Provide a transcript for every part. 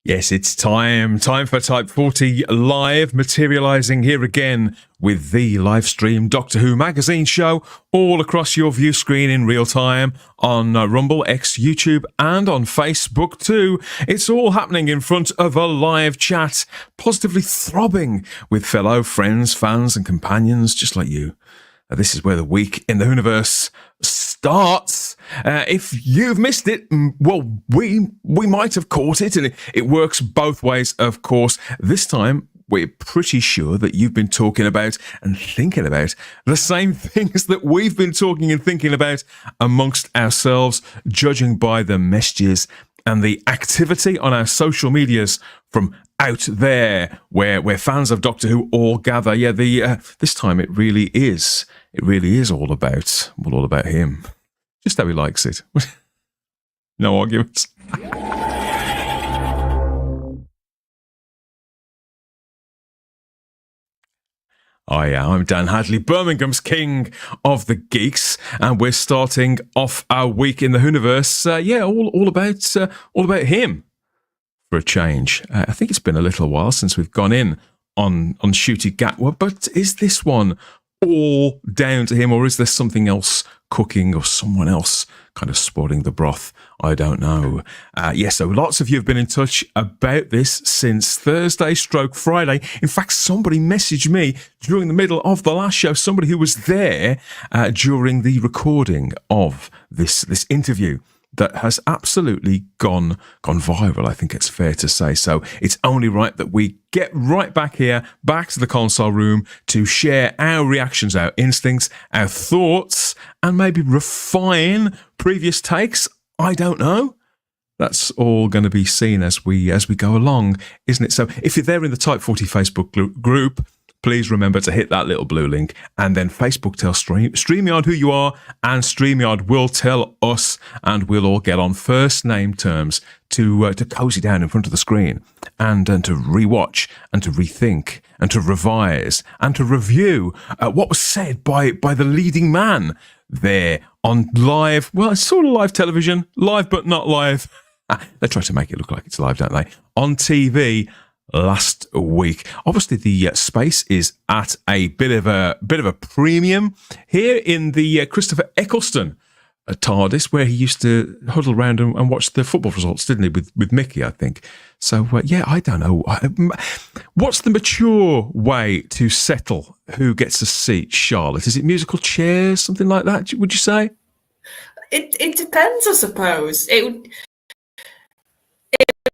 Yes, it's time for Type 40 Live, materialising here again with the live stream Doctor Who magazine show all across your view screen in real time on Rumble, X, YouTube and on Facebook too. It's all happening in front of a live chat, positively throbbing with fellow friends, fans and companions just like you. This is where the week in the Whoniverse starts. If you've missed it, well, we might have caught it, and it works both ways, of course. This time, we're pretty sure that you've been talking about and thinking about the same things that we've been talking and thinking about amongst ourselves, judging by the messages and the activity on our social medias from out there, where fans of Doctor Who all gather. Yeah, this time it really is all about him. Just how he likes it. No arguments. I'm Dan Hadley, Birmingham's king of the geeks, and we're starting off our week in the Whoniverse. All about him for a change. I think it's been a little while since we've gone in on Ncuti Gatwa, but is this one all down to him, or is there something else cooking or someone else kind of spoiling the broth? I don't know. So lots of you have been in touch about this since Thursday/Friday. In fact, somebody messaged me during the middle of the last show, somebody who was there during the recording of this interview, that has absolutely gone viral, I think it's fair to say. So it's only right that we get right back here, back to the console room, to share our reactions, our instincts, our thoughts, and maybe refine previous takes. I don't know. That's all going to be seen as we go along, isn't it? So if you're there in the Type 40 Facebook group, please remember to hit that little blue link, and then Facebook tells StreamYard who you are, and StreamYard will tell us, and we'll all get on first name terms to cozy down in front of the screen and to rewatch and to rethink and to revise and to review what was said by the leading man there on live. Well, it's sort of live television, live but not live. They try to make it look like it's live, don't they? On TV last week. Obviously, the space is at a bit of a premium here in the Christopher Eccleston TARDIS, where he used to huddle around and watch the football results, didn't he, with Mickey, I think. So, I don't know. What's the mature way to settle who gets a seat, Charlotte? Is it musical chairs, something like that, would you say? It depends, I suppose. It would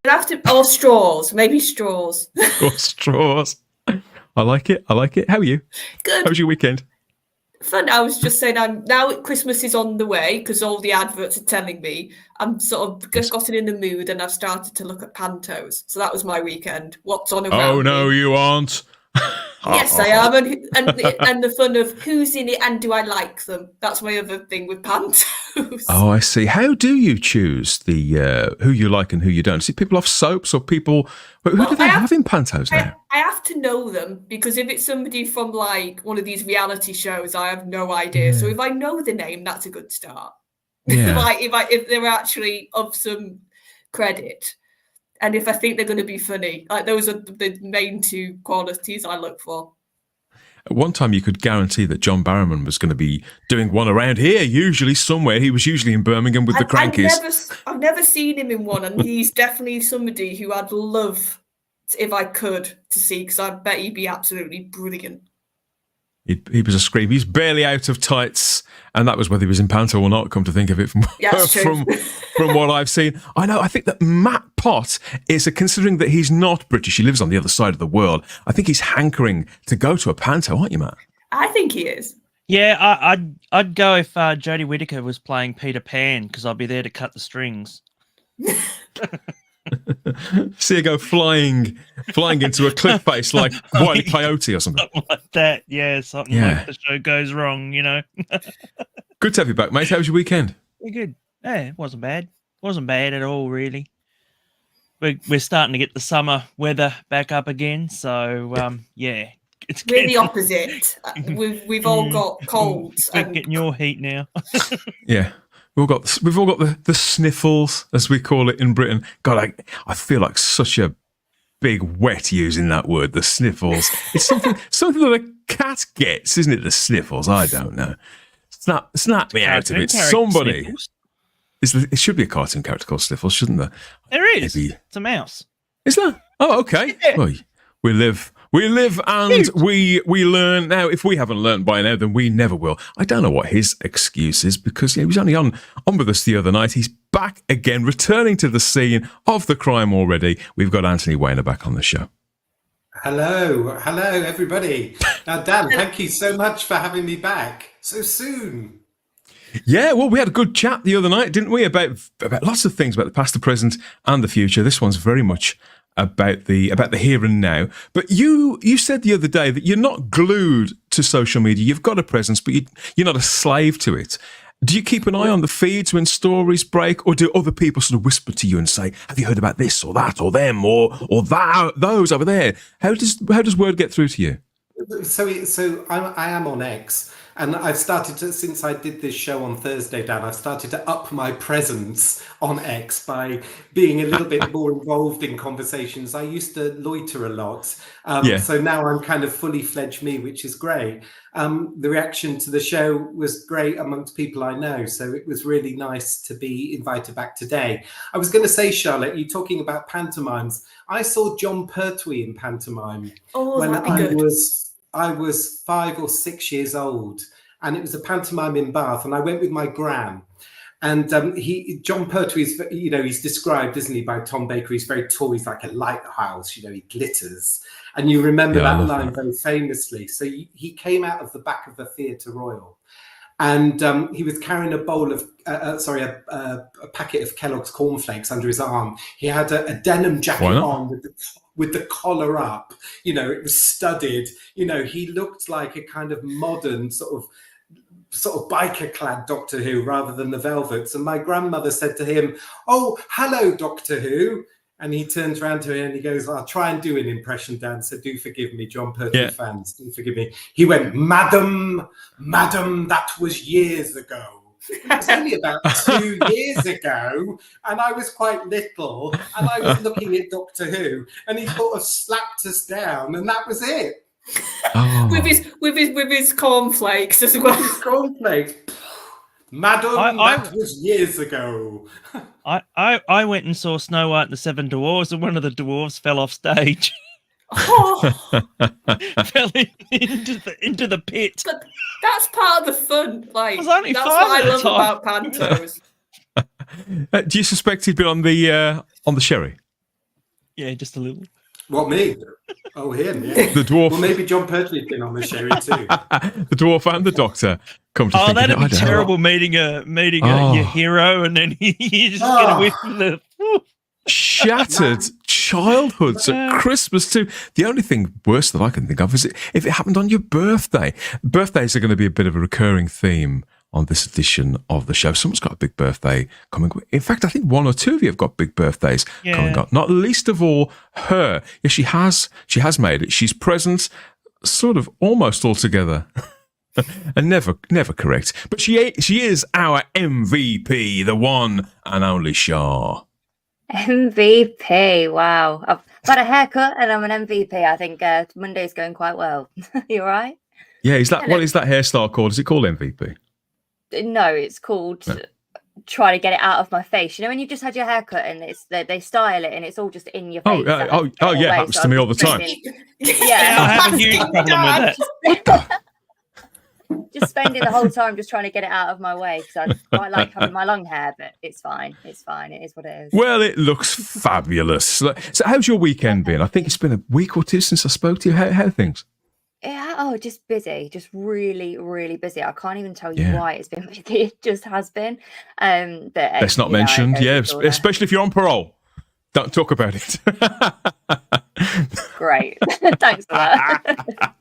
have to, or straws, maybe straws. Or straws. I like it. How are you? Good. How was your weekend? Fun. I was just saying, now Christmas is on the way because all the adverts are telling me. I'm sort of just gotten in the mood, and I've started to look at pantos. So that was my weekend. What's on around Oh no, me. You aren't. Yes, I am, and the fun of who's in it and do I like them? That's my other thing with pantos. Oh, I see. How do you choose the who you like and who you don't? Is it people off soaps or people? Who do they have in pantos now? I have to know them, because if it's somebody from like one of these reality shows, I have no idea. Yeah. So if I know the name, that's a good start. Yeah. if they're actually of some credit. And if I think they're going to be funny, like those are the main two qualities I look for. At one time, you could guarantee that John Barrowman was going to be doing one around here, usually somewhere. He was usually in Birmingham with the Crankies. I've never seen him in one, and he's definitely somebody who I'd love, if I could, to see, because I bet he'd be absolutely brilliant. He was a scream. He's barely out of tights, and that was whether he was in panto or not, come to think of it, from what I've seen. I know, I think that Matt Pott is, considering that he's not British, he lives on the other side of the world, I think he's hankering to go to a panto, aren't you, Matt? I think he is. Yeah, I'd go if Jodie Whittaker was playing Peter Pan, because I'd be there to cut the strings. See her go flying into a cliff face like Wile E. Coyote or something. Something like that, something like the show goes wrong, Good to have you back, mate. How was your weekend? We're good. Yeah, it wasn't bad. Wasn't bad at all, really. We're starting to get the summer weather back up again, so it's we're the opposite. We've all got colds. Getting your heat now. Yeah. we've all got the sniffles, as we call it in Britain. God, I feel like such a big wet using that word, the sniffles. It's something that a cat gets, isn't it? The sniffles. I don't know. Snap me out of it. Somebody. It should be a cartoon character called Sniffles, shouldn't there? There is. Maybe. It's a mouse. Is there? Oh, okay. Yeah. Well, we live and we learn. Now, if we haven't learned by now, then we never will. I don't know what his excuse is, because he was only on with us the other night. He's back again, returning to the scene of the crime already. We've got Anthony Weiner back on the show. Hello, everybody. Now, Dan, thank you so much for having me back so soon. Yeah, well, we had a good chat the other night, didn't we? About lots of things, about the past, the present, and the future. This one's very much about the here and now. But you said the other day that you're not glued to social media. You've got a presence, but you're not a slave to it. Do you keep an eye on the feeds when stories break, or do other people sort of whisper to you and say, "Have you heard about this or that or them or that, those over there?" How does word get through to you? So I am on X, and I've started to, since I did this show on Thursday, Dan, I've started to up my presence on X by being a little bit more involved in conversations. I used to loiter a lot. So now I'm kind of fully fledged me, which is great. The reaction to the show was great amongst people I know. So it was really nice to be invited back today. I was going to say, Charlotte, you're talking about pantomimes. I saw John Pertwee in pantomime when I was 5 or 6 years old, and it was a pantomime in Bath, and I went with my gran. And John Pertwee's, he's described, isn't he, by Tom Baker? He's very tall. He's like a lighthouse. He glitters. And you remember that line very famously. So he came out of the back of the Theatre Royal, and he was carrying a bowl of, a packet of Kellogg's cornflakes under his arm. He had a denim jacket on with the collar up. It was studded. He looked like a kind of modern sort of biker-clad Doctor Who rather than the Velvets. And my grandmother said to him, "Oh, hello, Doctor Who." And he turns around to her and he goes, "I'll try and do an impression, Dan, so do forgive me, John Pertwee fans, do forgive me." He went, Madam, that was years ago." It was only about 2 years ago, and I was quite little, and I was looking at Doctor Who, and he sort of slapped us down, and that was it. Oh. with his cornflakes as well. His cornflakes. Madam, that was years ago. I went and saw Snow White and the Seven Dwarfs, and one of the dwarves fell off stage. Oh. Fell into the pit. But that's part of the fun. Like, I was only that's 5 what I at love the about pantos. Do you suspect he'd been on the sherry? Yeah, just a little. What, me? Oh, him, yeah. The dwarf. Well, maybe John Pertwee's been on the sherry too. The dwarf and the Doctor come to think that'd of it. be terrible meeting your hero, and then you just get away from the shattered childhoods at Christmas too. The only thing worse that I can think of is if it happened on your birthday. Birthdays are going to be a bit of a recurring theme on this edition of the show. Someone's got a big birthday coming. In fact, I think 1 or 2 of you have got big birthdays coming up. Not least of all her. Yeah, she has made it. She's present, sort of almost altogether. And never correct. But she is our MVP, the one and only Shah. MVP, wow. I've got a haircut and I'm an MVP. I think Monday's going quite well. You all right? Yeah, what is that hairstyle called? Is it called MVP? No, it's called try to get it out of my face. When you've just had your haircut and they style it and it's all just in your face. Yeah, happens to me all the time. Yeah, I have a huge problem with that. Just spending the whole time just trying to get it out of my way because I quite like having my long hair, but it's fine. It's fine. It is what it is. Well, it looks fabulous. So how's your weekend been? I think it's been a week or 2 since I spoke to you. How are things? Yeah, just busy, just really, really busy. I can't even tell you why it's been busy. It just has been. But that's not mentioned. Especially if you're on parole. Don't talk about it. Great. Thanks for that.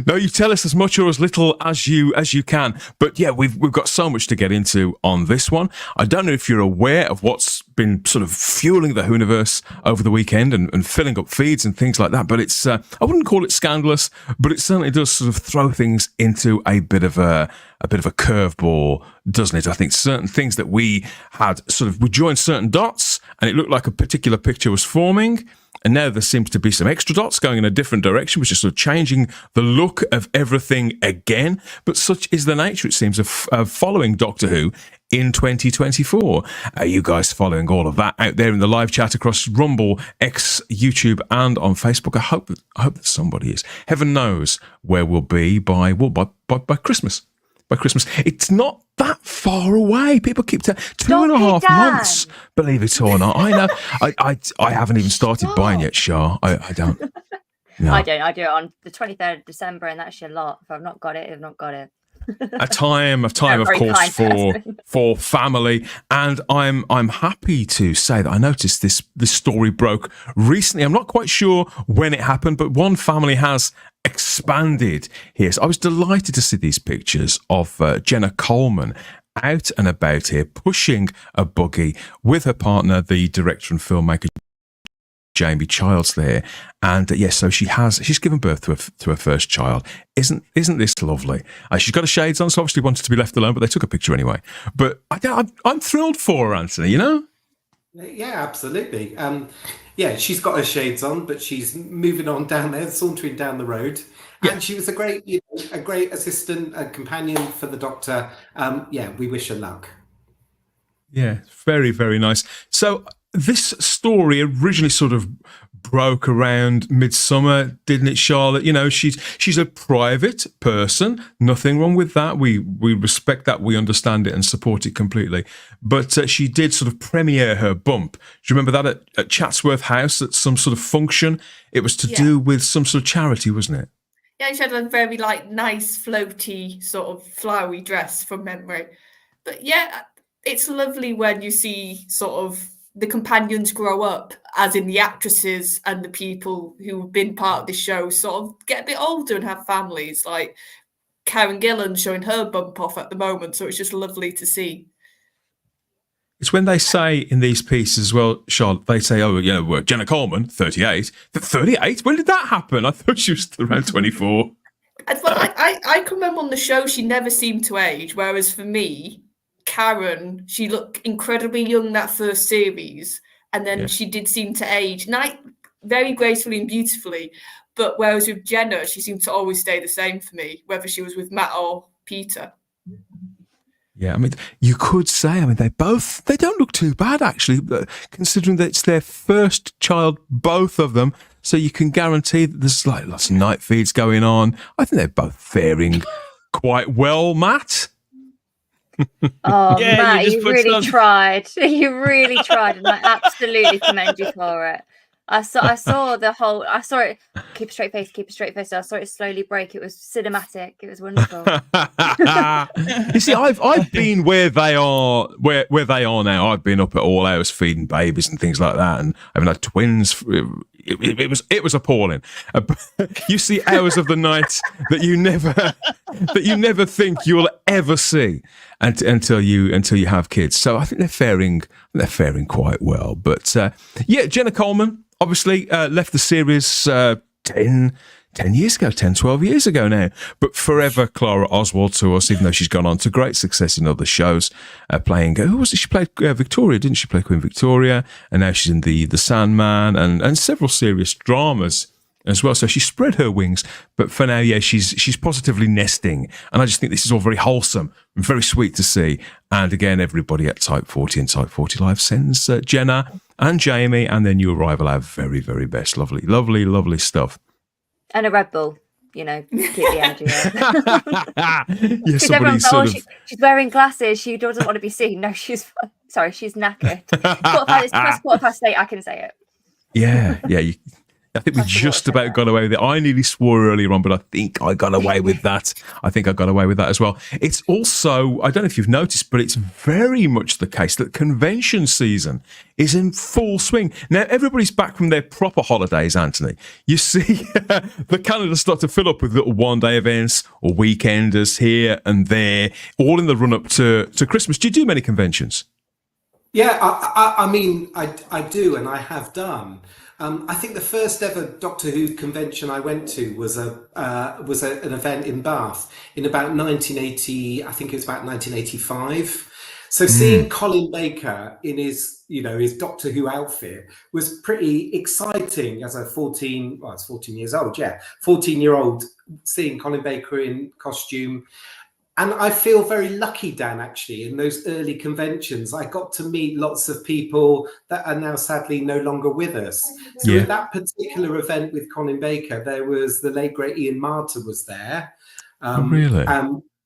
No, you tell us as much or as little as you can. But yeah, we've got so much to get into on this one. I don't know if you're aware of what's been sort of fueling the Whoniverse over the weekend and filling up feeds and things like that. But it's I wouldn't call it scandalous, but it certainly does sort of throw things into a bit of a curveball, doesn't it? I think certain things that we joined certain dots, and it looked like a particular picture was forming. And now there seems to be some extra dots going in a different direction, which is sort of changing the look of everything again. But such is the nature, it seems, of following Doctor Who in 2024. Are you guys following all of that out there in the live chat across Rumble, X, YouTube, and on Facebook? I hope that somebody is. Heaven knows where we'll be by Christmas. By Christmas, it's not that far away. People keep saying 2.5 months. Believe it or not, I know. I haven't even started buying yet, Shah. I don't. No. I don't. I do it on the 23rd of December, and that's a lot. If I've not got it, I've not got it. A time, of course, for family, and I'm happy to say that I noticed this story broke recently. I'm not quite sure when it happened, but one family has expanded here. So I was delighted to see these pictures of Jenna Coleman out and about here, pushing a buggy with her partner, the director and filmmaker Jamie Childs there, and so she's given birth to her first child. Isn't this lovely? She's got her shades on, so obviously wanted to be left alone, but they took a picture anyway. But I'm thrilled for her, Anthony. You know? Yeah, absolutely. She's got her shades on, but she's moving on down there, sauntering down the road. Yeah. And she was a great assistant, a companion for the Doctor. We wish her luck. Yeah, very, very nice. So this story originally sort of broke around midsummer, didn't it, Charlotte? You know, she's a private person. Nothing wrong with that. We respect that. We understand it and support it completely. But she did sort of premiere her bump. Do you remember that at Chatsworth House at some sort of function? It was to do with some sort of charity, wasn't it? Yeah, she had a very nice floaty sort of flowery dress from memory. But yeah, it's lovely when you see sort of the companions grow up, as in the actresses and the people who've been part of the show sort of get a bit older and have families, like Karen Gillan showing her bump off at the moment. So it's just lovely to see. It's when they say in these pieces as well, Charlotte, they say, Jenna Coleman, 38. 38? When did that happen? I thought she was still around 24. I can remember on the show, she never seemed to age. Whereas for me, Karen, she looked incredibly young that first series. And then she did seem to age very gracefully and beautifully. But whereas with Jenna, she seemed to always stay the same for me, whether she was with Matt or Peter. Yeah, I mean, you could say, they don't look too bad, actually, considering that it's their first child, both of them. So you can guarantee that there's lots of night feeds going on. I think they're both faring quite well, Matt. Oh, yeah, Matt, you really tried. You really tried, and I absolutely commend you for it. I saw it. Keep a straight face. I saw it slowly break. It was cinematic. It was wonderful. You see, I've been where they are now. I've been up at all hours feeding babies and things like that, and I haven't had twins. It was appalling. You see hours of the night that you never think you'll ever see until you have kids. So I think they're faring quite well. But Jenna Coleman obviously left the series 10 years ago, 12 years ago now. But forever Clara Oswald to us, even though she's gone on to great success in other shows, playing, who was it? She played Victoria, didn't she? Play Queen Victoria. And now she's in the Sandman and several serious dramas as well. So she spread her wings. But for now, she's positively nesting. And I just think this is all very wholesome and very sweet to see. And again, everybody at Type 40 and Type 40 Live sends Jenna and Jamie and their new arrival our very, very best. Lovely, lovely, lovely stuff. And a Red Bull, keep the energy up. She's wearing glasses. She doesn't want to be seen. No, she's knackered. It's 8:15. I can say it. Yeah. I think we just about got away with it. I nearly swore earlier on, but I think I got away with that. I think I got away with that as well. It's also, I don't know if you've noticed, but it's very much the case that convention season is in full swing. Now, everybody's back from their proper holidays, Anthony. You see the calendar start to fill up with little one-day events or weekenders here and there, all in the run-up to Christmas. Do you do many conventions? Yeah, I mean, I do, and I have done. I think the first ever Doctor Who convention I went to was an event in Bath in about 1980. I think it was about 1985. So seeing Colin Baker in his Doctor Who outfit was pretty exciting as a 14 years old. Yeah, 14-year-old seeing Colin Baker in costume. And I feel very lucky, Dan, actually, in those early conventions. I got to meet lots of people that are now sadly no longer with us. So at that particular event with Colin Baker, there was the late, great Ian Marter was there. Really?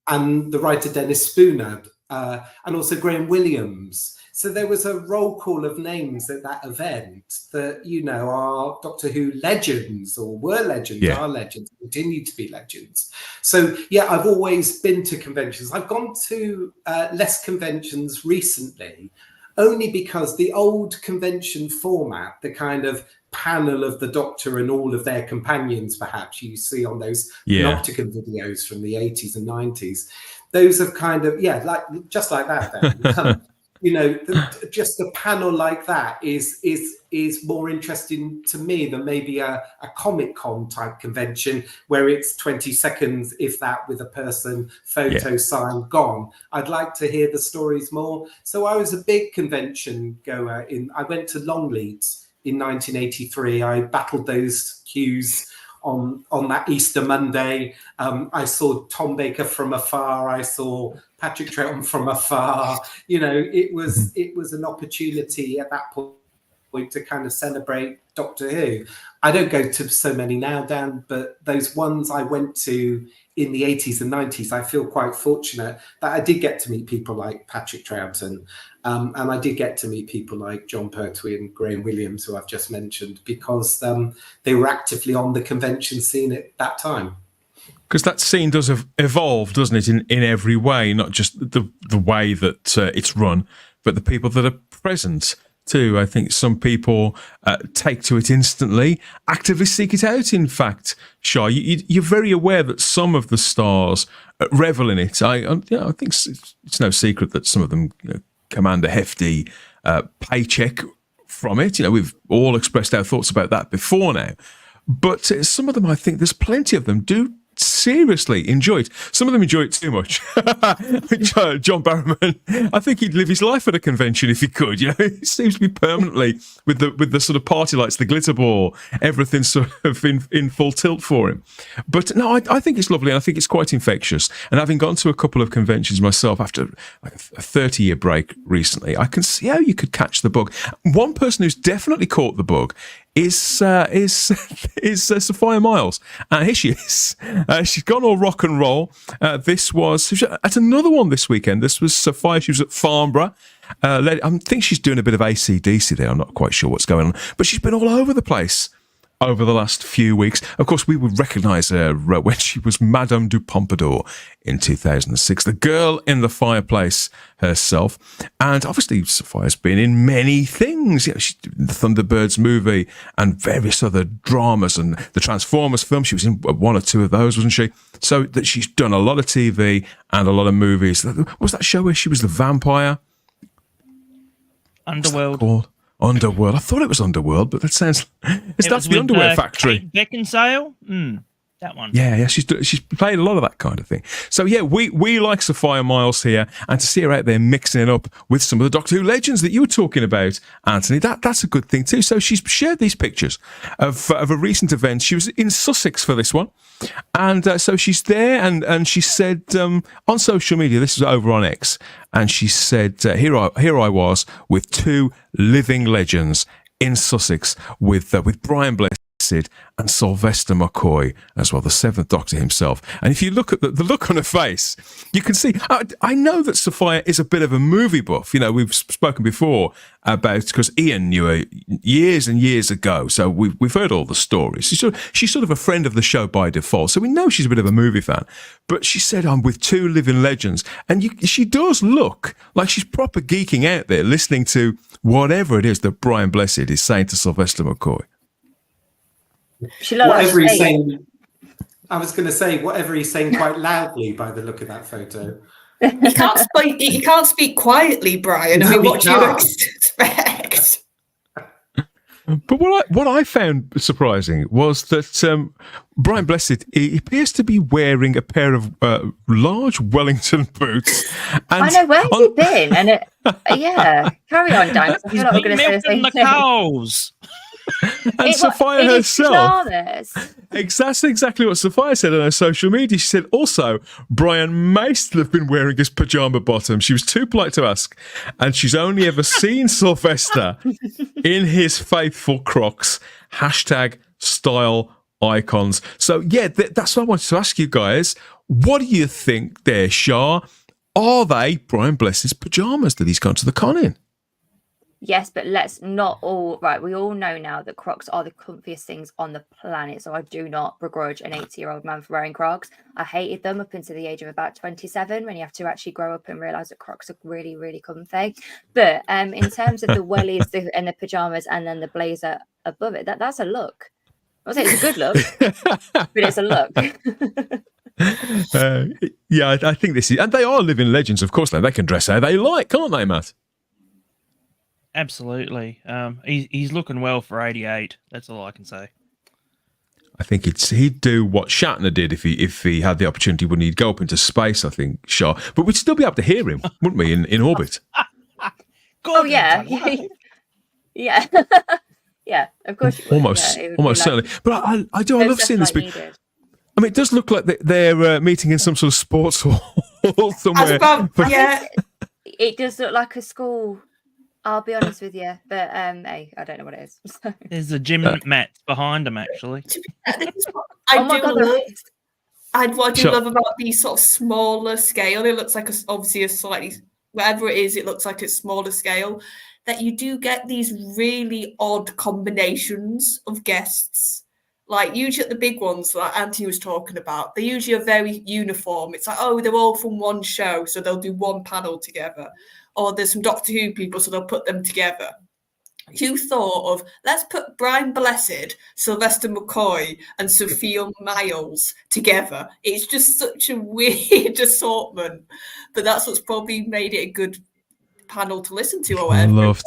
And the writer Dennis Spooner, and also Graham Williams. So there was a roll call of names at that event that, are Doctor Who legends, or were legends, are legends, continue to be legends. So, I've always been to conventions. I've gone to less conventions recently, only because the old convention format, the kind of panel of the Doctor and all of their companions, perhaps you see on those Panopticon videos from the 80s and 90s, those have kind of, just like that then. Just a panel like that is more interesting to me than maybe a Comic-Con type convention where it's 20 seconds, if that, with a person, photo signed, gone. I'd like to hear the stories more. So I was a big convention goer. I went to Longleat in 1983. I battled those queues on that Easter Monday. I saw Tom Baker from afar. I saw Patrick Troughton from afar. It was an opportunity at that point to kind of celebrate Doctor Who. I don't go to so many now, Dan, but those ones I went to in the 80s and 90s, I feel quite fortunate that I did get to meet people like Patrick Troughton, and I did get to meet people like John Pertwee and Graham Williams, who I've just mentioned, because they were actively on the convention scene at that time. Because that scene does evolve, doesn't it, in every way, not just the way that it's run, but the people that are present too. I think some people take to it instantly, actively seek it out. In fact, Shai, you're very aware that some of the stars revel in it. I think it's no secret that some of them command a hefty paycheck from it. We've all expressed our thoughts about that before now. But some of them, I think there's plenty of them, do seriously enjoy it. Some of them enjoy it too much. John Barrowman, I think he'd live his life at a convention if he could. He seems to be permanently with the sort of party lights, the glitter ball, everything sort of in full tilt for him. But no, I think it's lovely, and I think it's quite infectious. And having gone to a couple of conventions myself after like a 30-year break recently, I can see how you could catch the bug. One person who's definitely caught the bug is Sophia Miles. Here she is. She's gone all rock and roll. This was at another one this weekend. This was Sophia. She was at Farnborough. I think she's doing a bit of AC/DC there. I'm not quite sure what's going on, but she's been all over the place over the last few weeks. Of course, we would recognise her when she was Madame du Pompadour in 2006, the girl in the fireplace herself. And obviously, Sophia's been in many things. She's in the Thunderbirds movie and various other dramas, and the Transformers film. She was in one or two of those, wasn't she? So that she's done a lot of TV and a lot of movies. What was that show where she was the vampire? Underworld. Underworld. I thought it was Underworld, but that sounds... That's the Underwear Factory. Kate Beckinsale? That one. Yeah, she's played a lot of that kind of thing. So yeah, we like Sophia Miles here, and to see her out there mixing it up with some of the Doctor Who legends that you were talking about, Anthony, that's a good thing too. So she's shared these pictures of a recent event. She was in Sussex for this one, and so she's there, and she said on social media, this is over on X, and she said, here I was with two living legends in Sussex with Brian Blessed and Sylvester McCoy as well, the Seventh Doctor himself. And if you look at the look on her face, you can see, I know that Sophia is a bit of a movie buff. We've spoken before about, because Ian knew her years and years ago, so we've heard all the stories. She's sort of a friend of the show by default, so we know she's a bit of a movie fan. But she said, I'm with two living legends, and she does look like she's proper geeking out there, listening to whatever it is that Brian Blessed is saying to Sylvester McCoy. Whatever he's saying, I was going to say, whatever he's saying quite loudly by the look of that photo. You can't speak quietly, Brian. I mean, what do you expect? But what I found surprising was that Brian Blessed, he appears to be wearing a pair of large Wellington boots. And I know, where's he been? And carry on, Dan. I feel like we're going to say the same thing. Cows. And Sophia herself. Pajamas. That's exactly what Sophia said on her social media. She said also Brian may still have been wearing his pajama bottoms. She was too polite to ask, and she's only ever seen Sylvester in his faithful Crocs. #style icons. So yeah, that's what I wanted to ask you guys. What do you think there, Shah? Are they Brian Blessed's pajamas that he's gone to the con in? Yes, but let's not all... Right, we all know now that Crocs are the comfiest things on the planet, so I do not begrudge an 80-year-old man for wearing Crocs. I hated them up until the age of about 27, when you have to actually grow up and realise that Crocs are really, really comfy. But in terms of the wellies and the pyjamas and then the blazer above it, that's a look. I'll say it's a good look, but it's a look. I think this is... And they are living legends, of course. They can dress how they like, can't they, Matt? Absolutely. He's looking well for 88. That's all I can say. I think he'd do what Shatner did if he had the opportunity, wouldn't he? He'd go up into space, I think, Shaw. But we'd still be able to hear him, wouldn't we, in orbit? Oh, yeah. Yeah. Yeah, of course. Almost certainly. But I love seeing this. I mean, it does look like they're meeting in some sort of sports hall somewhere. It does look like a school. I'll be honest with you, but hey, I don't know what it is. There's a gym mat behind them, actually. What I do love about these sort of smaller scale, it looks like obviously a slightly, whatever it is, it looks like it's smaller scale, that you do get these really odd combinations of guests. Like usually at the big ones that Anthony was talking about, they usually are very uniform. It's like, oh, they're all from one show, so they'll do one panel together. Or there's some Doctor Who people, so they'll put them together. Who thought of, let's put Brian Blessed, Sylvester McCoy, and Sophia Miles together? It's just such a weird assortment. But that's what's probably made it a good panel to listen to or whatever. Love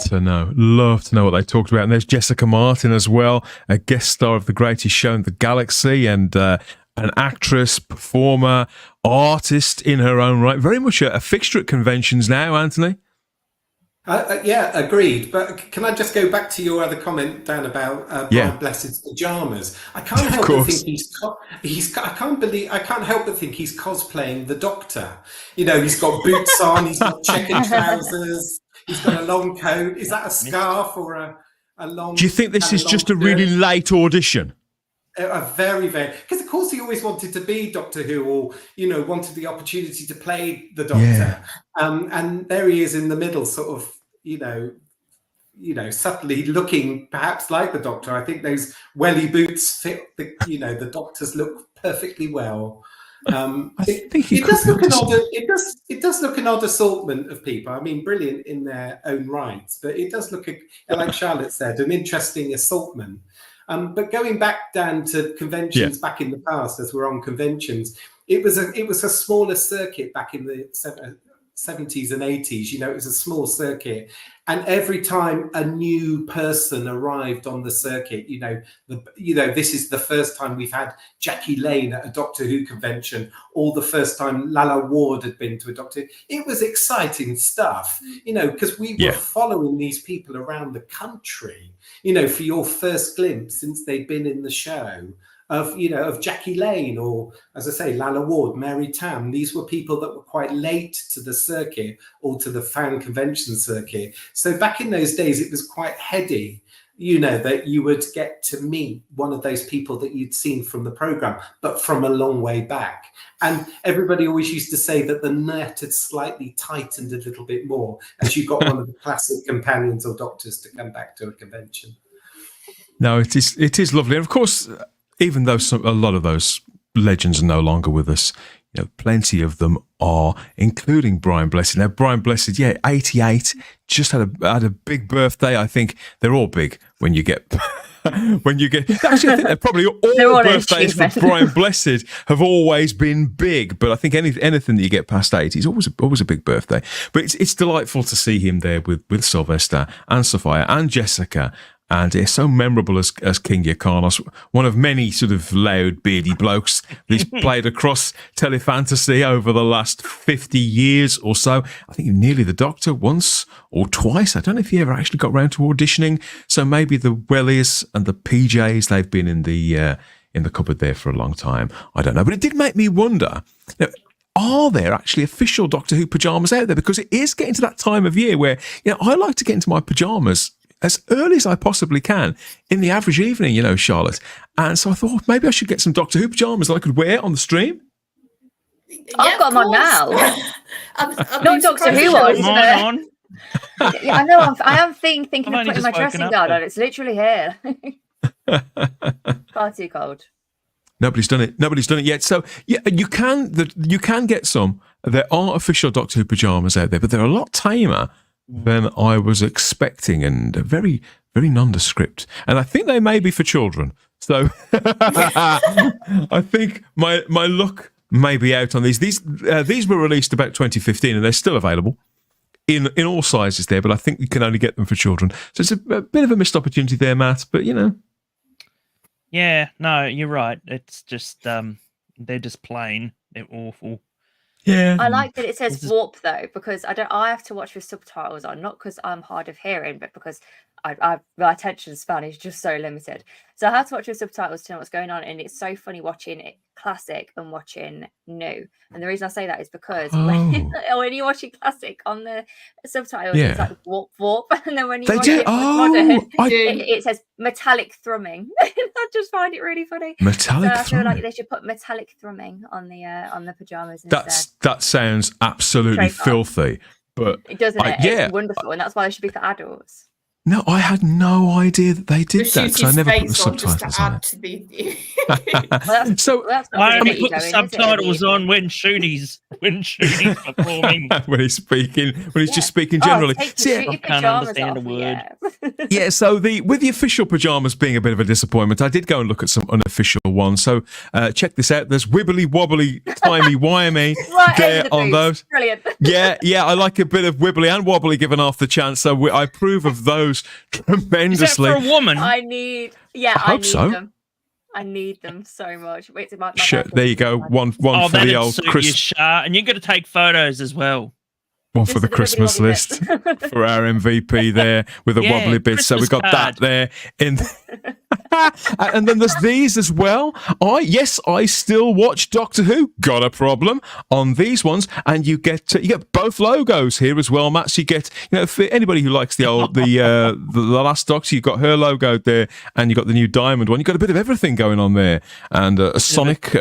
to know what they talked about. And there's Jessica Martin as well, a guest star of The Greatest Show in the Galaxy, and an actress, performer, artist in her own right. Very much a fixture at conventions now, Anthony. Yeah, agreed. But can I just go back to your other comment, Dan, about Brian Blessed's pajamas? I can't help but think I can't help but think he's cosplaying the Doctor. You know, he's got boots on, he's got checkered trousers, he's got a long coat. Is that a scarf or a long? Do you think this is just a really late audition? A very, very, because of course he always wanted to be Doctor Who, or wanted the opportunity to play the Doctor, and there he is in the middle, sort of, subtly looking perhaps like the Doctor. I think those welly boots fit the Doctor's look perfectly well. It does look an odd assortment of people. I mean, brilliant in their own rights, but it does look, like Charlotte said, an interesting assortment. But going back, Dan, to conventions back in the past, as we're on conventions, it was a smaller circuit back in the 70s and 80s. It was a small circuit, and every time a new person arrived on the circuit, this is the first time we've had Jackie Lane at a Doctor Who convention, or the first time Lalla Ward had been to a Doctor Who. It was exciting stuff, because we were following these people around the country, for your first glimpse since they'd been in the show of Jackie Lane, or, as I say, Lalla Ward, Mary Tam. These were people that were quite late to the circuit or to the fan convention circuit. So back in those days, it was quite heady, that you would get to meet one of those people that you'd seen from the program, but from a long way back. And everybody always used to say that the net had slightly tightened a little bit more as you got one of the classic companions or doctors to come back to a convention. No, it is lovely. And of course, even though a lot of those legends are no longer with us, plenty of them are, including Brian Blessed. Now, Brian Blessed, 88, just had a big birthday. I think they're all big when you get When you get actually, I think they're probably all birthdays for Brian Blessed have always been big, but I think anything that you get past 80 is always a big birthday. But it's delightful to see him there with Sylvester and Sophia and Jessica. And it's so memorable as King Yrcanos, one of many sort of loud, beardy blokes that he's played across telefantasy over the last 50 years or so. I think nearly the Doctor once or twice. I don't know if he ever actually got round to auditioning. So maybe the Wellies and the PJs, they've been in the cupboard there for a long time. I don't know. But it did make me wonder, are there actually official Doctor Who pyjamas out there? Because it is getting to that time of year where, I like to get into my pyjamas as early as I possibly can in the average evening, Charlotte. And so I thought maybe I should get some Doctor Who pyjamas that I could wear on the stream. I've got them on now. Not Doctor Who ones. Yeah, I know. I am thinking of putting my dressing gown on. It's literally here. Far too cold. Nobody's done it yet. So yeah, you can get some. There are official Doctor Who pyjamas out there, but they're a lot tamer than I was expecting, and very, very nondescript. And I think they may be for children. So I think my look may be out on these. These were released about 2015, and they're still available in all sizes there. But I think you can only get them for children. So it's a bit of a missed opportunity there, Matt. But Yeah, no, you're right. It's just they're just plain. They're awful. Yeah, I like that it says warp though, because I have to watch with subtitles on, not because I'm hard of hearing, but because my attention span is just so limited. So I have to watch with subtitles to know what's going on, and it's so funny watching it classic and watching new. And the reason I say that is because when you're watching classic on the subtitles, it's like warp warp, and then when you watch it modern, it says metallic thrumming. I just find it really funny. Metallic so I feel thrumming. like they should put metallic thrumming on the pajamas instead. That sounds absolutely filthy. But it doesn't. It's wonderful, and that's why they should be for adults. No, I had no idea that they did that because I never put the subtitles on it. So I only put the subtitles on when Ncuti's performing. when he's just speaking generally. I can't understand a word. Yeah, so with the official pyjamas being a bit of a disappointment, I did go and look at some unofficial ones. So check this out. There's wibbly wobbly, timey wimey there on those. Brilliant. Yeah, I like a bit of wibbly and wobbly given half the chance. So I approve of those tremendously. Is that for a woman? I need them. I need them so much. Wait, sure, there you go. One for the old Chris. And you've got to take photos as well. One for the Christmas list for our MVP there with a wobbly bit. Christmas so we've got card. that there. And then there's these as well. I still watch Doctor Who. Got a problem on these ones, and you get both logos here as well, Matt. So you get for anybody who likes the last Doctor, you've got her logo there, and you got the new diamond one. You have got a bit of everything going on there, and a Sonic.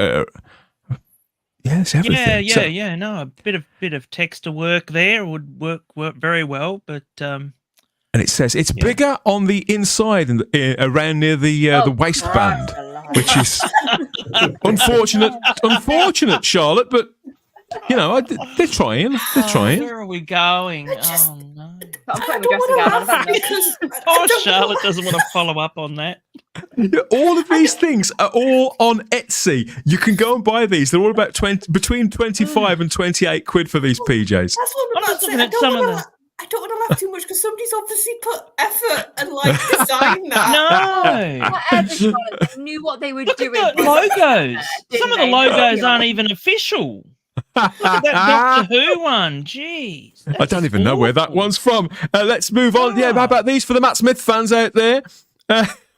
Yes, everything. Yeah. No, a bit of text to work there would work very well, but and it says it's bigger on the inside and around near the waistband, which is unfortunate, Charlotte. But they're trying. Where are we going? Oh no! I'm putting my dressing gown on. Poor Charlotte doesn't want to follow up on that. All of these things are all on Etsy. You can go and buy these. They're all about between 25 and 28 quid for these PJs. That's what I'm about to say. I don't want to laugh too much because somebody's obviously put effort and designed that. No, they knew what they were doing. Logos. Some of the logos aren't even official. Look at that Doctor Who one. Jeez. I don't even know where that one's from. Let's move on. Yeah, how about these for the Matt Smith fans out there?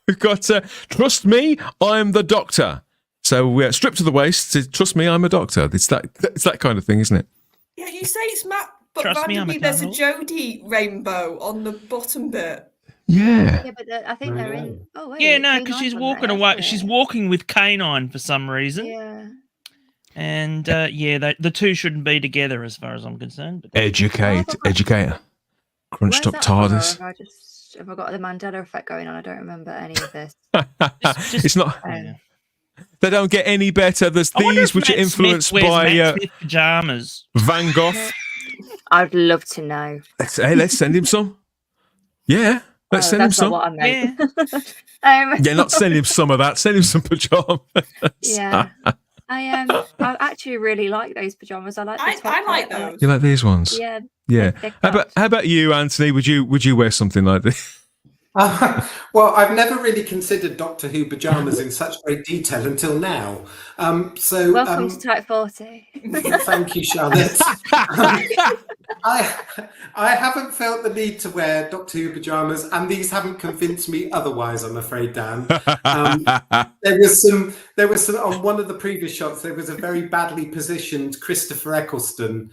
We've got Trust Me, I'm the Doctor. So we're stripped to the waist. Trust me, I'm a doctor. It's that kind of thing, isn't it? Yeah, you say it's Matt, but Trust me, randomly there's a Jodie rainbow on the bottom bit. Yeah. But I think they're in. Oh wait. Yeah, no, because she's walking away. She's walking with Canine for some reason. Yeah. And the two shouldn't be together as far as I'm concerned. But Educator. Crunched up TARDIS. Have I got the Mandela effect going on? I don't remember any of this. It's not. They don't get any better. There's these which are influenced by pajamas. Van Gogh. I'd love to know. Let's send him some. Yeah. Let's send him that's some. not what I meant. Yeah, not send him some of that. Send him some pajamas. Yeah. I actually really like those pajamas. I like. I like those. You like these ones? Yeah. Yeah. They're How about you, Anthony? Would you wear something like this? Well, I've never really considered Doctor Who pajamas in such great detail until now. Welcome to Type 40. Thank you, Charlotte. I haven't felt the need to wear Doctor Who pajamas, and these haven't convinced me otherwise, I'm afraid, Dan. There was some on one of the previous shots. There was a very badly positioned Christopher Eccleston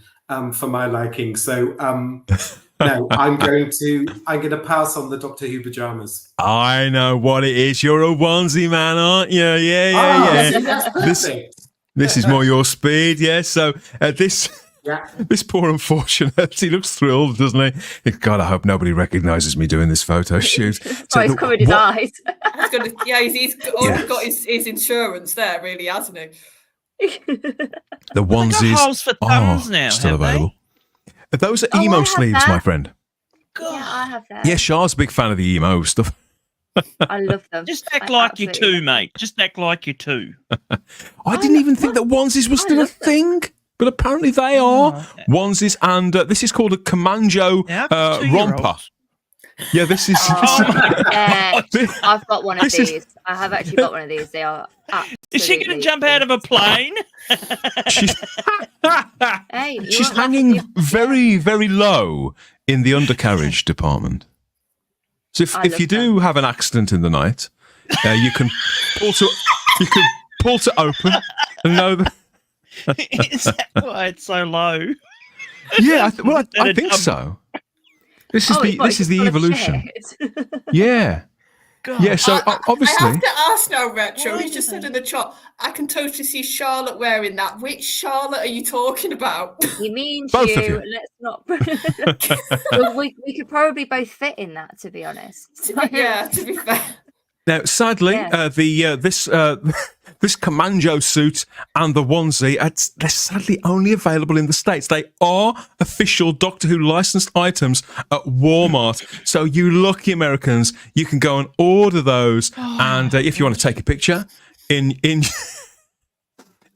for my liking. So no, I'm going to pass on the Doctor Who pajamas. I know what it is. You're a onesie man, aren't you? Yeah. See, that's perfect. This is more your speed, yeah. So this poor unfortunate, he looks thrilled, doesn't he? God, I hope nobody recognises me doing this photo shoot. So he's covered his eyes. He's already got his insurance there, really, hasn't he? The onesies holes for thumbs now, still have they? available. Those are emo sleeves, my friend. Yeah, I have that. Yeah, Char's a big fan of the emo stuff. I love them. Just act like you two, mate. Just act like you two. I didn't even think that onesies were still a thing, but apparently they are. Onesies, and this is called a Comanjo romper. Yeah, this is. I've got one of these. I have actually got one of these. They are. Is she going to jump out of a plane? She's hanging very, very low in the undercarriage department. So if you do have an accident in the night, you can pull to open and know that. Is that why it's so low? Yeah, I think so. This is the evolution. Yeah. God. Yeah, so obviously... I have to ask now, Retro, he's just said in the chat, I can totally see Charlotte wearing that. Which Charlotte are you talking about? You mean both you? Of you. Let's not... well, we could probably both fit in that, to be honest. Yeah, to be fair. Now, sadly, this Comanjo suit and the onesie, they're sadly only available in the States. They are official Doctor Who licensed items at Walmart. So you lucky Americans, you can go and order those. And if you want to take a picture in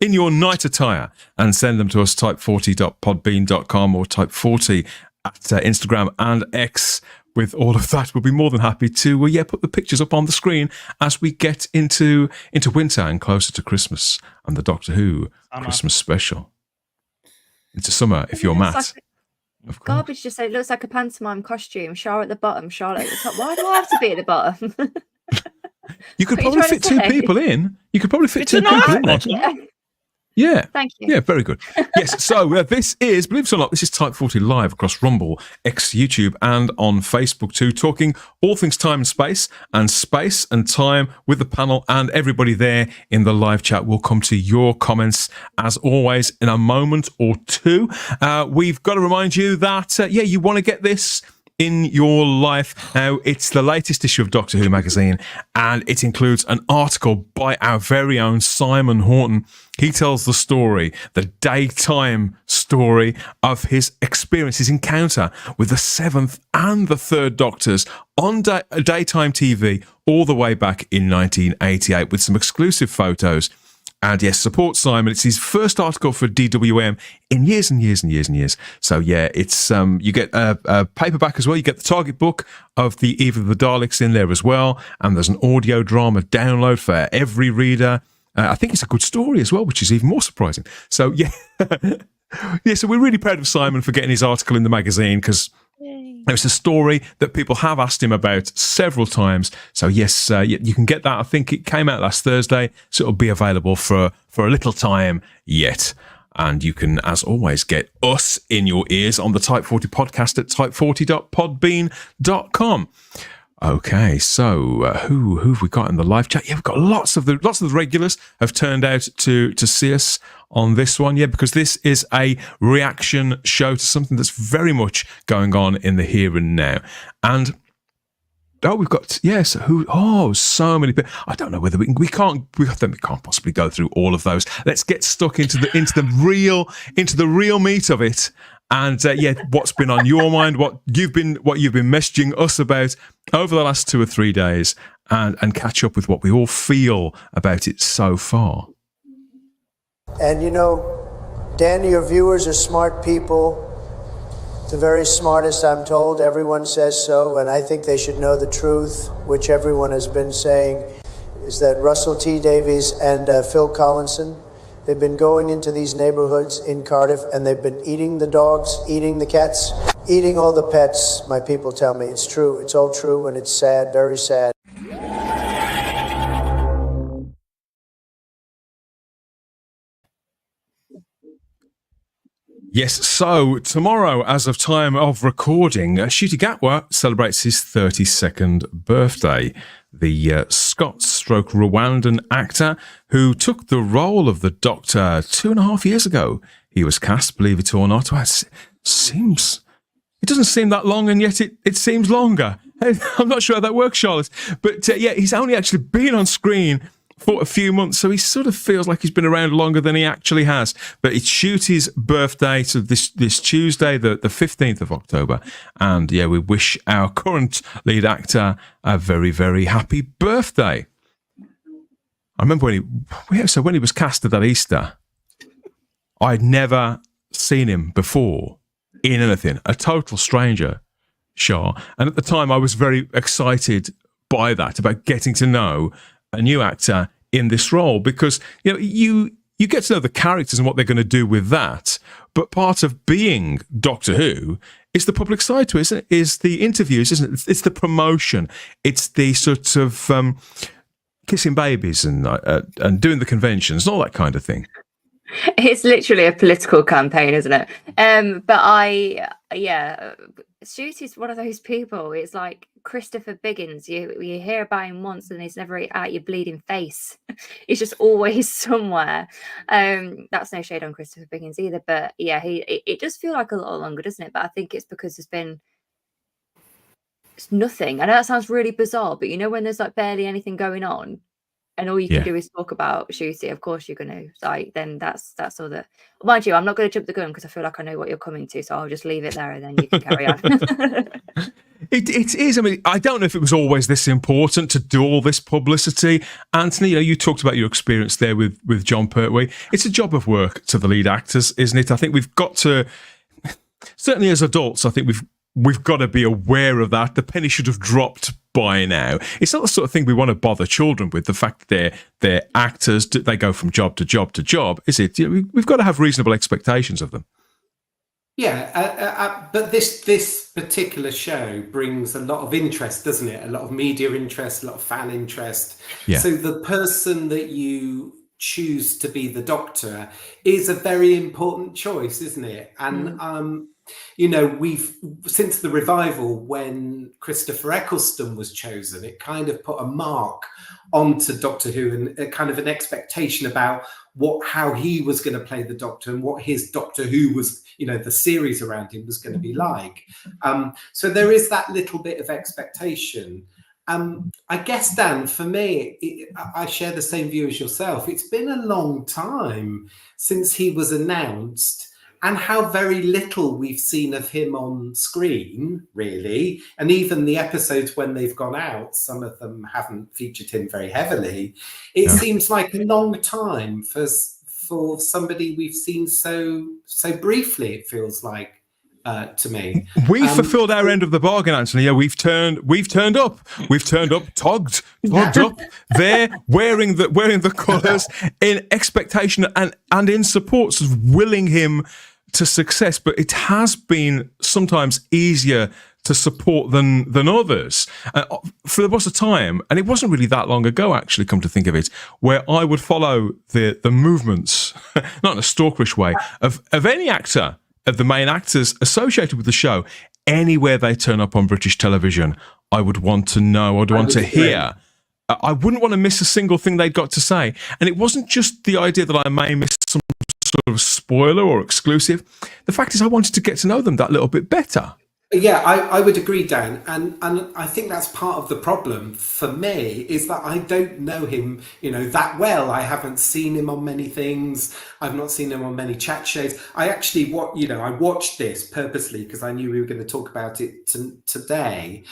your night attire and send them to us, type40.podbean.com or type40 at Instagram and X. With all of that, we'll be more than happy to put the pictures up on the screen as we get into winter and closer to Christmas and the Doctor Who Christmas special. Into summer, if you're Matt. Like garbage just say it looks like a pantomime costume. Charlotte at the bottom, Charlotte at the top. Why do I have to be at the bottom? You could probably fit two people in. You could probably fit two people in there. Yeah. Thank you. Yeah, very good. Yes, so this is, believe it or not, this is Type 40 live across Rumble, X, YouTube, and on Facebook too, talking all things time and space and time with the panel and everybody there in the live chat. We'll come to your comments, as always, in a moment or two. We've got to remind you that, you want to get this in your life. Now, it's the latest issue of Doctor Who magazine, and it includes an article by our very own Simon Horton. He tells the story, the daytime story of his experience, his encounter with the 7th and the 3rd Doctors on daytime TV all the way back in 1988 with some exclusive photos. And yes, support Simon. It's his first article for DWM in years and years and years and years. So yeah, it's you get a paperback as well. You get the target book of the Eve of the Daleks in there as well. And there's an audio drama download for every reader. I think it's a good story as well, which is even more surprising. So yeah, so we're really proud of Simon for getting his article in the magazine because it's a story that people have asked him about several times. So yes, you can get that. I think it came out last Thursday, so it'll be available for a little time yet. And you can, as always, get us in your ears on the Type 40 podcast at type40.podbean.com. Okay, so who have we got in the live chat? Yeah, we've got lots of the regulars have turned out to see us on this one. Yeah, because this is a reaction show to something that's very much going on in the here and now. And we've got so many people. I don't know whether we can't possibly go through all of those. Let's get stuck into the real meat of it. And what's been on your mind, what you've been messaging us about over the last 2 or 3 days, and catch up with what we all feel about it so far. And Dan, your viewers are smart people. The very smartest, I'm told. Everyone says so, and I think they should know the truth, which everyone has been saying, is that Russell T. Davies and Phil Collinson, they've been going into these neighborhoods in Cardiff, and they've been eating the dogs, eating the cats, eating all the pets. My people tell me it's true. It's all true, and it's sad, very sad. Yes, so tomorrow, as of time of recording, Ncuti Gatwa celebrates his 32nd birthday. The Scots-Rwandan actor who took the role of the Doctor 2.5 years ago. He was cast, believe it or not. Well, it doesn't seem that long, and yet it seems longer. I'm not sure how that works, Charlotte. But he's only actually been on screen for a few months, so he sort of feels like he's been around longer than he actually has. But it's Ncuti's birthday, so this Tuesday, the 15th of October. And we wish our current lead actor a very, very happy birthday. I remember when he was cast at that Easter, I'd never seen him before in anything, a total stranger, Shah. And at the time, I was very excited by that, about getting to know a new actor in this role, because you get to know the characters and what they're going to do with that. But part of being Doctor Who is the public side to it, isn't it? Is the interviews, isn't it? It's the promotion. It's the sort of kissing babies and doing the conventions and all that kind of thing. It's literally a political campaign, isn't it? But Ncuti's one of those people. It's like Christopher Biggins. You hear about him once and he's never out your bleeding face. He's just always somewhere. That's no shade on Christopher Biggins either, but it does feel like a lot longer, doesn't it? But I think it's because it's nothing. I know that sounds really bizarre, but when there's like barely anything going on, and all you can do is talk about Ncuti, of course you're going to, then that's all that. Mind you, I'm not going to jump the gun because I feel like I know what you're coming to, so I'll just leave it there and then you can carry on. It is. I mean, I don't know if it was always this important to do all this publicity. Anthony, you talked about your experience there with John Pertwee. It's a job of work to the lead actors, isn't it? I think we've got to, certainly as adults, I think we've got to be aware of that. The penny should have dropped by now. It's not the sort of thing we want to bother children with, the fact that they're actors, they go from job to job to job, is it? We've got to have reasonable expectations of them. Yeah, but this particular show brings a lot of interest, doesn't it? A lot of media interest, a lot of fan interest. Yeah. So the person that you choose to be the Doctor is a very important choice, isn't it? And we've, since the revival, when Christopher Eccleston was chosen, it kind of put a mark onto Doctor Who and a kind of an expectation about how he was going to play the Doctor and what his Doctor Who was, the series around him was going to be like. So there is that little bit of expectation. I guess, Dan, for me, I share the same view as yourself. It's been a long time since he was announced, and how very little we've seen of him on screen, really. And even the episodes when they've gone out, some of them haven't featured him very heavily. It seems like a long time for somebody we've seen so briefly, it feels like. To me, we fulfilled our end of the bargain, Anthony. Yeah, we've turned up, togged up. There, wearing the colours in expectation and in support, sort of willing him to success. But it has been sometimes easier to support than others. For the most of the time, and it wasn't really that long ago, actually, come to think of it, where I would follow the movements, not in a stalkerish way, of any actor, of the main actors associated with the show, anywhere they turn up on British television, I would want to know, I'd want to hear. I wouldn't want to miss a single thing they'd got to say. And it wasn't just the idea that I may miss some sort of spoiler or exclusive. The fact is I wanted to get to know them that little bit better. Yeah, I would agree, Dan, and I think that's part of the problem for me is that I don't know him, that well. I haven't seen him on many things. I've not seen him on many chat shows. I actually I watched this purposely because I knew we were going to talk about it today.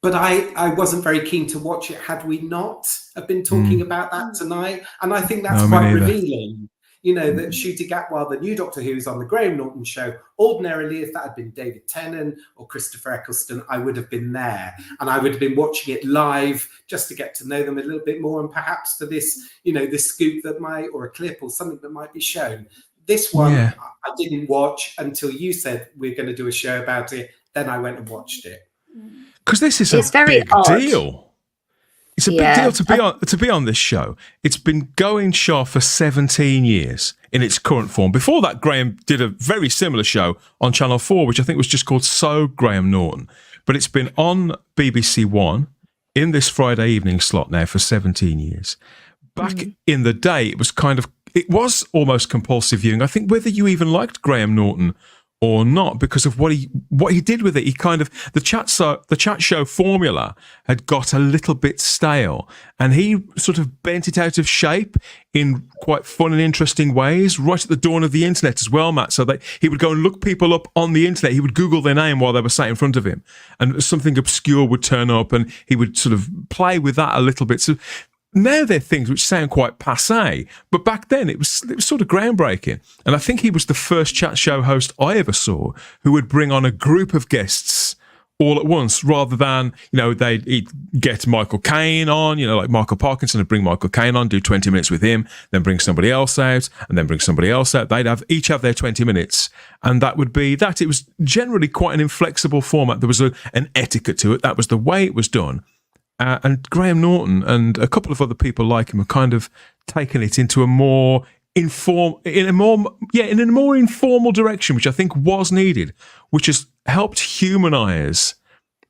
But I wasn't very keen to watch it had we not have been talking about that tonight. And I think that's quite revealing. That Ncuti Gatwa, the new Doctor Who, is on the Graham Norton show. Ordinarily, if that had been David Tennant or Christopher Eccleston, I would have been there. And I would have been watching it live just to get to know them a little bit more and perhaps for this, this scoop or a clip or something that might be shown. This one, I didn't watch until you said we're going to do a show about it. Then I went and watched it. Because this is a big deal. It's a big deal to be on this show. It's been going sharp for 17 years in its current form. Before that, Graham did a very similar show on Channel 4, which I think was just called So Graham Norton. But it's been on BBC One in this Friday evening slot now for 17 years. Back in the day, it was almost compulsive viewing. I think whether you even liked Graham Norton or not, because of what he did with it. He the chat show formula had got a little bit stale, and he sort of bent it out of shape in quite fun and interesting ways right at the dawn of the internet as well, Matt. So that he would go and look people up on the internet. He would Google their name while they were sat in front of him, and something obscure would turn up, and he would sort of play with that a little bit. So now they're things which sound quite passé, but back then it was sort of groundbreaking. And I think he was the first chat show host I ever saw who would bring on a group of guests all at once, rather than, he'd get Michael Caine on, like Michael Parkinson would bring Michael Caine on, do 20 minutes with him, then bring somebody else out, and then bring somebody else out. They'd each have their 20 minutes, and that would be that. It was generally quite an inflexible format. There was an etiquette to it. That was the way it was done. And Graham Norton and a couple of other people like him have kind of taken it into a more informal direction, which I think was needed, which has helped humanise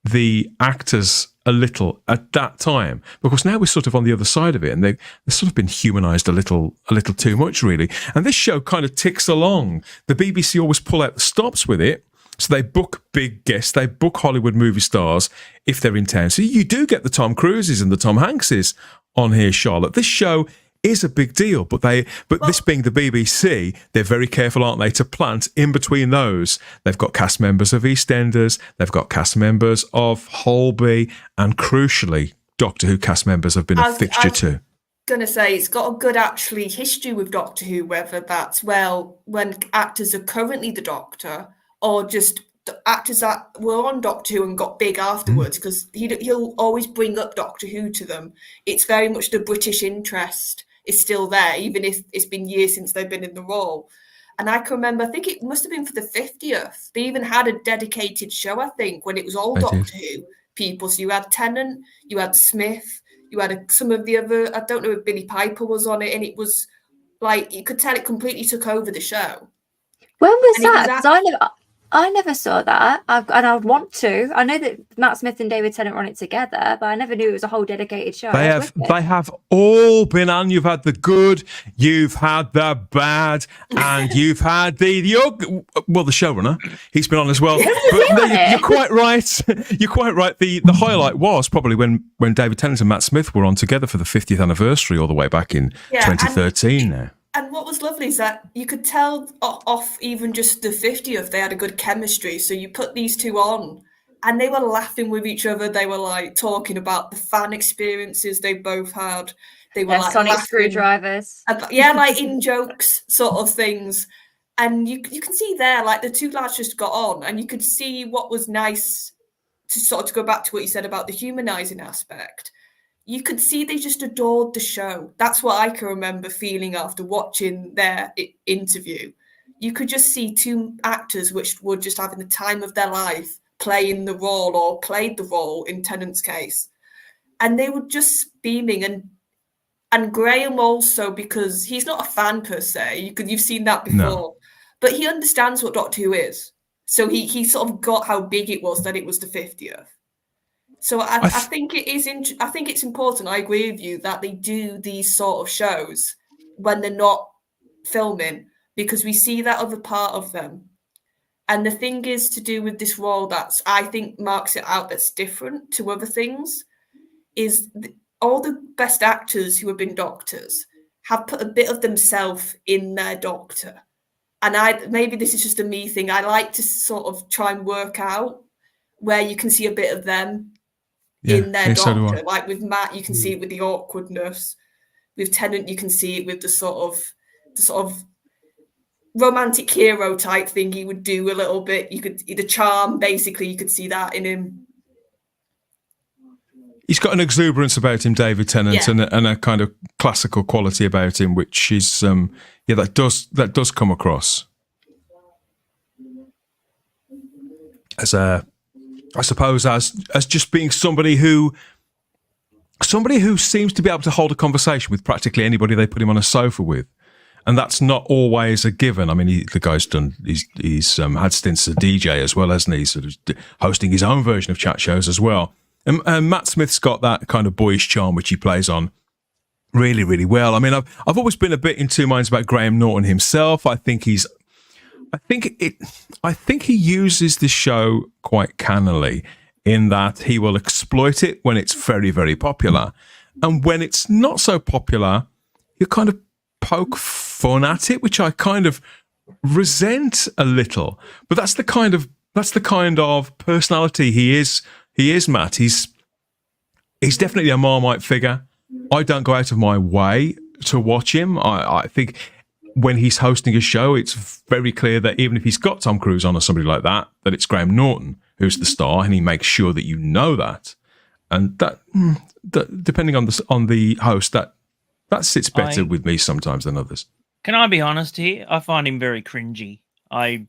the actors a little at that time, because now we're sort of on the other side of it, and they've sort of been humanised a little too much, really. And this show kind of ticks along. The BBC always pull out the stops with it. So they book big guests, they book Hollywood movie stars if they're in town. So you do get the Tom Cruises and the Tom Hankses on here, Charlotte. This show is a big deal, but this being the BBC, they're very careful, aren't they, to plant in between those. They've got cast members of EastEnders, they've got cast members of Holby, and crucially, Doctor Who cast members have been a fixture too. Going to say it's got a good history with Doctor Who, whether that's when actors are currently the Doctor, or just the actors that were on Doctor Who and got big afterwards, because he'll always bring up Doctor Who to them. It's very much the British interest is still there, even if it's been years since they've been in the role. And I can remember, I think it must have been for the 50th, they even had a dedicated show, I think, when it was all Doctor Who people. So you had Tennant, you had Smith, you had some of the other, I don't know if Billy Piper was on it, and it was like, you could tell it completely took over the show. When was that? Because I never saw that, and I would want to. I know that Matt Smith and David Tennant were on it together, but I never knew it was a whole dedicated show. They have all been on. You've had the good, you've had the bad, and you've had the showrunner. He's been on as well. But you're quite right. You're quite right. The highlight was probably when David Tennant and Matt Smith were on together for the 50th anniversary, all the way back in 2013 now. And what was lovely is that you could tell off even just the 50th, they had a good chemistry. So you put these two on and they were laughing with each other. They were like talking about the fan experiences they both had. They were like sonic screwdrivers. Like in jokes sort of things. And you can see there, like the two lads just got on, and you could see what was nice to go back to what you said about the humanising aspect. You could see they just adored the show. That's what I can remember feeling after watching their interview. You could just see two actors which were just having the time of their life playing the role, or played the role in Tennant's case. And they were just beaming. And Graham also, because he's not a fan per se, you've seen that before, but he understands what Doctor Who is. So he sort of got how big it was that it was the 50th. So I think it is. I think it's important. I agree with you that they do these sort of shows when they're not filming, because we see that other part of them. And the thing is to do with this role that's, I think, marks it out that's different to other things, is all the best actors who have been doctors have put a bit of themselves in their doctor. And maybe this is just a me thing. I like to sort of try and work out where you can see a bit of them in their doctor. So like with Matt, you can see it with the awkwardness. With Tennant, you can see it with the sort of romantic hero type thing he would do a little bit. The charm, basically, you could see that in him. He's got an exuberance about him, David Tennant, and a kind of classical quality about him, which is that does come across as I suppose as just being somebody who seems to be able to hold a conversation with practically anybody they put him on a sofa with. And that's not always a given. I mean, the guy's he's had stints as a DJ as well, hasn't he? Sort of hosting his own version of chat shows as well. And Matt Smith's got that kind of boyish charm which he plays on really, really well. I mean, I've always been a bit in two minds about Graham Norton himself. I think he uses the show quite cannily in that he will exploit it when it's very, very popular, and when it's not so popular, you kind of poke fun at it, which I kind of resent a little. But that's the kind of personality he is. He is, Matt. He's definitely a Marmite figure. I don't go out of my way to watch him. I think when he's hosting a show, it's very clear that even if he's got Tom Cruise on or somebody like that it's Graham Norton who's the star, and he makes sure that you know that. And that depending on the host, that sits better with me sometimes than others. Can I be honest here? I find him very cringy. A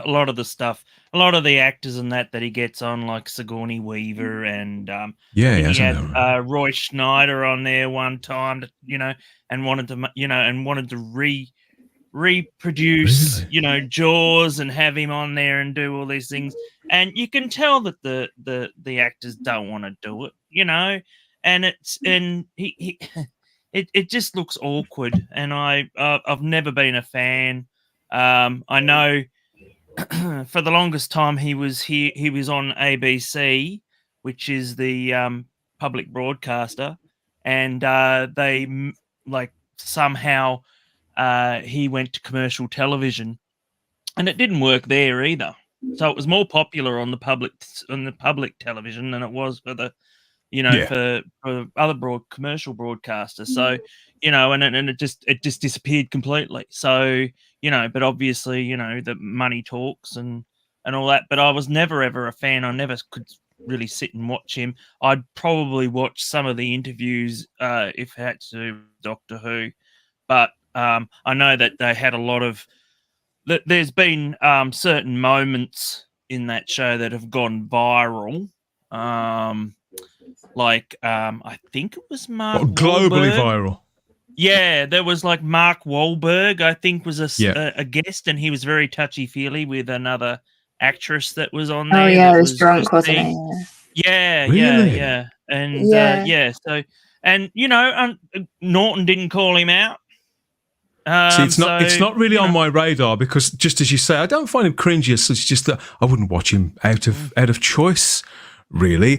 lot of the stuff, a lot of the actors and that he gets on, like Sigourney Weaver and he had Roy Schneider on there one time, and wanted to reproduce, Jaws and have him on there and do all these things, and you can tell that the actors don't want to do it, and he it just looks awkward, and I've never been a fan. I know for the longest time he was on ABC, which is the public broadcaster, and they somehow he went to commercial television, and it didn't work there either. So it was more popular on the public television than it was for the for other commercial broadcasters. So and it just disappeared completely. So but obviously the money talks and all that. But I was never ever a fan. I never could really sit and watch him. I'd probably watch some of the interviews if I had to do Doctor Who, but I know that they had a lot of. There's been certain moments in that show that have gone viral. I think it was Mark globally Wahlberg. viral. Yeah, there was like Mark Wahlberg, I think, was a guest, and he was very touchy-feely with another actress that was on there. Oh, yeah, he was drunk, wasn't he? Yeah, really? yeah. And, so, and, Norton didn't call him out. See, it's not really on my radar, because just as you say, I don't find him cringy as such. Just that I wouldn't watch him out of choice. Really,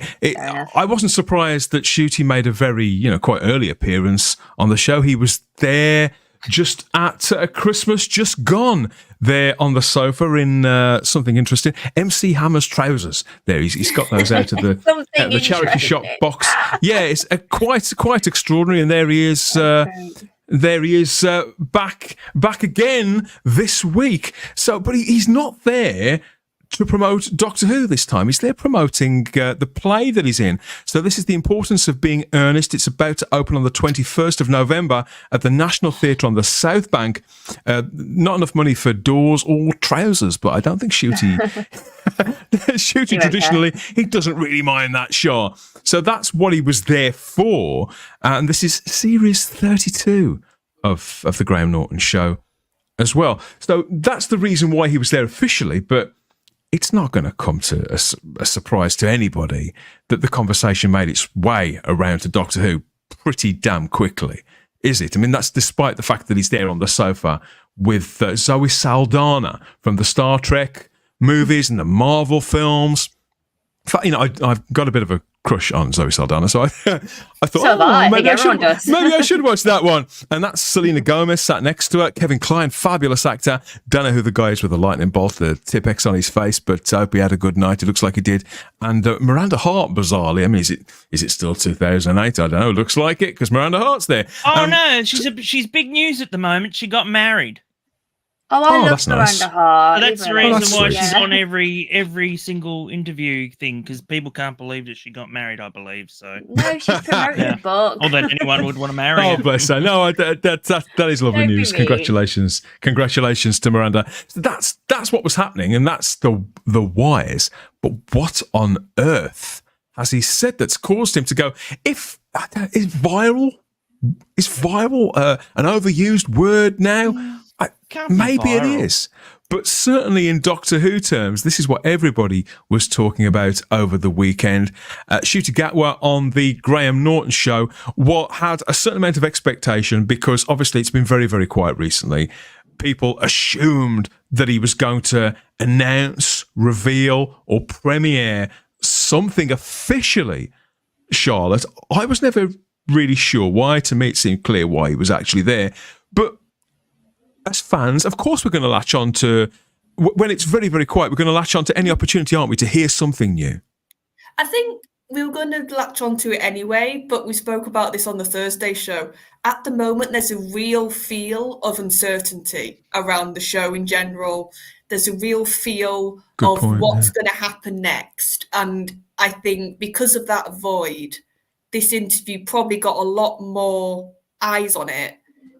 I wasn't surprised that Ncuti made a very quite early appearance on the show. He was there just at Christmas just gone, there on the sofa in something interesting. MC Hammer's trousers. There, he's got those out of the charity shop box. Yeah, it's quite extraordinary. And there he is. There he is back again this week. So, but he's not there to promote Doctor Who this time. He's there promoting the play that he's in. So this is the importance of being earnest. It's about to open on the 21st of November at the National Theatre on the South Bank. Not enough money for doors or trousers, but I don't think Ncuti traditionally, he doesn't really mind that, sure. So that's what he was there for. And this is series 32 of the Graham Norton show as well. So that's the reason why he was there officially, but it's not going to come to a surprise to anybody that the conversation made its way around to Doctor Who pretty damn quickly, is it? I mean, that's despite the fact that he's there on the sofa with Zoe Saldana from the Star Trek movies and the Marvel films. In fact, I've got a bit of a crush on Zoe Saldana, so I thought, maybe I should watch that one. And that's Selena Gomez sat next to her. Kevin Kline, fabulous actor. Don't know who the guy is with the lightning bolt, the Tipex on his face, but I hope he had a good night. It looks like he did. And Miranda Hart, bizarrely, I mean, is it still 2008? I don't know. Looks like it because Miranda Hart's there. Oh no, she's big news at the moment. She got married. Oh, I love Miranda Hart. That's the reason why she's on every single interview thing, because people can't believe that she got married, I believe. So no, she's promoting the book. Or that anyone would want to marry her. Oh, bless her. No, that is lovely news. Congratulations to Miranda. So that's what was happening, and that's the whys. But what on earth has he said that's caused him to go? Is viral an overused word now? Maybe it is, but certainly in Doctor Who terms, this is what everybody was talking about over the weekend. Ncuti Gatwa on the Graham Norton show had a certain amount of expectation because obviously it's been very, very quiet recently. People assumed that he was going to announce, reveal, or premiere something officially. Charlotte, I was never really sure why. To me, it seemed clear why he was actually there, but as fans, of course, we're going to latch on to, when it's very, very quiet, we're going to latch on to any opportunity, aren't we, to hear something new? I think we were going to latch on to it anyway, but we spoke about this on the Thursday show. At the moment, there's a real feel of uncertainty around the show in general. There's a real feel what's going to happen next. And I think because of that void, this interview probably got a lot more eyes on it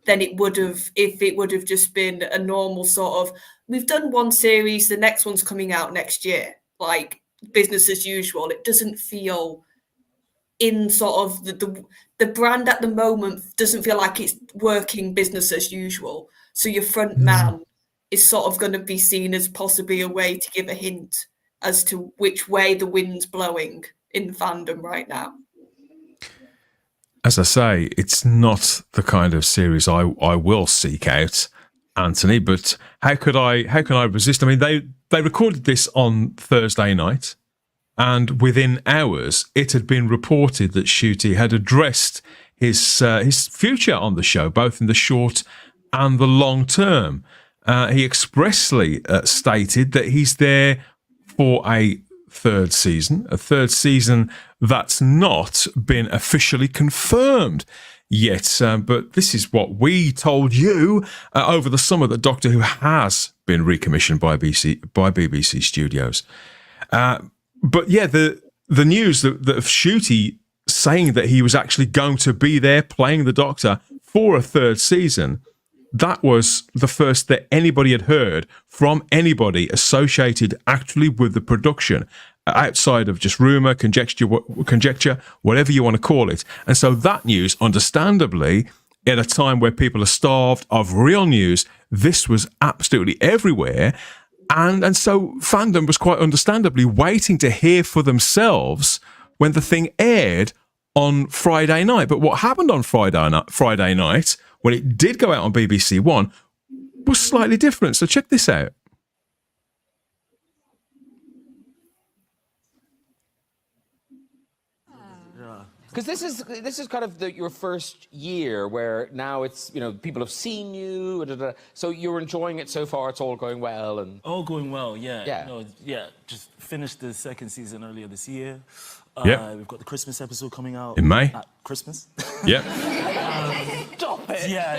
than it would have if it would have just been a normal sort of, we've done one series, the next one's coming out next year, like business as usual. It doesn't feel in sort of the brand at the moment doesn't feel like it's working business as usual. So your front man is sort of going to be seen as possibly a way to give a hint as to which way the wind's blowing in fandom right now. As I say, it's not the kind of series I will seek out, Anthony, but how can I resist? I mean, they recorded this on Thursday night, and within hours it had been reported that Ncuti had addressed his future on the show, both in the short and the long term. He expressly stated that he's there for a third season that's not been officially confirmed yet. But this is what we told you over the summer, that Doctor Who has been recommissioned by BBC Studios. But yeah, the news that of Ncuti saying that he was actually going to be there playing the Doctor for a third season, that was the first that anybody had heard from anybody associated actually with the production, outside of just rumour, conjecture, whatever you want to call it. And so that news, understandably, at a time where people are starved of real news, this was absolutely everywhere. And so fandom was quite understandably waiting to hear for themselves when the thing aired on Friday night. But what happened on Friday night, when it did go out on BBC One, was slightly different. So check this out. Because this is kind of your first year where now it's, people have seen you, so you're enjoying it so far. It's all going well, and all going well. Yeah. Just finished the second season earlier this year. We've got the Christmas episode coming out in May. Christmas. Yeah. Stop it. Yeah.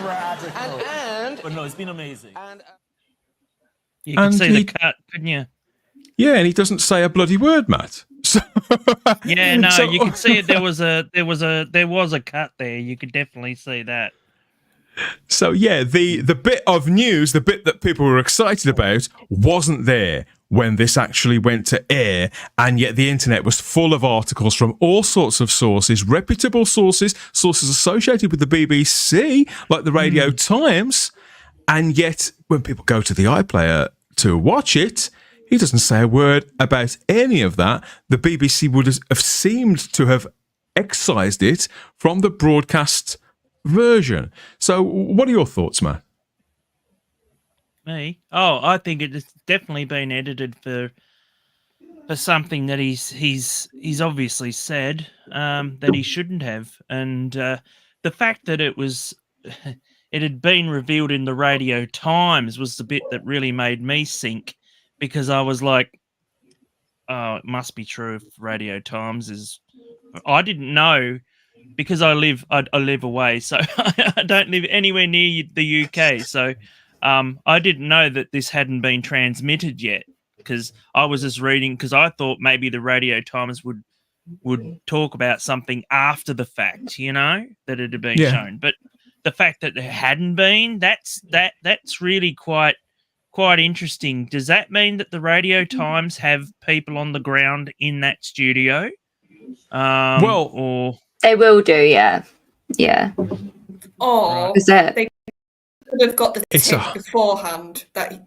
Radical. And but no, it's been amazing. And you can see the cut, couldn't you? Yeah, and he doesn't say a bloody word, Matt. So, yeah, no, you can see it. There was a cut there. You could definitely see that. So yeah, the bit of news, the bit that people were excited about, wasn't there when this actually went to air, and yet the internet was full of articles from all sorts of sources, reputable sources associated with the BBC, like the Radio Times, and yet when people go to the iPlayer to watch it, he doesn't say a word about any of that. The BBC would have seemed to have excised it from the broadcast version. So what are your thoughts, Matt? Me? Oh, I think it's definitely been edited for something that he's obviously said that he shouldn't have, and the fact that it had been revealed in the Radio Times was the bit that really made me sink, because I was like, oh, it must be true if Radio Times is. I didn't know, because I live away, so I don't live anywhere near the UK, so I didn't know that this hadn't been transmitted yet, because I was just reading, because I thought maybe the Radio Times would talk about something after the fact, that it had been shown. But the fact that it hadn't been, that's really quite interesting. Does that mean that the Radio Times have people on the ground in that studio? Or they will do, yeah. Or they could have got the tip beforehand that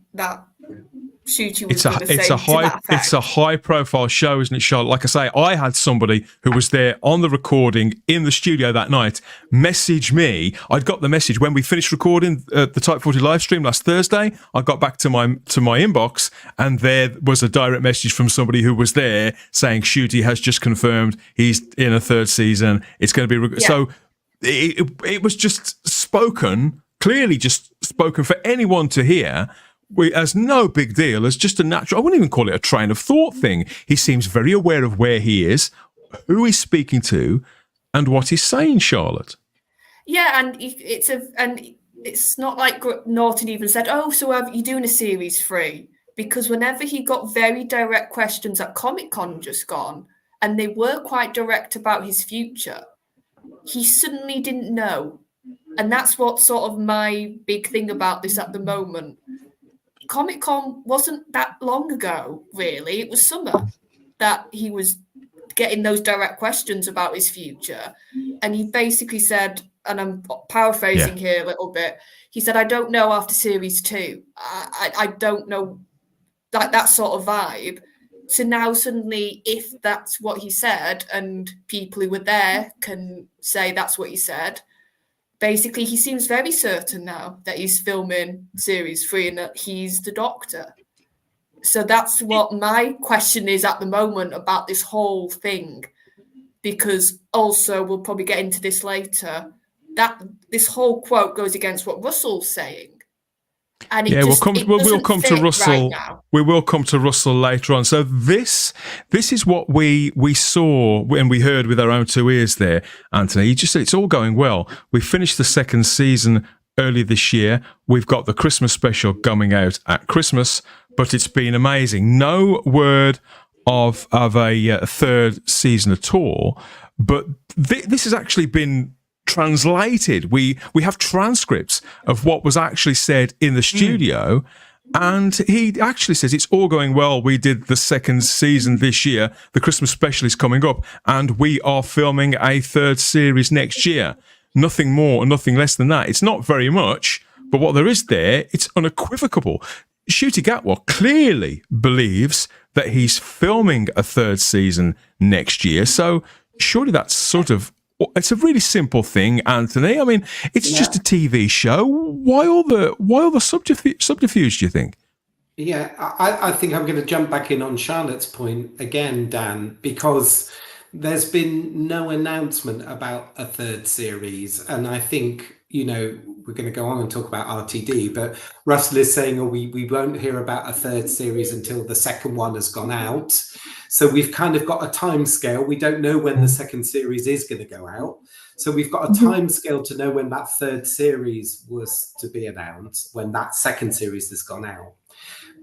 Ncuti was going to say to that effect. It's a high-profile show, isn't it, Charlotte? Like I say, I had somebody who was there on the recording in the studio that night message me. I'd got the message when we finished recording the Type 40 live stream last Thursday. I got back to my inbox, and there was a direct message from somebody who was there saying Ncuti has just confirmed he's in a third season. It's going to be so. It was just spoken, clearly just spoken for anyone to hear. As no big deal, as just a natural, I wouldn't even call it a train of thought thing. He seems very aware of where he is, who he's speaking to, and what he's saying, Charlotte. Yeah, and it's not like Norton even said, "Oh, so are you doing a series 3?" Because whenever he got very direct questions at Comic-Con just gone, and they were quite direct about his future, he suddenly didn't know. And that's what sort of my big thing about this at the moment. Comic-Con wasn't that long ago, really. It was summer that he was getting those direct questions about his future. And he basically said, and I'm paraphrasing here a little bit, he said, I don't know after series 2. I don't know, that sort of vibe. So now suddenly, if that's what he said, and people who were there can say that's what he said, basically, he seems very certain now that he's filming series 3 and that he's the Doctor. So that's what my question is at the moment about this whole thing. Because also, we'll probably get into this later, that this whole quote goes against what Russell's saying. And we'll come to Russell. Right, we will come to Russell later on. So this is what we saw when we heard with our own 2 ears there, Anthony. You just said it's all going well. We finished the second season early this year. We've got the Christmas special coming out at Christmas, but it's been amazing. No word of a third season at all. But this has actually been translated. We have transcripts of what was actually said in the studio, and he actually says it's all going well. We did the second season this year. The Christmas special is coming up, and we are filming a third series next year. Nothing more and nothing less than that. It's not very much, but what there is there, it's unequivocal. Ncuti Gatwa clearly believes that he's filming a third season next year, so surely that's sort of, it's a really simple thing, Anthony. I mean, it's just a TV show. Why all the subterfuge, do you think? Yeah, I think I'm going to jump back in on Charlotte's point again, Dan, because there's been no announcement about a third series. And I think, we're going to go on and talk about RTD, but Russell is saying, we won't hear about a third series until the second one has gone out. So we've kind of got a time scale. We don't know when the second series is going to go out. So we've got a time scale to know when that third series was to be announced, when that second series has gone out.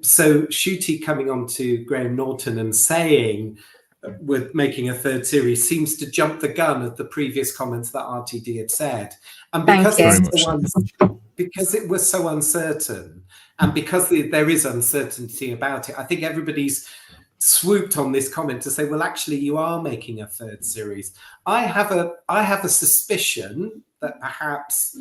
So Ncuti coming on to Graham Norton and saying we're making a third series seems to jump the gun of the previous comments that RTD had said. And because it was so uncertain, and because there is uncertainty about it, I think everybody's swooped on this comment to say, well, actually, you are making a third series. I have a suspicion that perhaps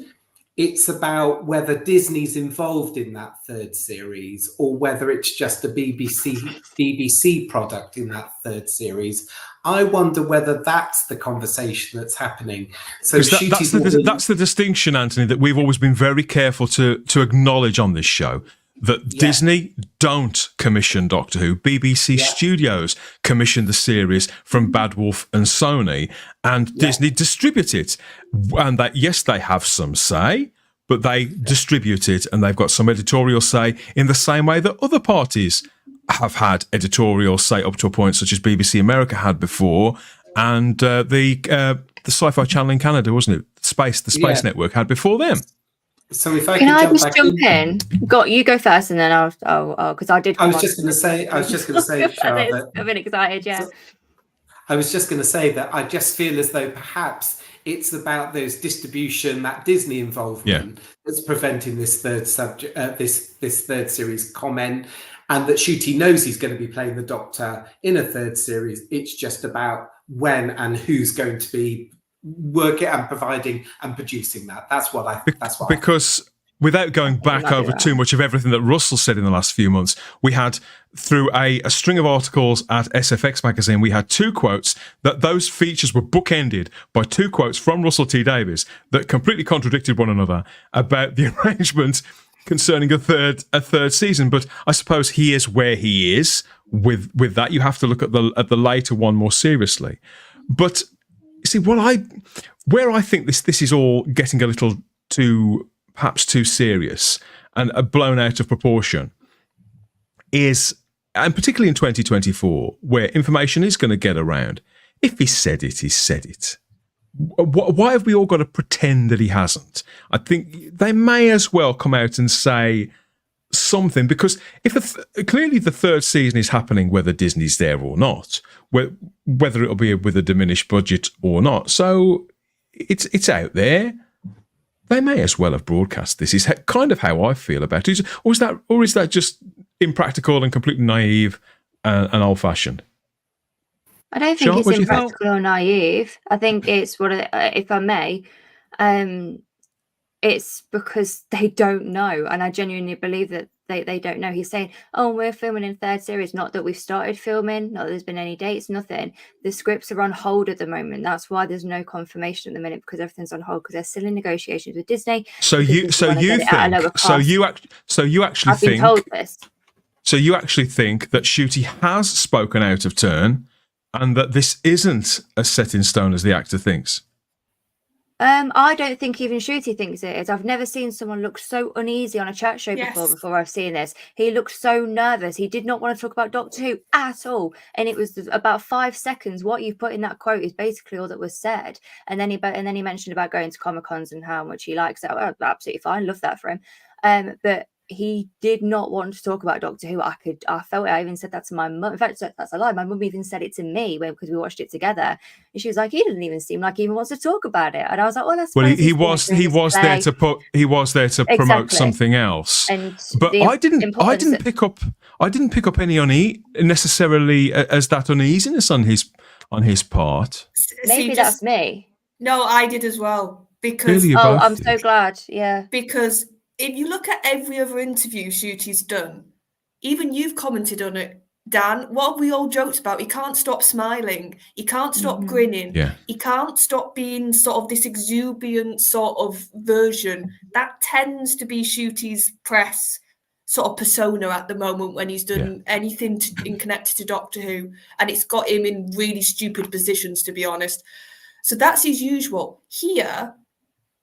it's about whether Disney's involved in that third series or whether it's just a BBC product in that third series. I wonder whether that's the conversation that's happening. So that's the distinction, Anthony, that we've always been very careful to acknowledge on this show. That Disney don't commission Doctor Who. BBC Studios commissioned the series from Bad Wolf and Sony, and Disney distribute it. And that, yes, they have some say, but they distribute it, and they've got some editorial say in the same way that other parties have had editorial say up to a point, such as BBC America had before, and the Sci-Fi Channel in Canada, wasn't it? The Space Network had before them. So if I can I just jump in? You go first, and then I'll because I did. I was just going to say, Charlotte, I'm a bit excited. Yeah. I was just going to say that I just feel as though perhaps it's about those distribution, that Disney involvement that's preventing this third subject, this third series comment, and that Ncuti knows he's going to be playing the Doctor in a third series. It's just about when and who's going to be working and providing and producing that. That's what because without going back over too much of everything that Russell said in the last few months, we had, through a string of articles at SFX magazine, we had 2 quotes that those features were bookended by 2 quotes from Russell T Davies that completely contradicted one another about the arrangement concerning a third season. But I suppose he is where he is with that. You have to look at the later one more seriously. But see, where I think this is all getting a little perhaps too serious and blown out of proportion is, and particularly in 2024, where information is going to get around. If he said it, he said it. Why have we all got to pretend that he hasn't? I think they may as well come out and say something, because if clearly the third season is happening whether Disney's there or not, whether it'll be with a diminished budget or not. So it's out there. They may as well have broadcast this. Is kind of how I feel about it. Or is that just impractical and completely naive and old-fashioned? I don't think it's impractical or naive. I think it's if I may, it's because they don't know, and I genuinely believe that they don't know. He's saying, "Oh, we're filming in third series." Not that we've started filming. Not that there's been any dates. Nothing. The scripts are on hold at the moment. That's why there's no confirmation at the minute, because everything's on hold because they're still in negotiations with Disney. So you actually think that Ncuti has spoken out of turn, and that this isn't as set in stone as the actor thinks? I don't think even Ncuti thinks it is. I've never seen someone look so uneasy on a chat show before I've seen this. He looked so nervous. He did not want to talk about Doctor Who at all. And it was about 5 seconds. What you put in that quote is basically all that was said. And then he mentioned about going to Comic-Cons and how much he likes it. Oh, absolutely fine. Love that for him. But he did not want to talk about Doctor Who. I felt it. I even said that to my mum. In fact, that's a lie. My mum even said it to me because we watched it together. And she was like, "He doesn't even seem like he even wants to talk about it." And I was like, "Well, that's he was there to promote something else." But I didn't pick up any necessarily as that uneasiness on his part. Maybe that's me. No, I did as well, because I'm so glad. Yeah, because if you look at every other interview Ncuti's done, even you've commented on it, Dan, what have we all joked about? He can't stop smiling. He can't stop grinning. Yeah. He can't stop being sort of this exuberant sort of version. That tends to be Ncuti's press sort of persona at the moment when he's done anything connected to Doctor Who. And it's got him in really stupid positions, to be honest. So that's his usual. Here,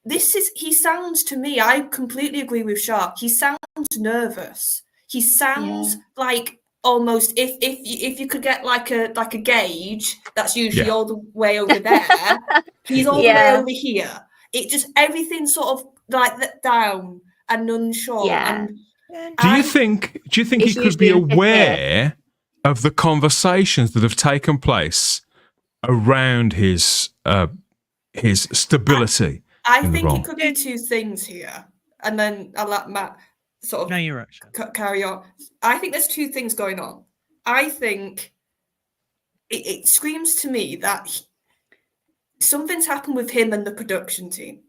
he sounds to me, I completely agree with Shark. He sounds nervous. He sounds like almost if you could get like a gauge that's usually all the way over there, he's all the way over here. It just everything's sort of like that down and nonchalant. Do you think he could be aware of the conversations that have taken place around his stability? I think it could be 2 things here, and then I'll let Matt sort of carry on. I think there's 2 things going on. I think it screams to me that something's happened with him and the production team,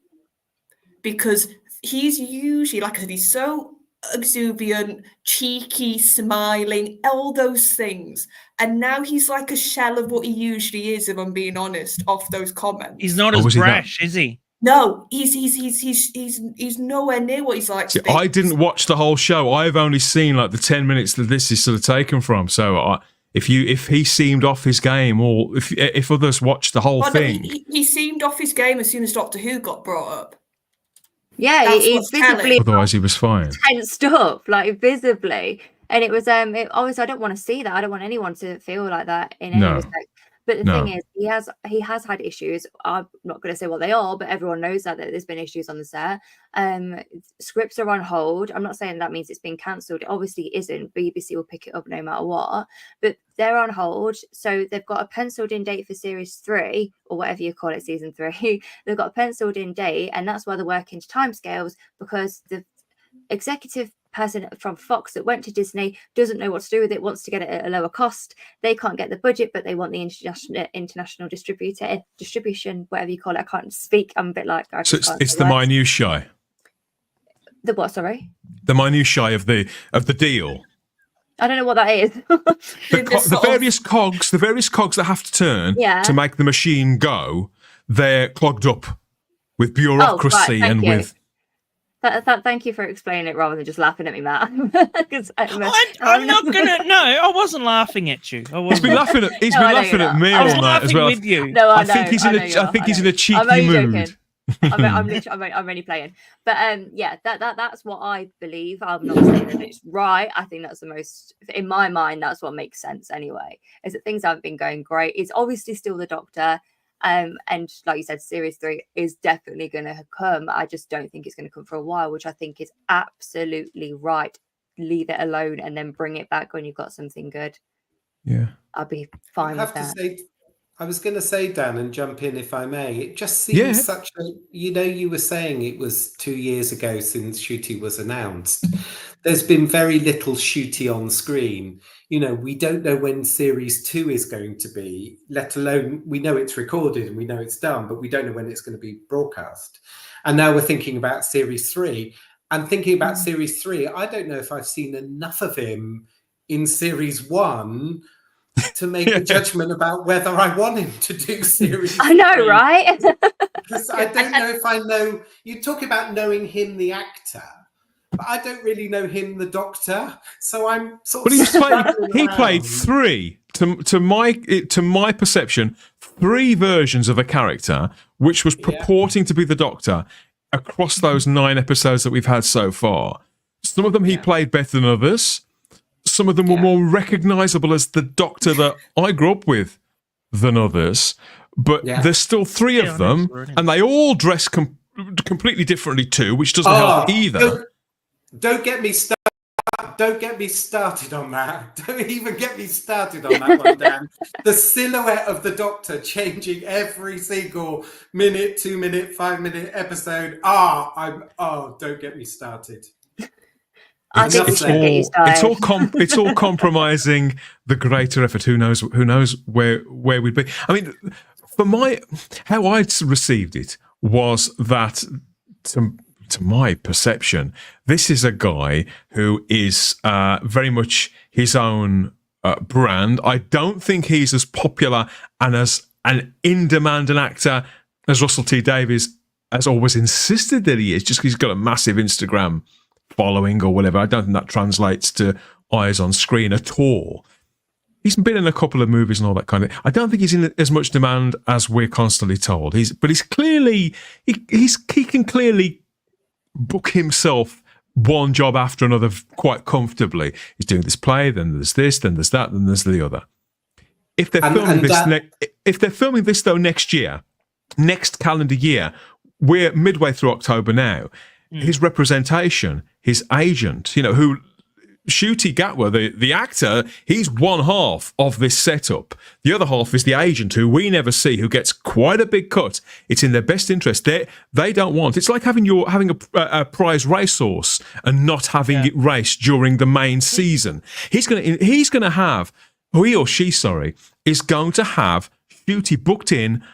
because he's usually, like I said, he's so exuberant, cheeky, smiling, all those things. And now he's like a shell of what he usually is, if I'm being honest, off those comments. He's not as brash, is he? No, he's nowhere near what he's like to be. I didn't watch the whole show. I've only seen like the 10 minutes that this is sort of taken from. So if he seemed off his game, or if others watched the whole thing, he seemed off his game as soon as Doctor Who got brought up. Yeah, he's visibly. Otherwise, he was fine. Tensed up, like visibly, and it was. Obviously, I don't want to see that. I don't want anyone to feel like that in any respect. But the thing is, he has had issues. I'm not going to say what they are, but everyone knows that there's been issues on the set. Scripts are on hold. I'm not saying that means it's been cancelled. It obviously isn't. BBC will pick it up no matter what. But they're on hold, so they've got a penciled-in date for Series 3, or whatever you call it, Season 3. They've got a penciled-in date, and that's why they're working to timescales, because the executive person from Fox that went to Disney doesn't know what to do with it, wants to get it at a lower cost. They can't get the budget, but they want the international distribution, whatever you call it. I can't speak. I'm a bit like... So it's the minutiae. The what, sorry? The minutiae of the deal. I don't know what that is. the various cogs that have to turn to make the machine go, they're clogged up with bureaucracy with... Thank you for explaining it rather than just laughing at me, Matt. I'm not gonna. No, I wasn't laughing at you. He's been laughing at me all night as well. With you. No, I think he's in a cheeky mood. I'm only playing, but that's what I believe. I'm not saying that it's right. I think that's the most, in my mind, that's what makes sense anyway. Is that things haven't been going great. It's obviously still the Doctor. And like you said, Series 3 is definitely going to come. I just don't think it's going to come for a while, which I think is absolutely right. Leave it alone and then bring it back when you've got something good. Yeah, I'll be fine with that. I was going to say, Dan, and jump in if I may. It just seems such a, you were saying it was 2 years ago since Ncuti was announced. There's been very little Ncuti on screen. We don't know when Series 2 is going to be, let alone we know it's recorded and we know it's done, but we don't know when it's going to be broadcast. And now we're thinking about Series 3. And thinking about Series 3, I don't know if I've seen enough of him in Series 1 to make a judgment about whether I want him to do Series 3. I know, right? Because I don't know if I know. You talk about knowing him, the actor, but I don't really know him, the Doctor. So I'm sort of. He played three, to my perception, three versions of a character, which was purporting to be the Doctor across those 9 episodes that we've had so far. Some of them he played better than others. Some of them were more recognisable as the Doctor that I grew up with than others. But there's still 3 of them, and they all dress completely differently too, which doesn't help either. Don't get me started. Don't get me started on that. Don't even get me started on that one, Dan. The silhouette of the Doctor changing every single minute, 2 minute, 5 minute episode. Don't get me started. It's all compromising the greater effort. Who knows where we'd be? I mean, how I received it was that to my perception, this is a guy who is very much his own brand. I don't think he's as popular and as an in-demand an actor as Russell T Davies has always insisted that he is, just because he's got a massive Instagram following or whatever. I don't think that translates to eyes on screen at all. He's been in a couple of movies and all that kind of. I don't think he's in as much demand as we're constantly told. He's clearly he can clearly book himself one job after another quite comfortably. He's doing this play, then there's this, then there's that, then there's the other. If they're filming this though next year, next calendar year, we're midway through October now. His representation, his agent, who Ncuti Gatwa, the actor, he's one half of this setup. The other half is the agent, who we never see, who gets quite a big cut. It's in their best interest. They don't want. It's like having a prize racehorse and not having it race during the main season. He or she is going to have Ncuti booked in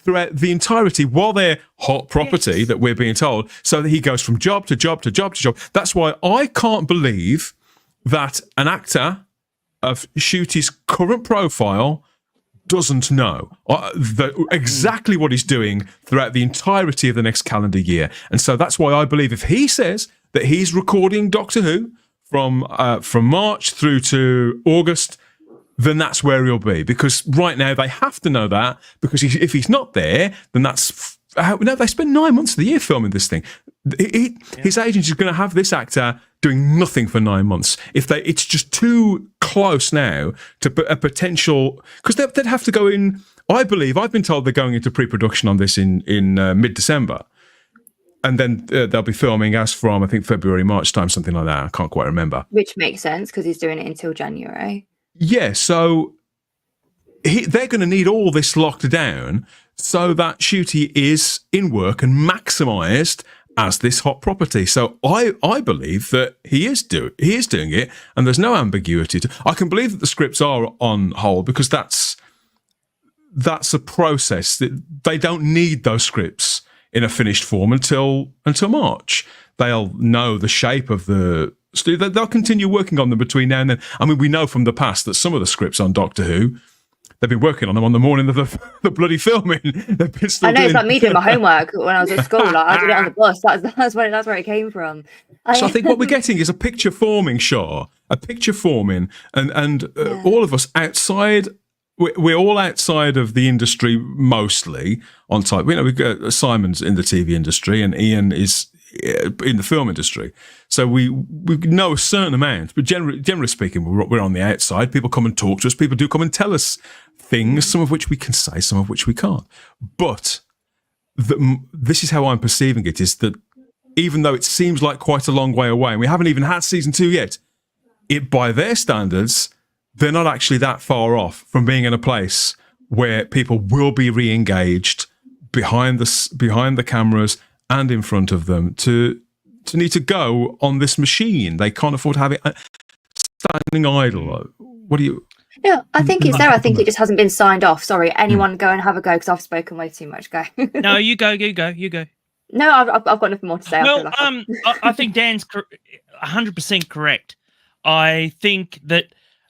throughout the entirety while they're hot property that we're being told, so that he goes from job to job to job to job. That's why I can't believe that an actor of Ncuti's current profile doesn't know exactly what he's doing throughout the entirety of the next calendar year. And so that's why I believe if he says that he's recording Doctor Who from March through to August, then that's where he'll be. Because right now they have to know that, because if he's not there, then that's no, they spend 9 months of the year filming this thing. His agent is going to have this actor doing nothing for 9 months. It's just too close now to a potential, because they'd have to go in. I believe I've been told they're going into pre-production on this in mid-December, and then they'll be filming as from I think February, March time, something like that. I can't quite remember. Which makes sense because he's doing it until January. Yeah, so they're going to need all this locked down so that Ncuti is in work and maximised as this hot property. So I believe that he is doing it, and there's no ambiguity. I can believe that the scripts are on hold because that's a process that they don't need those scripts in a finished form until March. They'll know the shape of the. They'll continue working on them between now and then. I mean, we know from the past that some of the scripts on Doctor Who, they've been working on them on the morning of the bloody filming. They've been still it's like me doing my homework when I was at school. Like, I did it on the bus. That's where it came from. So I think what we're getting is a picture forming, and all of us outside. We're all outside of the industry mostly on type. We've got Simon's in the TV industry and Ian is in the film industry. So we know a certain amount, but generally speaking, we're on the outside. People come and talk to us. People do come and tell us things, some of which we can say, some of which we can't. But this is how I'm perceiving it, is that even though it seems like quite a long way away, and we haven't even had season 2 yet, by their standards, they're not actually that far off from being in a place where people will be re-engaged behind the cameras and in front of them to need to go on this machine. They can't afford to have it standing idle. What do you? No, I think it's there. I think it just hasn't been signed off. Sorry, anyone go and have a go because I've spoken way too much. Go. No, you go. No, I've got nothing more to say. Well, I think Dan's 100% correct. I think that.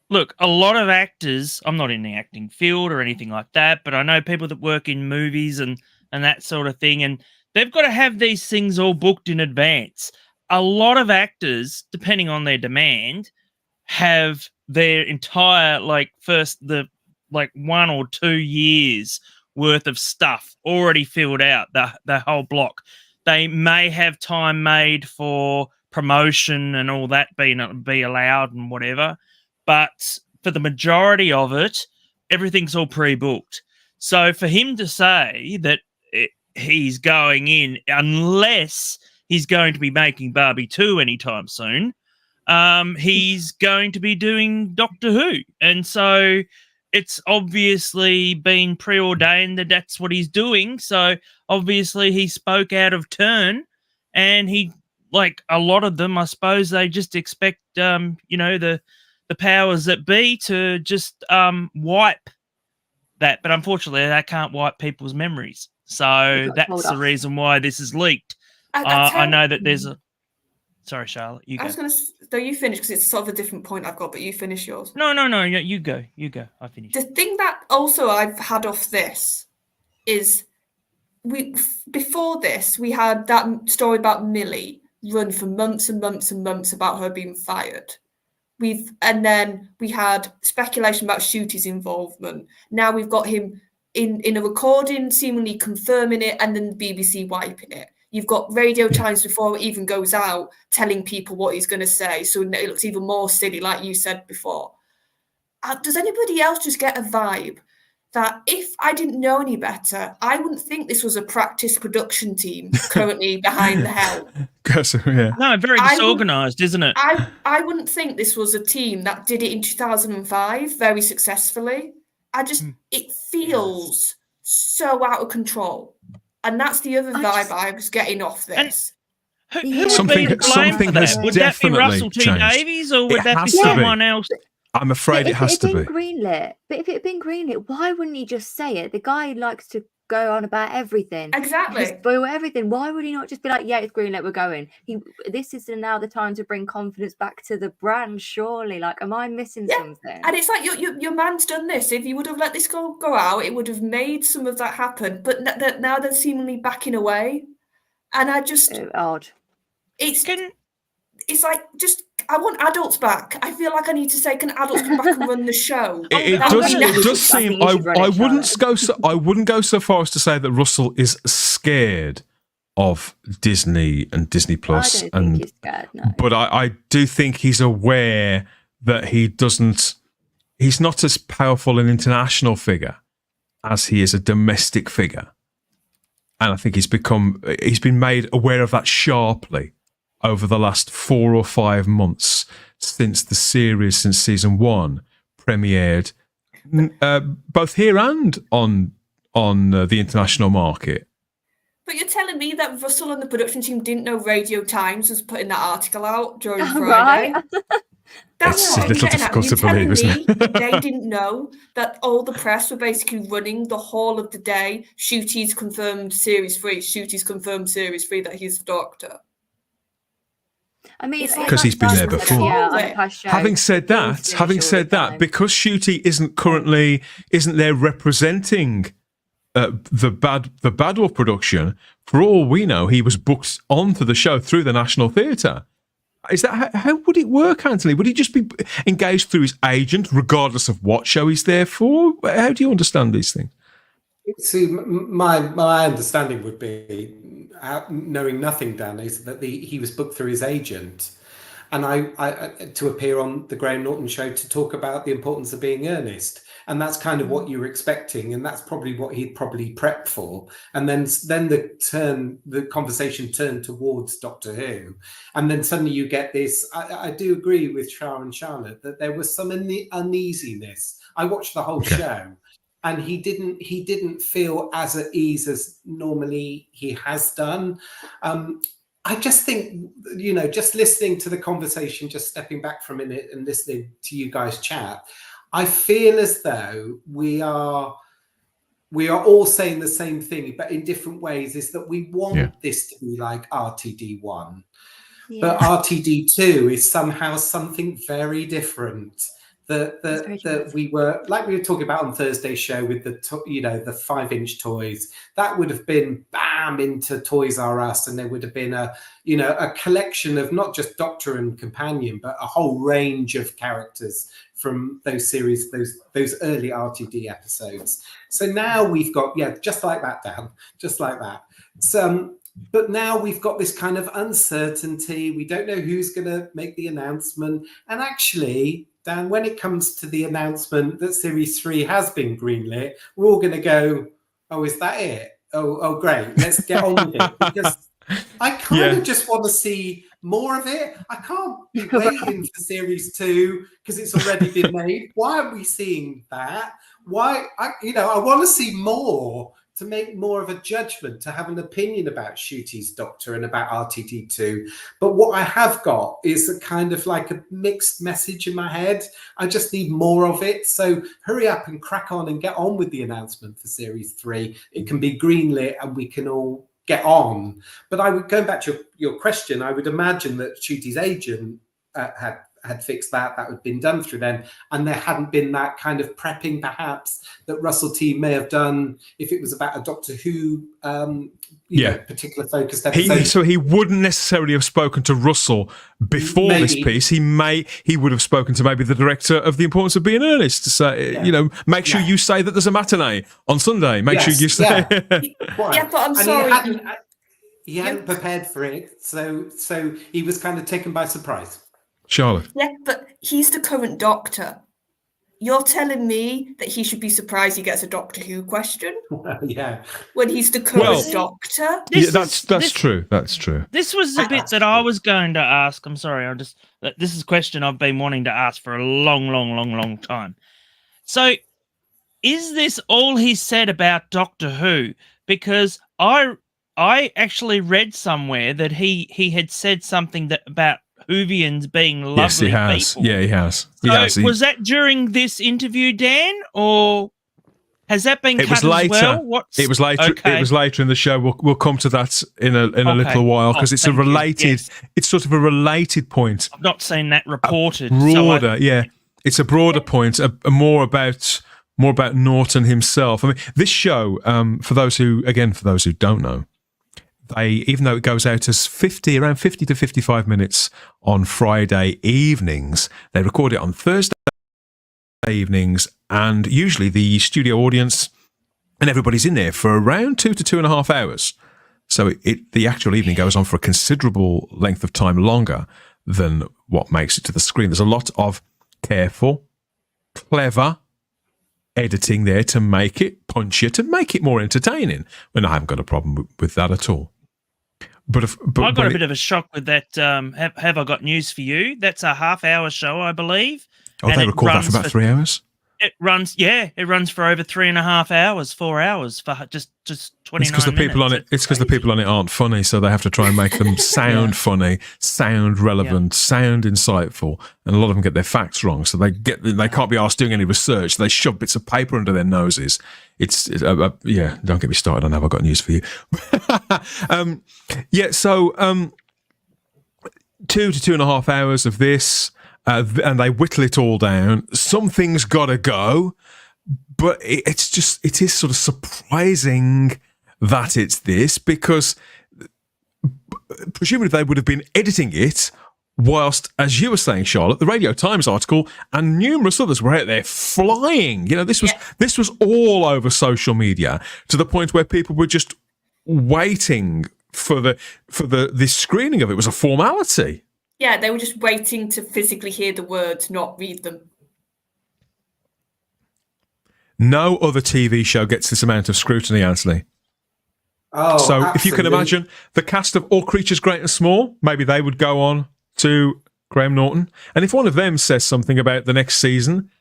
Look, a lot of actors, I'm not in the acting field or anything like that, but I know people that work in movies and that sort of thing, and they've got to have these things all booked in advance. A lot of actors, depending on their demand, have their entire, first 1 or 2 years worth of stuff already filled out, the whole block. They may have time made for promotion and all that be allowed and whatever. But for the majority of it, everything's all pre-booked. So for him to say that he's going in, unless he's going to be making Barbie 2 anytime soon, he's going to be doing Doctor Who. And so it's obviously been preordained that that's what he's doing. So obviously he spoke out of turn, and he, like a lot of them, I suppose they just expect, the powers that be to just wipe that. But unfortunately, they can't wipe people's memories. So that's the reason why this is leaked. I know that there's a... Sorry, Charlotte, you go. I was going to... No, you finish, because it's sort of a different point I've got, but you finish yours. No, you go. I finished. The thing that also I've had off this is before this, we had that story about Millie run for months and months and months about her being fired. And then we had speculation about Ncuti's involvement. Now we've got him in a recording, seemingly confirming it, and then the BBC wiping it. You've got radio times before it even goes out telling people what he's going to say, so it looks even more silly, like you said before. Does anybody else just get a vibe that if I didn't know any better, I wouldn't think this was a practice production team currently behind the helm? Yeah. No, very disorganized, isn't it? I wouldn't think this was a team that did it in 2005 very successfully. It feels so out of control. And that's the other vibe I was getting off this. Who would be to blame for that? Would that be Russell T Davies, or would that be someone else? I'm afraid it has to be. Greenlit. But if it had been greenlit, why wouldn't he just say it? The guy likes to go on about everything. Exactly. He spoil everything. Why would he not just be like, yeah, it's greenlit, we're going? This is now the time to bring confidence back to the brand, surely. Like, am I missing something? And it's like your man's done this. If you would have let this go out, it would have made some of that happen. But now they're seemingly backing away. And I just odd. It's like, just, I want adults back. I feel like I need to say, can adults come back and run the show? It does seem. I wouldn't go so far as to say that Russell is scared of Disney and Disney Plus. I don't think he's scared, no. But I do think he's aware that he's not as powerful an international figure as he is a domestic figure. And I think he's been made aware of that sharply over the last 4 or 5 months since the series, since season 1 premiered, both here and on the international market. But you're telling me that Russell and the production team didn't know Radio Times was putting that article out during Friday? Right. That's a little difficult to believe, isn't it? They didn't know that all the press were basically running the whole of the day. Ncuti's confirmed series 3. Ncuti's confirmed series 3 that he's the Doctor. I mean, because he's been there before. Having said that, because Ncuti isn't there representing the Badwell production, for all we know, he was booked onto the show through the National Theatre. Is that how would it work, Anthony? Would he just be engaged through his agent, regardless of what show he's there for? How do you understand these things? See, my understanding would be, knowing nothing, Dan, is that he was booked through his agent, and I to appear on the Graham Norton show to talk about the importance of being earnest. And that's kind of what you were expecting, and that's probably what he'd probably prepped for. And then the conversation turned towards Doctor Who, and then suddenly you get this. I do agree with Shara and Charlotte that there was some uneasiness. I watched the whole show, and he didn't feel as at ease as normally he has done. I just think, just listening to the conversation, just stepping back for a minute and listening to you guys chat, I feel as though we are all saying the same thing, but in different ways, is that we want this to be like RTD1, but RTD2 is somehow something very different. That we were talking about on Thursday's show with the 5-inch toys, that would have been bam into Toys R Us, and there would have been a collection of not just Doctor and Companion, but a whole range of characters from those series, those early RTD episodes. So now we've got just like that, Dan, just like that. So, but now we've got this kind of uncertainty. We don't know who's going to make the announcement, and actually, Dan, when it comes to the announcement that Series 3 has been greenlit, we're all going to go, oh, is that it? Oh, great. Let's get on with it. Because I kind of just want to see more of it. I can't be waiting for Series 2 because it's already been made. Why aren't we seeing that? Why? I want to see more, to make more of a judgment, to have an opinion about Ncuti's Doctor and about RTD2. But what I have got is a kind of like a mixed message in my head. I just need more of it. So hurry up and crack on and get on with the announcement for Series 3. It can be greenlit and we can all get on. But I would, going back to your question, I would imagine that Ncuti's agent had fixed that had been done through them, and there hadn't been that kind of prepping perhaps that Russell T may have done if it was about a Doctor Who particular focused episode. So he wouldn't necessarily have spoken to Russell before this piece. He would have spoken to maybe the director of The Importance of Being Earnest to say, make sure you say that there's a matinee on Sunday. Make sure you say but I'm sorry. He hadn't prepared for it, so he was kind of taken by surprise. Charlotte. Yeah, but he's the current Doctor. You're telling me that he should be surprised he gets a Doctor Who question? When he's the current Doctor? That's true. That's true. This was the bit that I was going to ask. I'm sorry. This is a question I've been wanting to ask for a long time. So, is this all he said about Doctor Who? Because I actually read somewhere that he had said something about Whovians being lovely yes, he has. people. Yeah, he has. So was that during this interview, Dan, or? Has that been It was cut later. as well? It was later. Okay. It was later in the show. We'll come to that in a little while because it's a related. Yes. It's sort of a related point. I've not seen that reported. Broader, it's a broader point. More about Norton himself. I mean, this show, for those who don't know, even though it goes out as around 50 to 55 minutes on Friday evenings, they record it on Thursday evenings, and usually the studio audience and everybody's in there for around 2 to 2.5 hours. So the actual evening goes on for a considerable length of time longer than what makes it to the screen. There's a lot of careful, clever editing there to make it punchier, to make it more entertaining. And I haven't got a problem with that at all. But I got a bit of a shock with that. Have I got news for you? That's a half-hour show, I believe. Oh, they record that for about 3 hours? It runs for over 3.5 hours, 4 hours, for just 29 It's because the people on it. It's because the people on it aren't funny, so they have to try and make them sound funny, sound relevant, sound insightful, and a lot of them get their facts wrong. So they can't be asked doing any research. They shove bits of paper under their noses. Don't get me started on Have I Got News for You. So 2 to 2.5 hours of this. And they whittle it all down. Something's got to go, but it is sort of surprising that it's this, because presumably they would have been editing it whilst, as you were saying, Charlotte, the Radio Times article and numerous others were out there flying. This was all over social media, to the point where people were just waiting for the screening of it. It was a formality. Yeah, they were just waiting to physically hear the words, not read them. No other TV show gets this amount of scrutiny, Anthony. Oh, so absolutely. If you can imagine the cast of All Creatures Great and Small, maybe they would go on to Graham Norton. And if one of them says something about the next season,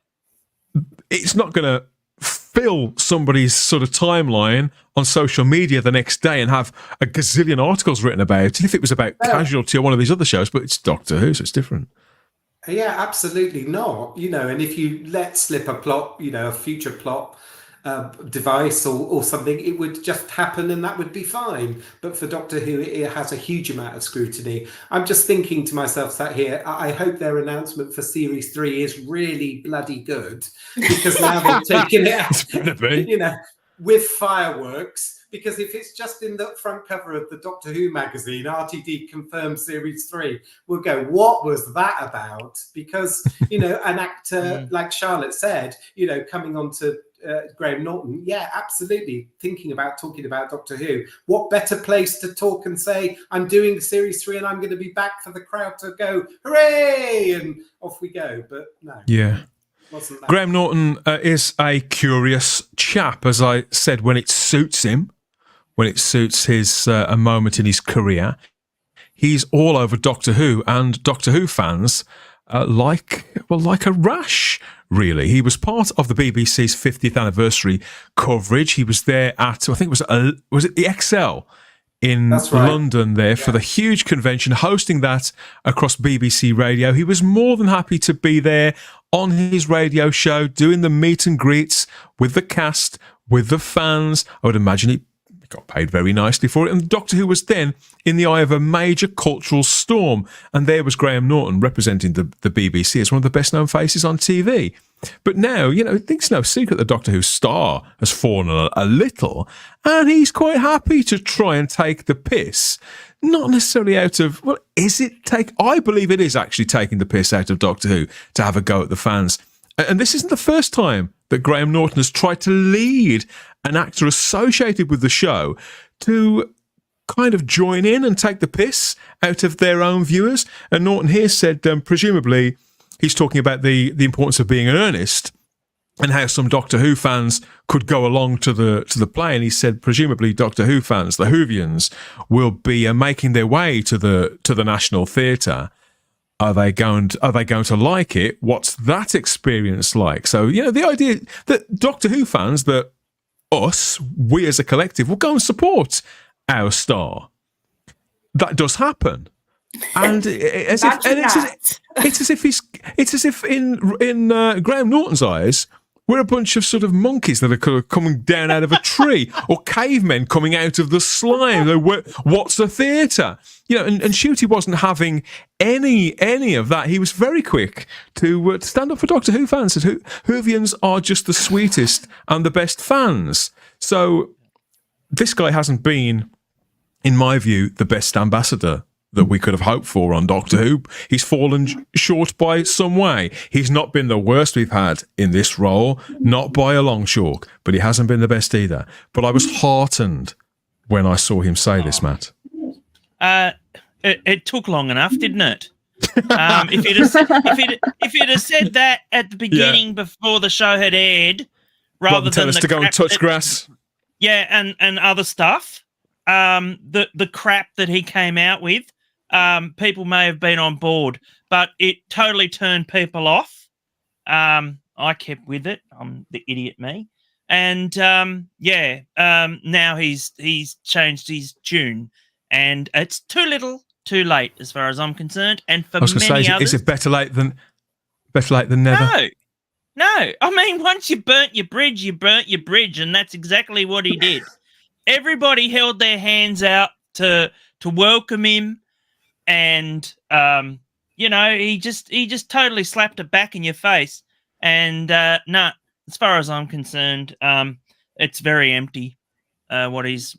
it's not going to fill somebody's sort of timeline on social media the next day and have a gazillion articles written about it if it was about Casualty or one of these other shows, but it's Doctor Who, so it's different. Yeah, absolutely not. And if you let slip a plot, a future plot device or something, it would just happen and that would be fine. But for Doctor Who, it has a huge amount of scrutiny. I'm just thinking to myself, sat here, I hope their announcement for Series 3 is really bloody good, because now they've taken it out, with fireworks. Because if it's just in the front cover of the Doctor Who magazine, RTD confirmed Series 3, we'll go, what was that about? Because, an actor, like Charlotte said, coming on to Graham Norton, absolutely, talking about Doctor Who. What better place to talk and say, I'm doing Series 3 and I'm going to be back for the crowd to go, hooray! And off we go. But no. Yeah. Graham Norton is a curious chap, as I said, when it suits him. When it suits his a moment in his career, he's all over Doctor Who, and Doctor Who fans like a rash. Really, he was part of the BBC's 50th anniversary coverage. He was there at, I think was it the XL in London there for the huge convention, hosting that across BBC Radio. He was more than happy to be there on his radio show, doing the meet and greets with the cast, with the fans. I would imagine he got paid very nicely for it. And Doctor Who was then in the eye of a major cultural storm. And there was Graham Norton representing the BBC as one of the best known faces on TV. But now, it's no secret the Doctor Who star has fallen a little, and he's quite happy to try and take the piss. Not necessarily out of, I believe it is actually taking the piss out of Doctor Who to have a go at the fans. And this isn't the first time that Graham Norton has tried to lead an actor associated with the show to kind of join in and take the piss out of their own viewers. And Norton here said, presumably, he's talking about the importance of being earnest and how some Doctor Who fans could go along to the play. And he said, presumably, Doctor Who fans, the Whovians, will be making their way to the National Theatre. Are they going to like it? What's that experience like? So, the idea that Doctor Who fans, that we as a collective, will go and support our star. That does happen. And it's as if in Graham Norton's eyes, We're a bunch of sort of monkeys that are coming down out of a tree, or cavemen coming out of the slime. What's the theatre? You know, and Ncuti wasn't having any of that. He was very quick to stand up for Doctor Who fans. Said Whovians are just the sweetest and the best fans. So this guy hasn't been, in my view, the best ambassador that we could have hoped for on Doctor Who. He's fallen short by some way. He's not been the worst we've had in this role, not by a long chalk, but he hasn't been the best either. But I was heartened when I saw him say this, Matt. It took long enough, didn't it? If you'd have said that at the beginning before the show had aired, rather than tell us to go and touch grass. Yeah, and other stuff. The crap that he came out with, people may have been on board, but it totally turned people off. I kept with it. I'm the idiot me. And now he's changed his tune, and it's too little, too late, as far as I'm concerned. And for many others, is it better late than never? No. I mean, once you burnt your bridge, you burnt your bridge, and that's exactly what he did. Everybody held their hands out to welcome him, and he just totally slapped it back in your face. And as far as I'm concerned, it's very empty. He's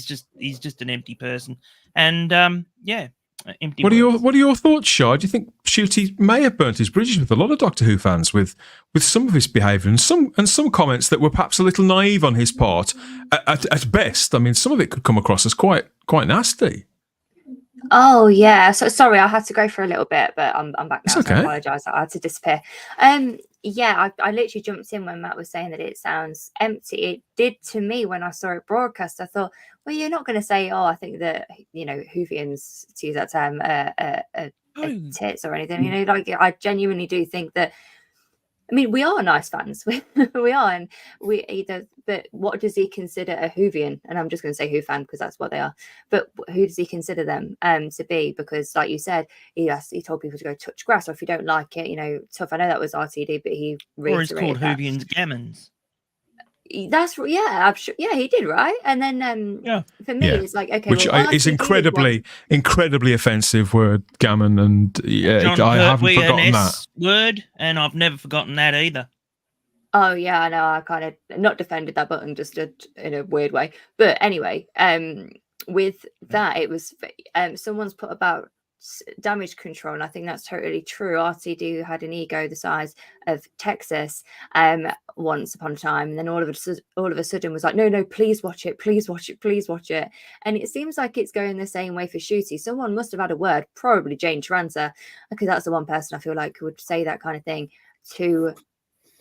just an empty person, and empty. What are your thoughts, Shah? Do you think Ncuti may have burnt his bridges with a lot of Doctor Who fans with some of his behaviour and some comments that were perhaps a little naive on his part at best? I mean, some of it could come across as quite nasty. Oh yeah, so sorry, I had to go for a little bit, but I'm back now. Okay. So I apologise, I had to disappear. I literally jumped in when Matt was saying that it sounds empty. It did to me when I saw it broadcast. I thought, well, you're not going to say, oh, I think that Whovians, to use that term, tits or anything. I genuinely do think that. I mean, we are nice fans. we are, and we either. But what does he consider a Whovian? And I'm just going to say Who fan because that's what they are. But who does he consider them to be? Because, like you sasaid, he told people to go touch grass, or if you don't like it, tough. I know that was RTD, but he reiterated or he's called that. Whovians gammons. That's I'm sure. Yeah, he did, right? And then for me, it's like okay, which is incredibly offensive word, gammon, and I haven't forgotten that word, and I've never forgotten that either. Oh yeah, I know. I kind of not defended that button, just in a weird way. But anyway, with that, it was someone's put about damage control, and I think that's totally true. RTD had an ego the size of Texas once upon a time, and then all of a sudden was like, no, please watch it, please watch it, please watch it. And it seems like it's going the same way for Ncuti. Someone must have had a word, probably Jane Transer, because that's the one person I feel like who would say that kind of thing, to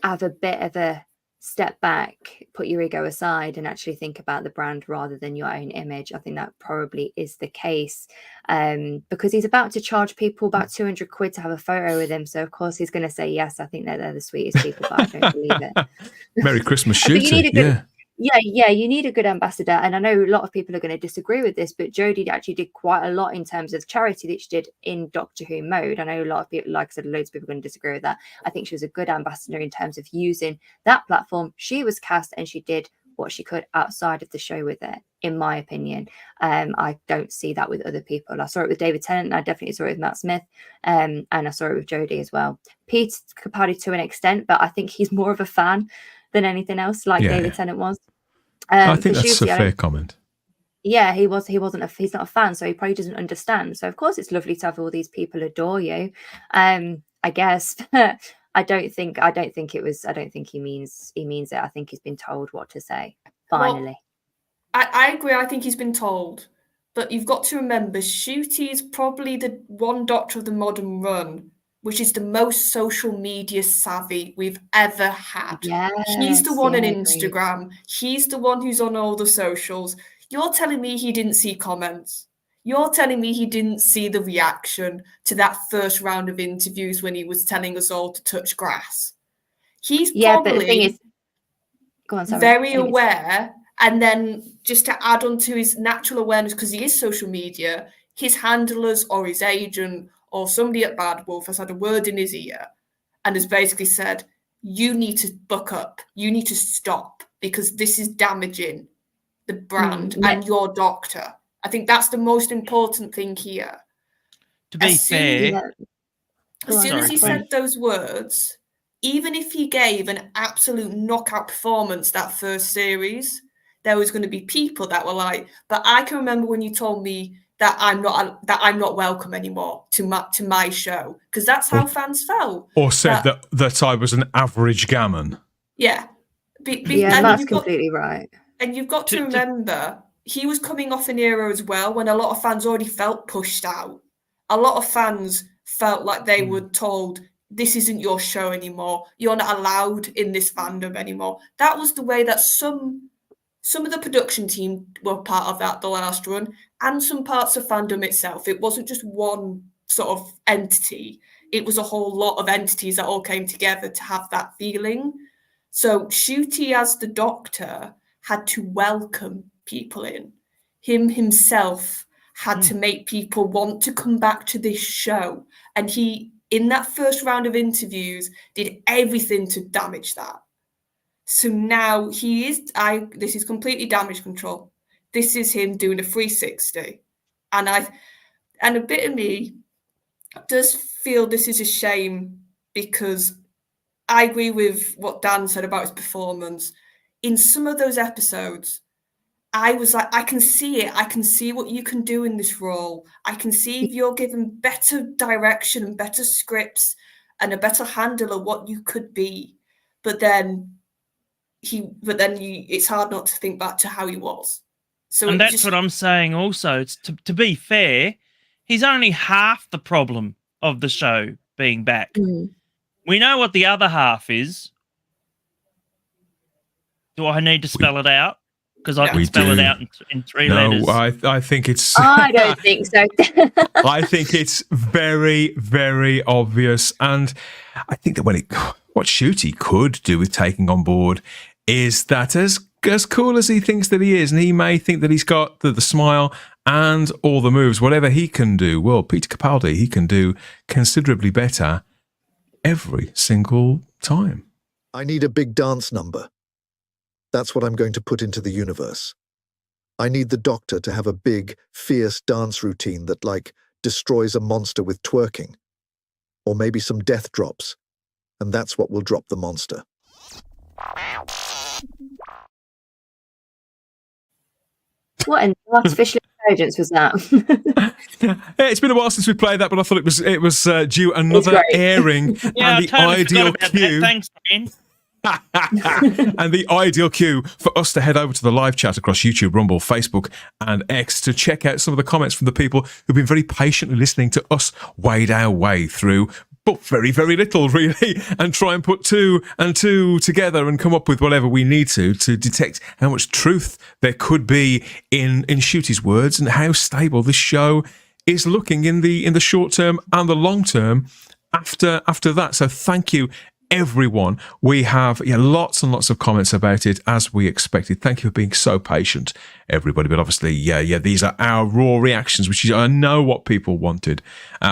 have a bit of a step back, put your ego aside, and actually think about the brand rather than your own image. I think that probably is the case, because he's about to charge people about 200 quid to have a photo with him, so of course he's going to say yes. I think they're the sweetest people, but I don't believe it. Merry Christmas, Ncuti. You need a good ambassador, and I know a lot of people are going to disagree with this, but Jodie actually did quite a lot in terms of charity that she did in Doctor Who mode. I know a lot of people, like I said, loads of people are going to disagree with that. I think she was a good ambassador in terms of using that platform. She was cast, and she did what she could outside of the show with it, in my opinion. I don't see that with other people. I saw it with David Tennant, and I definitely saw it with Matt Smith, and I saw it with Jodie as well. Pete Capaldi to an extent, but I think he's more of a fan than anything else, like David Tennant was. I think that's a fair comment. Yeah, he's not a fan, so he probably doesn't understand. So of course it's lovely to have all these people adore you. I guess I don't think he means it. I think he's been told what to say. Finally. Well, I agree. I think he's been told. But you've got to remember, Ncuti is probably the one Doctor of the modern run which is the most social media savvy we've ever had. Yes, he's the one on Instagram. He's the one who's on all the socials. You're telling me he didn't see comments. You're telling me he didn't see the reaction to that first round of interviews when he was telling us all to touch grass. He's probably but the thing is, very aware. And then just to add on to his natural awareness, because he is social media, his handlers or his agent or somebody at Bad Wolf has had a word in his ear and has basically said, you need to buck up. You need to stop because this is damaging the brand and your doctor. I think that's the most important thing here. To be fair, as soon as he said those words, even if he gave an absolute knockout performance that first series, there was going to be people that were like, but I can remember when you told me that I'm not welcome anymore to my show, because that's how fans felt. Or said that I was an average gammon. Yeah. That's completely right. And you've got to remember, he was coming off an era as well when a lot of fans already felt pushed out. A lot of fans felt like they were told, this isn't your show anymore. You're not allowed in this fandom anymore. That was the way that some of the production team were part of that the last run, and some parts of fandom itself. It wasn't just one sort of entity. It was a whole lot of entities that all came together to have that feeling. So Ncuti, as the doctor, had to welcome people in. Him himself had to make people want to come back to this show. And he, in that first round of interviews, did everything to damage that. So now this is completely damage control. This is him doing a 360. And a bit of me does feel this is a shame, because I agree with what Dan said about his performance. In some of those episodes, I was like, I can see it. I can see what you can do in this role. I can see if you're given better direction and better scripts and a better handle of what you could be. But then it's hard not to think back to how he was. So, and that's what I'm saying also. It's to be fair, he's only half the problem of the show being back. We know what the other half is. Do I need to spell it out? Because I can spell it out in 3 letters. No, I think it's... I don't think so. I think it's very, very obvious. And I think that what Ncuti could do with taking on board is that as cool as he thinks that he is, and he may think that he's got the smile and all the moves, whatever he can do, well, Peter Capaldi, he can do considerably better every single time. I need a big dance number. That's what I'm going to put into the universe. I need the Doctor to have a big, fierce dance routine that, like, destroys a monster with twerking. Or maybe some death drops. And that's what will drop the monster. What an artificial intelligence was that? It's been a while since we played that, but I thought it was due another airing. Yeah, and the ideal cue. Thanks, Ben. And the ideal cue for us to head over to the live chat across YouTube, Rumble, Facebook, and X to check out some of the comments from the people who've been very patiently listening to us wade our way through, but very, very little, really, and try and put 2 and 2 together and come up with whatever we need to detect how much truth there could be in Ncuti's words and how stable this show is looking in the short term and the long term after that. So thank you, everyone. We have lots and lots of comments about it, as we expected. Thank you for being so patient, everybody. But obviously, these are our raw reactions, which I know what people wanted.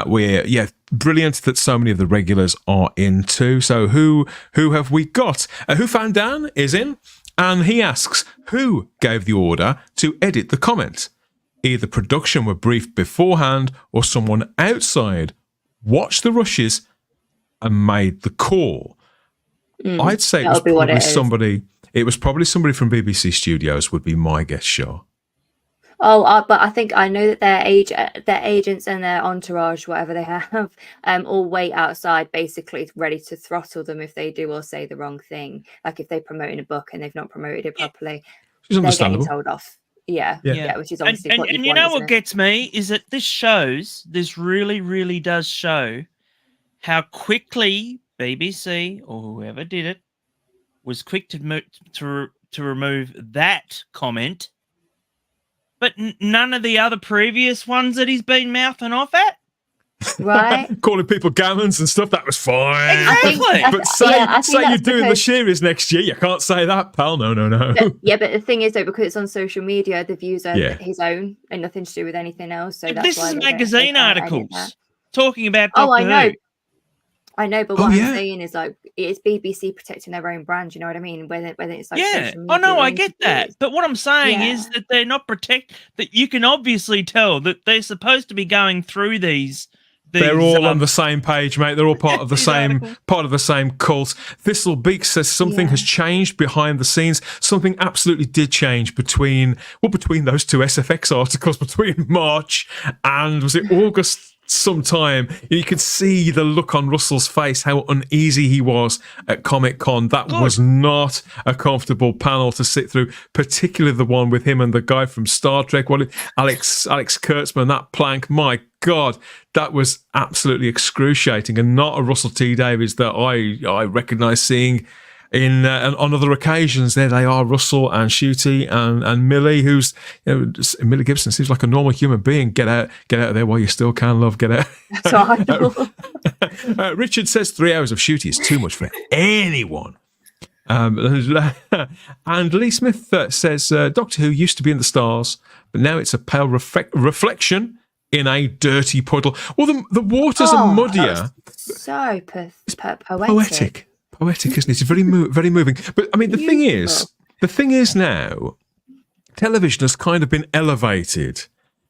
We're brilliant that so many of the regulars are in too. So who have we got? Who Found Dan is in, and he asks, who gave the order to edit the comment? Either production were briefed beforehand, or someone outside watched the rushes and made the call. I'd say it was probably somebody. It was probably somebody from BBC Studios, would be my guess, Shaw. But I think I know that their agents and their entourage, whatever they have, all wait outside, basically ready to throttle them if they do or say the wrong thing. Like if they're promoting a book and they've not promoted it properly, they're getting told off. Yeah, which is obviously and, what and you know what gets me is that this really, really does show how quickly BBC or whoever did it was quick to remove that comment, but none of the other previous ones that he's been mouthing off at. Right. Calling people gammons and stuff, that was fine. Exactly. But say you're doing the series next year, you can't say that, pal. No. But the thing is, though, because it's on social media, the views are his own and nothing to do with anything else. So that's this why is magazine articles talking about Doctor Who. I know, but what I'm saying is like it's BBC protecting their own brand. You know what I mean? Whether it's like social media. Oh no, I get that. But what I'm saying is that they're not that you can obviously tell that they're supposed to be going through these. They're all on the same page, mate. They're all part of the same cult. Thistle Beak says something has changed behind the scenes. Something absolutely did change between those two SFX articles between March and was it August sometime. You could see the look on Russell's face, how uneasy he was at Comic-Con. That was not a comfortable panel to sit through, particularly the one with him and the guy from Star Trek. Alex Kurtzman, that plank, my God, that was absolutely excruciating, and not a Russell T Davies that I recognise seeing in on other occasions. There they are, Russell and Ncuti and Millie, who's Millie Gibson seems like a normal human being. Get out of there while you still can, love. Get out. Richard says 3 hours of Ncuti is too much for anyone. And Lee Smith says Doctor Who used to be in the stars, but now it's a pale reflection in a dirty puddle. Well, the waters are muddier. So poetic. Poetic, isn't it? It's very moving. But I mean, the thing is now, television has kind of been elevated,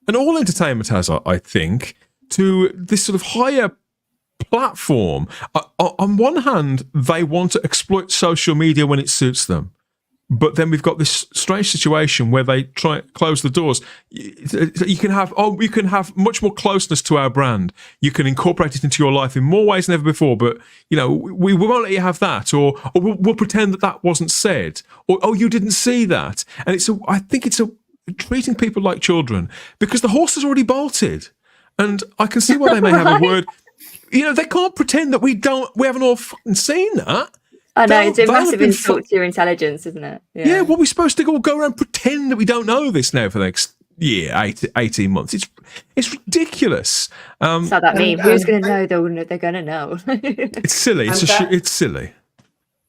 and all entertainment has, I think, to this sort of higher platform. On one hand, they want to exploit social media when it suits them. But then we've got this strange situation where they try to close the doors. You can have much more closeness to our brand. You can incorporate it into your life in more ways than ever before. But we won't let you have that, or we'll pretend that wasn't said, or you didn't see that. And I think it's treating people like children, because the horse has already bolted, and I can see why they may have a word. They can't pretend that we haven't all fucking seen that. I know, it's a massive insult to your intelligence, isn't it? Yeah, what we're supposed to go around and pretend that we don't know this now for the next year, 18 months. It's ridiculous. It's not that meme. Who's going to know? They're going to know. It's silly. It's silly.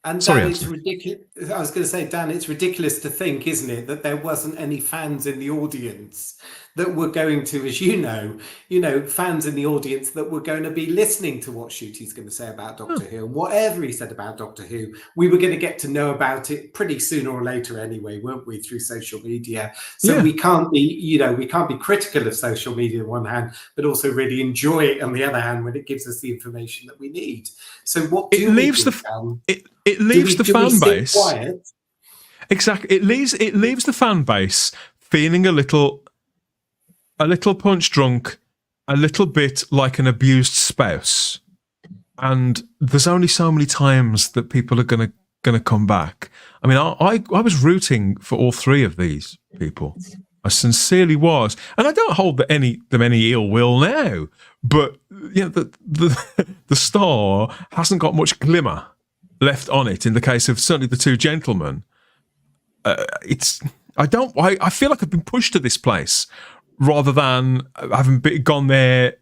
And Dan, it's ridiculous. I was going to say, Dan, it's ridiculous to think, isn't it, that there wasn't any fans in the audience that were going to, as fans in the audience that were going to be listening to what Ncuti's going to say about Doctor Who, and whatever he said about Doctor Who, we were going to get to know about it pretty sooner or later anyway, weren't we, through social media? So we can't be, we can't be critical of social media on one hand, but also really enjoy it on the other hand when it gives us the information that we need. So what do it leaves the fan base quiet? Exactly. It leaves the fan base feeling a little punch drunk, a little bit like an abused spouse. And there's only so many times that people are going to come back. I mean, I was rooting for all three of these people. I sincerely was, and I don't hold them any ill will now. But the star hasn't got much glimmer left on it. In the case of certainly the two gentlemen, I feel like I've been pushed to this place rather than having gone there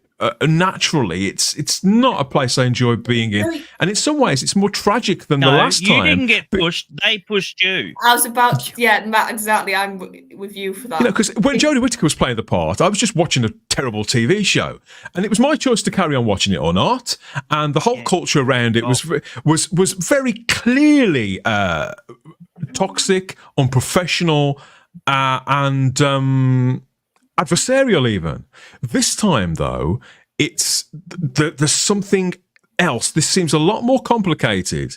naturally. It's not a place I enjoy being in, and in some ways it's more tragic than the last time. You didn't get pushed; they pushed you. I was about, Matt, exactly. I'm with you for that. Because when Jodie Whittaker was playing the part, I was just watching a terrible TV show, and it was my choice to carry on watching it or not. And the whole culture around it was very clearly toxic, unprofessional, and adversarial even. This time, though, there's something else. This seems a lot more complicated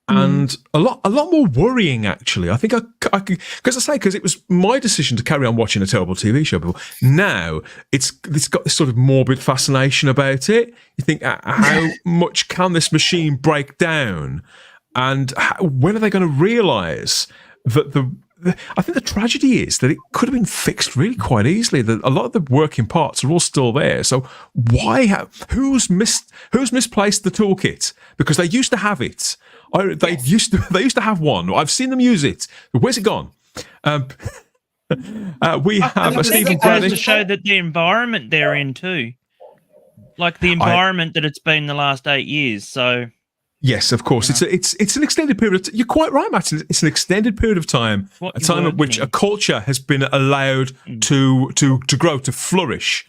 and a lot more worrying, actually. I think I could, because it was my decision to carry on watching a terrible TV show before. Now it's got this sort of morbid fascination about it. You think, how much can this machine break down, and when are they going to realise that I think the tragedy is that it could have been fixed really quite easily. That a lot of the working parts are all still there. So who's misplaced the toolkit? Because they used to have it. They used to have one. I've seen them use it. Where's it gone? We have a Stephen goes to show that the environment they're in too, like the environment that it's been the last 8 years. So. Yes, of course. Yeah. It's an extended period. You're quite right, Matt. It's an extended period of time, a time at which a culture has been allowed to grow, to flourish.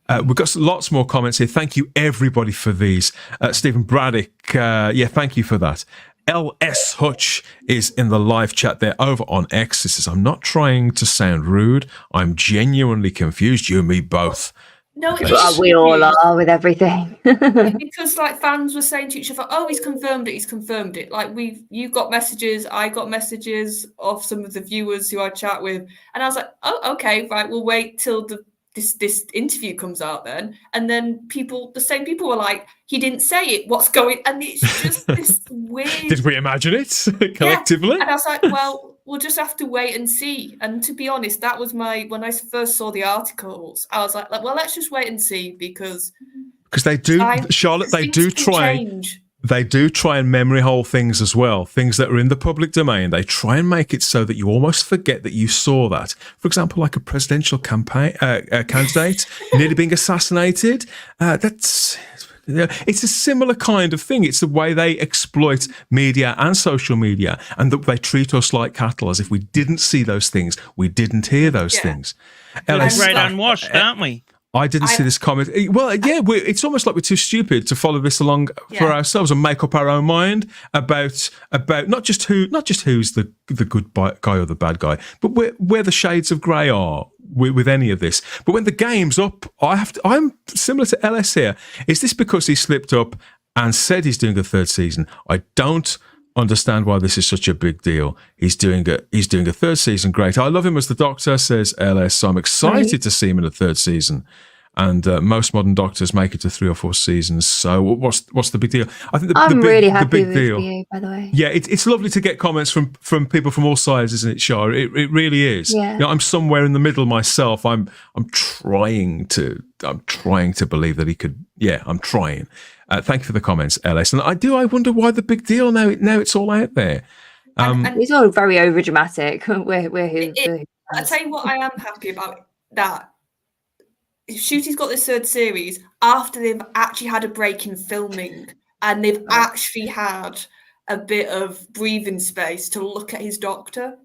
We've got lots more comments here. Thank you, everybody, for these. Stephen Braddock, thank you for that. LS Hutch is in the live chat there over on X. He says, I'm not trying to sound rude. I'm genuinely confused. You and me both. No, we all are with everything. Because like fans were saying to each other, "Oh, he's confirmed it." Like you got messages, I got messages of some of the viewers who I chat with, and I was like, "Oh, okay, right. We'll wait till this interview comes out then." And then the same people were like, "He didn't say it. What's going?" And it's just this weird. Did we imagine it collectively? Yeah. And I was like, "Well, we'll just have to wait and see." And to be honest, that was when I first saw the articles, I was like, well, let's just wait and see because they do, Charlotte, they do try and memory hole things as well, things that are in the public domain. They try and make it so that you almost forget that you saw that. For example, like a presidential candidate nearly being assassinated. It's a similar kind of thing. It's the way they exploit media and social media, and that they treat us like cattle, as if we didn't see those things, we didn't hear those things. We're great unwashed, aren't we? I didn't see this comment. Well, yeah, it's almost like we're too stupid to follow this along for ourselves and make up our own mind about not just who's the good guy or the bad guy, but where the shades of grey are with any of this. But when the game's up, I'm similar to LS here. Is this because he slipped up and said he's doing a third season? I don't understand why this is such a big deal. He's doing a third season. Great. I love him as the Doctor, says LS. So I'm excited to see him in a third season. And most modern Doctors make it to 3 or 4 seasons. So what's the big deal? I think I'm really happy the big with deal. you, by the way. Yeah, it's lovely to get comments from people from all sides, isn't it, Shar? It really is. Yeah. You know, I'm somewhere in the middle myself. I'm trying to believe that he could. Yeah, I'm trying. Thank you for the comments, LS. And I wonder why the big deal now. Now it's all out there. It's all very over dramatic. I'll tell you what I am happy about, that Ncuti's got this third series after they've actually had a break in filming and they've actually had a bit of breathing space to look at his Doctor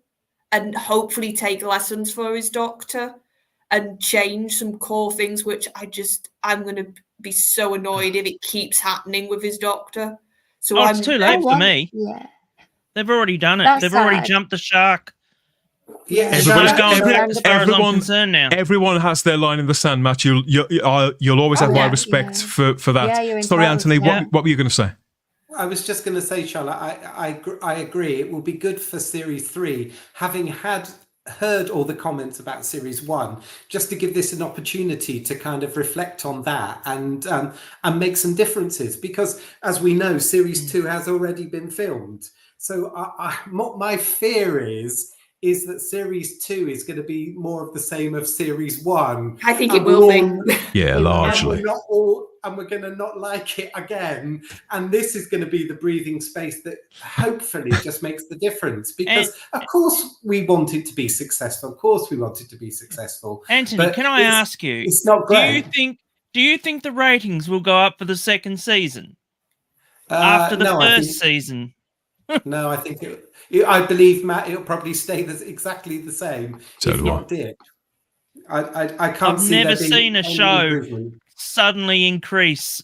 and hopefully take lessons for his Doctor and change some core things, which I'm going to be so annoyed if it keeps happening with his Doctor. So it's too late for me. Yeah. They've already done it. That's They've already sad. jumped the shark. Yeah, Everybody's going as far as I'm concerned now. Everyone has their line in the sand, Matt. You'll always have my respect for that. Yeah, Sorry, Anthony. What were you going to say? I was just going to say, Charlotte, I agree. It will be good for Series 3, having heard all the comments about Series 1, just to give this an opportunity to kind of reflect on that and make some differences. Because, as we know, Series 2 has already been filmed. So my fear is that Series 2 is going to be more of the same of Series 1. I think it will be. Yeah, largely. And we're going to not like it again. And this is going to be the breathing space that hopefully just makes the difference. Because, of course, we want it to be successful. Of course, we want it to be successful. Anthony, can I ask you? It's not great. Do you think the ratings will go up for the second season after the first season? No, I think I believe, Matt, it'll probably stay exactly the same. So if not dip. I can't see. I've never seen a show suddenly increase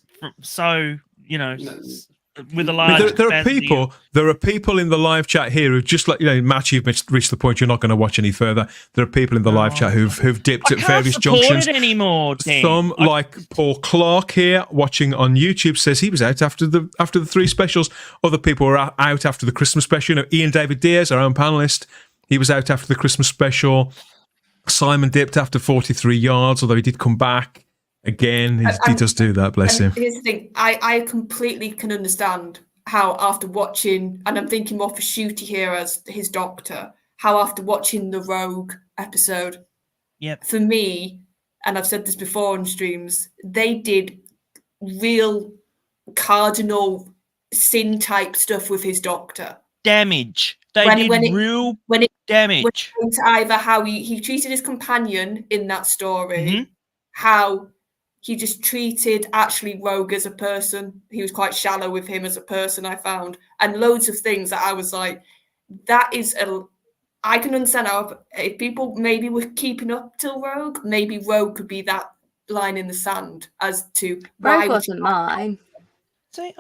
with a large. There are people in the live chat here who just like, Matt, you've reached the point you're not going to watch any further. There are people in the live chat who've dipped at various junctions. It anymore, Dan. Some like Paul Clark here watching on YouTube says he was out after the 3 specials. Other people were out after the Christmas special. Ian David Diaz, our own panelist, he was out after the Christmas special. Simon dipped after 43 yards, although he did come back. Again, he does do that, bless him. Here's the thing, I completely can understand how after watching, and I'm thinking more for Ncuti here as his Doctor, how after watching the Rogue episode, for me, and I've said this before on streams, they did real cardinal sin type stuff with his Doctor. Damage. They did real damage. To either how he treated his companion in that story, how he just treated actually Rogue as a person. He was quite shallow with him as a person, I found. And loads of things that I was like, I can understand how if people maybe were keeping up till Rogue, maybe Rogue could be that line in the sand as to Rogue wasn't mine. See,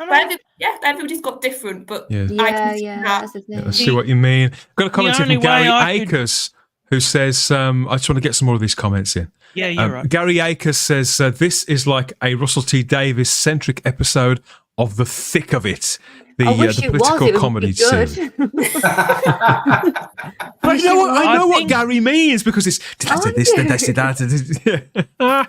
everybody's got different, but Yeah. That's the thing. I see what you mean. Got a comment here from Gary I Akers, who says, I just want to get some more of these comments in. Yeah, you're right. Gary Akers says, this is like a Russell T Davies-centric episode of The Thick of It, the political comedy series. But I know what Gary means, because it's did I say this, did I say that?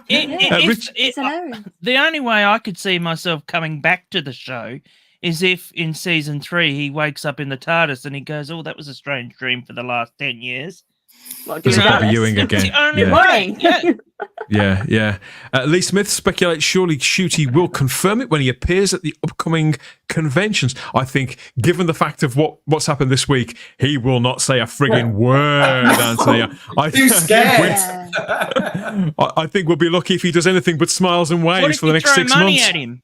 It's hilarious. The only way I could see myself coming back to the show is if in season 3 he wakes up in the TARDIS and he goes, "Oh, that was a strange dream for the last 10 years." There's a Bobby Ewing again. It's the only way. Yeah. Lee Smith speculates surely Ncuti will confirm it when he appears at the upcoming conventions. I think, given the fact of what's happened this week, he will not say a frigging word, Anthony. Too scared. I think we'll be lucky if he does anything but smiles and waves for the next 6 months. At him?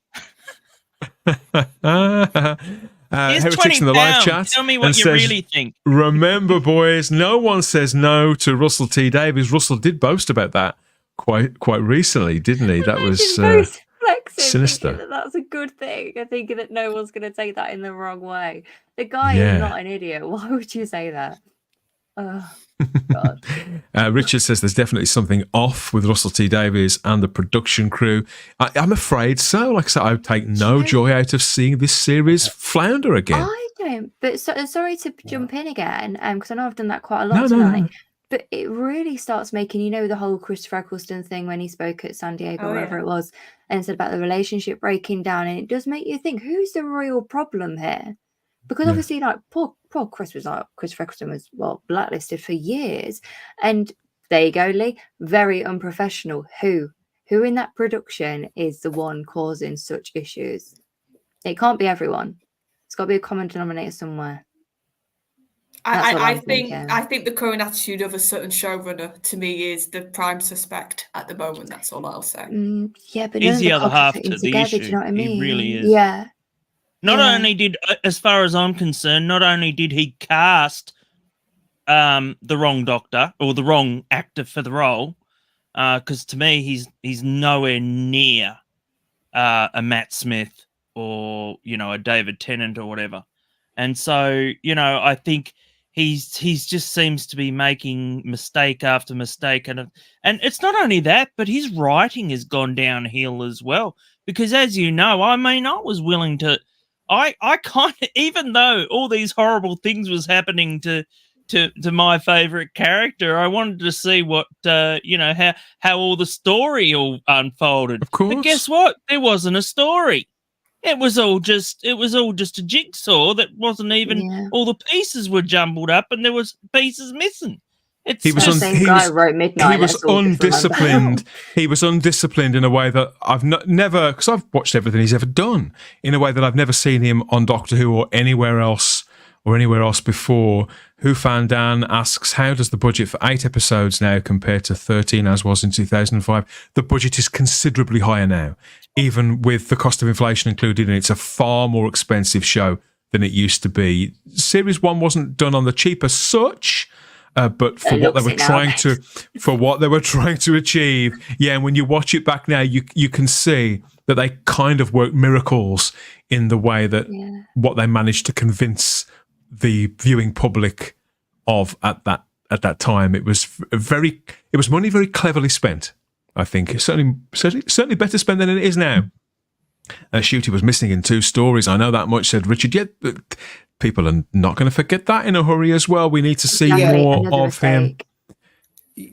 Heretics in the live chat. Tell me what you really think. Remember, boys, no one says no to Russell T Davies. Russell did boast about that quite recently, didn't he? That was sinister. That's a good thing. I think that no one's going to take that in the wrong way. The guy is not an idiot. Why would you say that? God. Richard says there's definitely something off with Russell T Davies and the production crew. I'm afraid so. Like I said, I would take no joy out of seeing this series flounder again. I don't. But sorry to jump in again, because I know I've done that quite a lot tonight. No. But it really starts making, the whole Christopher Eccleston thing when he spoke at San Diego, wherever it was, and said about the relationship breaking down. And it does make you think, who's the real problem here? Because obviously, poor Christopher Eccleston was blacklisted for years, and there you go, Lee. Very unprofessional. Who in that production is the one causing such issues? It can't be everyone. It's got to be a common denominator somewhere. I think the current attitude of a certain showrunner to me is the prime suspect at the moment. That's all I'll say. But he's the other half to the issue. Do you know what I mean? He really is. Yeah. Not only did, as far as I'm concerned, not only did he cast the wrong doctor or the wrong actor for the role, because to me he's nowhere near a Matt Smith or a David Tennant or whatever, and so I think he's just seems to be making mistake after mistake, and it's not only that, but his writing has gone downhill as well. Because as you know, I was willing to. I kind of, even though all these horrible things was happening to my favorite character, I wanted to see what how all the story all unfolded. Of course. But guess what? There wasn't a story. It was all just a jigsaw that wasn't even all the pieces were jumbled up and there was pieces missing. He was undisciplined. He was undisciplined in a way that I've never, because I've watched everything he's ever done, in a way that I've never seen him on Doctor Who or anywhere else before. Who Fan Dan asks, how does the budget for 8 episodes now compare to 13 as was in 2005? The budget is considerably higher now, even with the cost of inflation included, and it's a far more expensive show than it used to be. Series 1 wasn't done on the cheap as such. But for what they were trying to achieve, and when you watch it back now, you can see that they kind of worked miracles in the way that what they managed to convince the viewing public of at that time. It was money very cleverly spent. I think it's certainly better spent than it is now. Ncuti was missing in 2 stories. I know that much, said Richard. Yet people are not going to forget that in a hurry as well. We need to see more of him.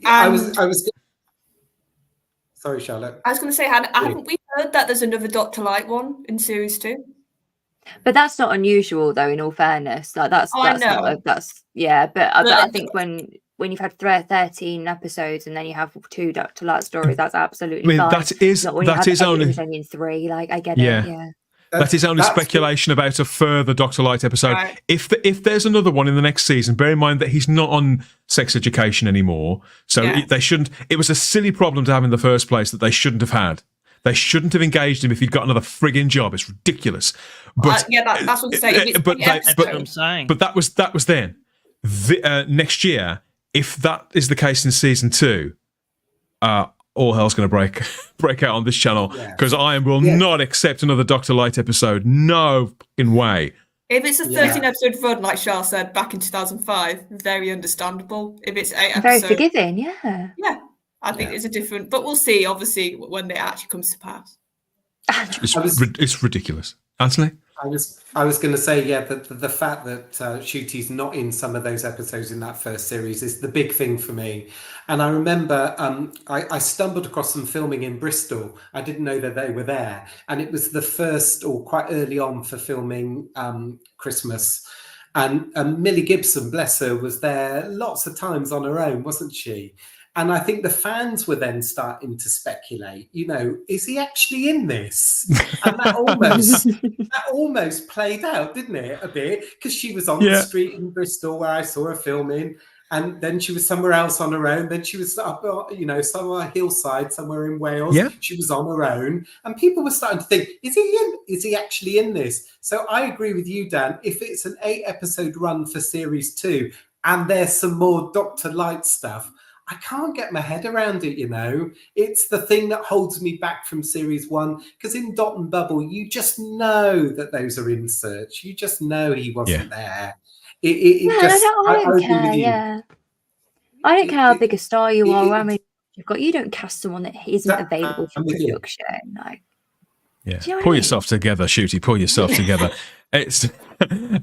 I was. Sorry, Charlotte. I was going to say, haven't we heard that there's another Dr. Light one in series 2? But that's not unusual, though. In all fairness, like I think when you've had 13 episodes and then you have 2 Dr. Light stories, that's absolutely fine. That is only in 3. Like I get it. Yeah. That is only speculation about a further Dr. Light episode. Right. If there's another one in the next season, bear in mind that he's not on Sex Education anymore, so they shouldn't. It was a silly problem to have in the first place that they shouldn't have had. They shouldn't have engaged him if he'd got another frigging job. It's ridiculous. But that's what I'm saying. But that was then. Next year, if that is the case in season 2, all hell's going to break out on this channel because I will not accept another Dr. Light episode. No fucking way. If it's a 13-episode run, like Shah said, back in 2005, very understandable. If it's 8 episodes... Very forgiving, yeah. Yeah, I think it's a different... But we'll see, obviously, when it actually comes to pass. It's ridiculous. Anthony? I was going to say, the fact that Ncuti's not in some of those episodes in that first series is the big thing for me. And I remember I stumbled across them filming in Bristol. I didn't know that they were there. And it was the first or quite early on for filming Christmas. And Millie Gibson, bless her, was there lots of times on her own, wasn't she? And I think the fans were then starting to speculate, is he actually in this? And that almost played out, didn't it, a bit? Because she was on the street in Bristol where I saw her filming, and then she was somewhere else on her own. Then she was up, somewhere hillside, somewhere in Wales. Yeah. She was on her own. And people were starting to think, is he in? Is he actually in this? So I agree with you, Dan. If it's an 8-episode run for series 2 and there's some more Dr. Light stuff, I can't get my head around it, It's the thing that holds me back from series 1, because in Dot and Bubble, you just know that those are inserts. You just know he wasn't there. I don't care. Yeah, I don't care how big a star you are. I mean, you don't cast someone that isn't available for production. Like, pull yourself together, Ncuti. Pull yourself together. It's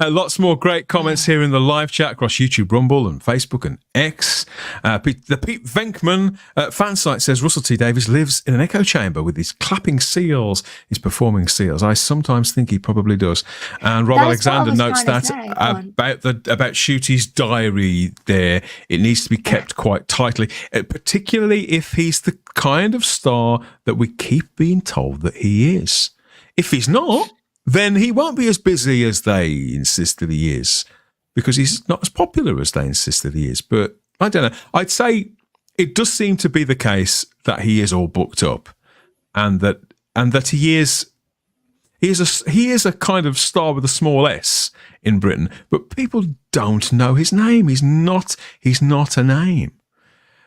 lots more great comments here in the live chat across YouTube, Rumble, and Facebook and X. The Pete Venkman fan site says Russell T Davies lives in an echo chamber with his clapping seals, his performing seals. I sometimes think he probably does. And Rob Alexander notes that about Ncuti's diary there, it needs to be kept quite tightly, particularly if he's the kind of star that we keep being told that he is. If he's not, then he won't be as busy as they insist that he is, because he's not as popular as they insist that he is. But I don't know. I'd say it does seem to be the case that he is all booked up, and that he is a kind of star with a small s in Britain, but people don't know his name. He's not a name.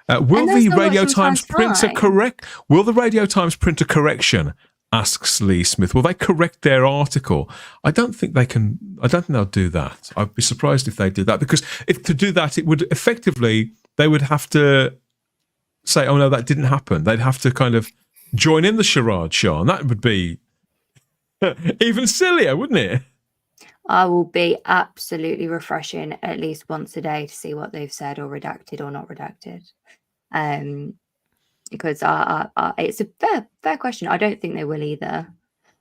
Will the Radio Times printer correct? Will the Radio Times printer correction? Asks Lee Smith. Will they correct their article? I don't think they can. I don't think they'll do that. I'd be surprised if they did that, because to do that, it would effectively, they would have to say, oh no, that didn't happen. They'd have to kind of join in the charade, Sean. That would be even sillier, wouldn't it? I will be absolutely refreshing at least once a day to see what they've said or redacted or not redacted. Because it's a fair question. I don't think they will either.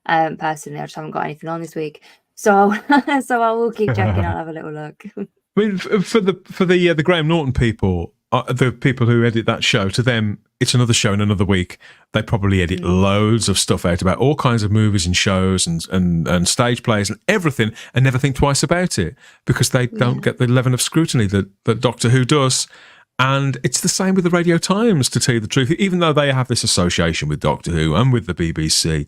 Personally, I just haven't got anything on this week, so I will keep checking. I'll have a little look. I mean, for the Graham Norton people, the people who edit that show, to them, it's another show in another week. They probably edit loads of stuff out about all kinds of movies and shows and stage plays and everything, and never think twice about it, because they don't get the level of scrutiny that Doctor Who does. And it's the same with the Radio Times, to tell you the truth. Even though they have this association with Doctor Who and with the BBC,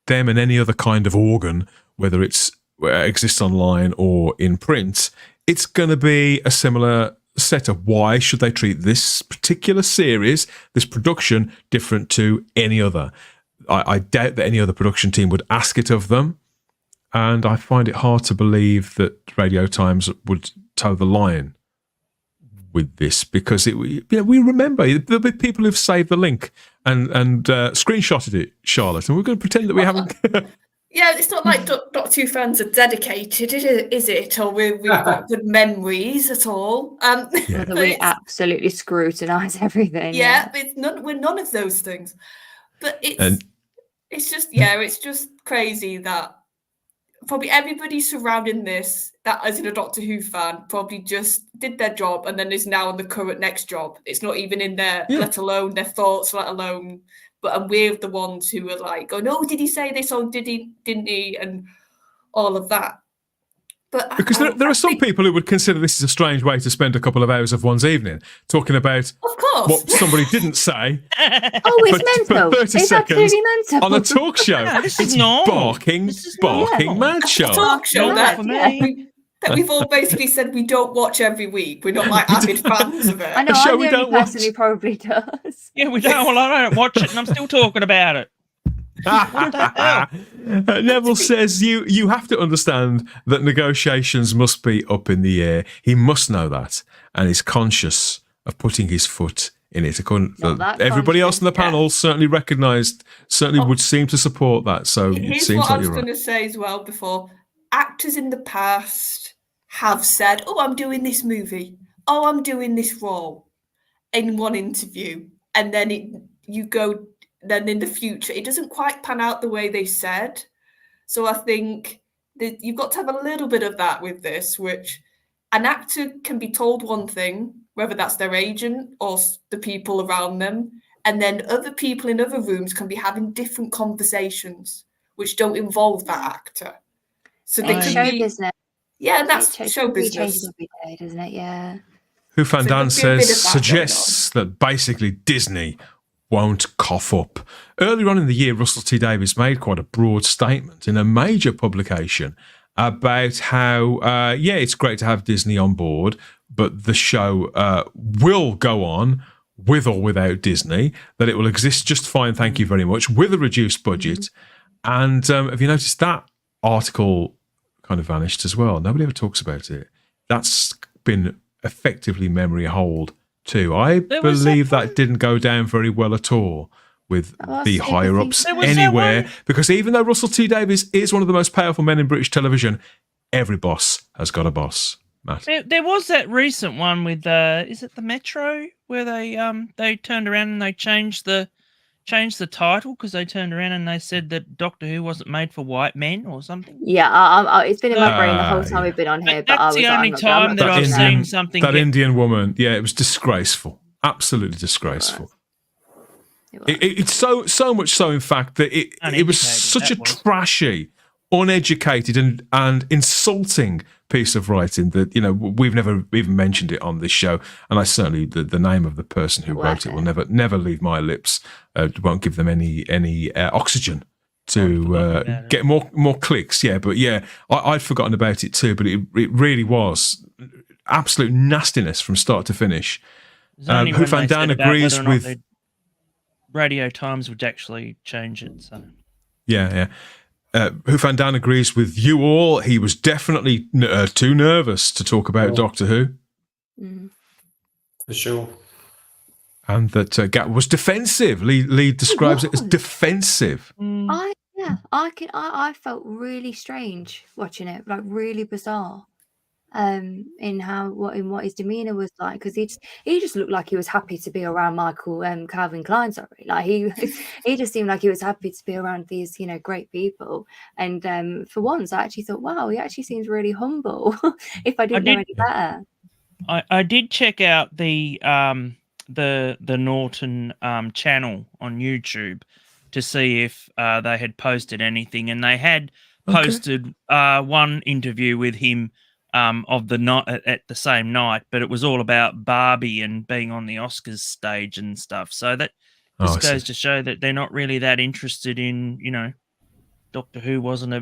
them and any other kind of organ, whether it exists online or in print, it's going to be a similar setup. Why should they treat this particular series, this production, different to any other? I doubt that any other production team would ask it of them. And I find it hard to believe that Radio Times would toe the line with this, because we remember there'll be people who've saved the link and screenshotted it, Charlotte, and we're going to pretend that we haven't. Yeah, it's not like Doctor Who fans are dedicated, is it? Or we've got good memories at all. We absolutely scrutinise everything. Yeah, we're none of those things. But it's just crazy that probably everybody surrounding this that isn't a Doctor Who fan probably just did their job and then is now on the current next job. It's not even in their, let alone their thoughts, let alone. And we're the ones who are like, oh no, did he say this or didn't he? And all of that. But because there are some people who would consider this is a strange way to spend a couple of hours of one's evening talking about what somebody didn't say. It's mental. 30 it's absolutely mental. On a talk show. This is not barking mad show. Talk show. that we've all basically said we don't watch every week. We're not like avid fans of it. I know, I'm the only person who probably does. Yeah, we don't. Well, I don't watch it, and I'm still talking about it. What the hell? Neville says you have to understand that negotiations must be up in the air. He must know that, and is conscious of putting his foot in it. Everybody else in the panel certainly would seem to support that. So here's it seems what like I was you're going right. to say as well before. Actors in the past have said, "Oh, I'm doing this movie. Oh, I'm doing this role," in one interview, and then then in the future, it doesn't quite pan out the way they said. So I think that you've got to have a little bit of that with this, which an actor can be told one thing, whether that's their agent or the people around them, and then other people in other rooms can be having different conversations which don't involve that actor. So they it's could show be, business. yeah, that's show It business. changes every day, doesn't it? Yeah. Who Van Dan So there'd be a bit says of that going suggests that basically Disney won't cough up. Earlier on in the year, Russell T Davies made quite a broad statement in a major publication about how, it's great to have Disney on board, but the show will go on with or without Disney, that it will exist just fine, thank you very much, with a reduced budget. And have you noticed that article kind of vanished as well? Nobody ever talks about it. That's been effectively memory hold too. I believe that didn't go down very well at all with the higher ups anywhere, because even though Russell T Davies is one of the most powerful men in British television, every boss has got a boss. Matt. There was that recent one with is it the Metro, where they turned around and they changed the title because they turned around and they said that Doctor Who wasn't made for white men or something. Yeah, it's been in my brain the whole time we've been on here. But that's the only time that I've seen something. That Indian woman, it was disgraceful, absolutely disgraceful. It's so much so, in fact, that it was such a trashy, uneducated and insulting piece of writing that we've never even mentioned it on this show, and I certainly the name of the person who wrote it will never leave my lips. Won't give them any oxygen to get more clicks. I'd forgotten about it too, but it really was absolute nastiness from start to finish. Who Van Dan agrees with. Radio Times would actually change it. So Who Van Dan agrees with you all. He was definitely too nervous to talk about Doctor Who. For sure. And that Gatwa was defensive. Lee describes it as defensive. I felt really strange watching it, like really bizarre. In what his demeanor was like, because he just looked like he was happy to be around Calvin Klein. Sorry, like he just seemed like he was happy to be around these great people. And for once, I actually thought, wow, he actually seems really humble. If I didn't know any better, I did check out the Norton channel on YouTube to see if they had posted anything, and they had posted one interview with him. Of the night at the same night, but it was all about Barbie and being on the Oscars stage and stuff. So that just goes to show that they're not really that interested in, Doctor Who wasn't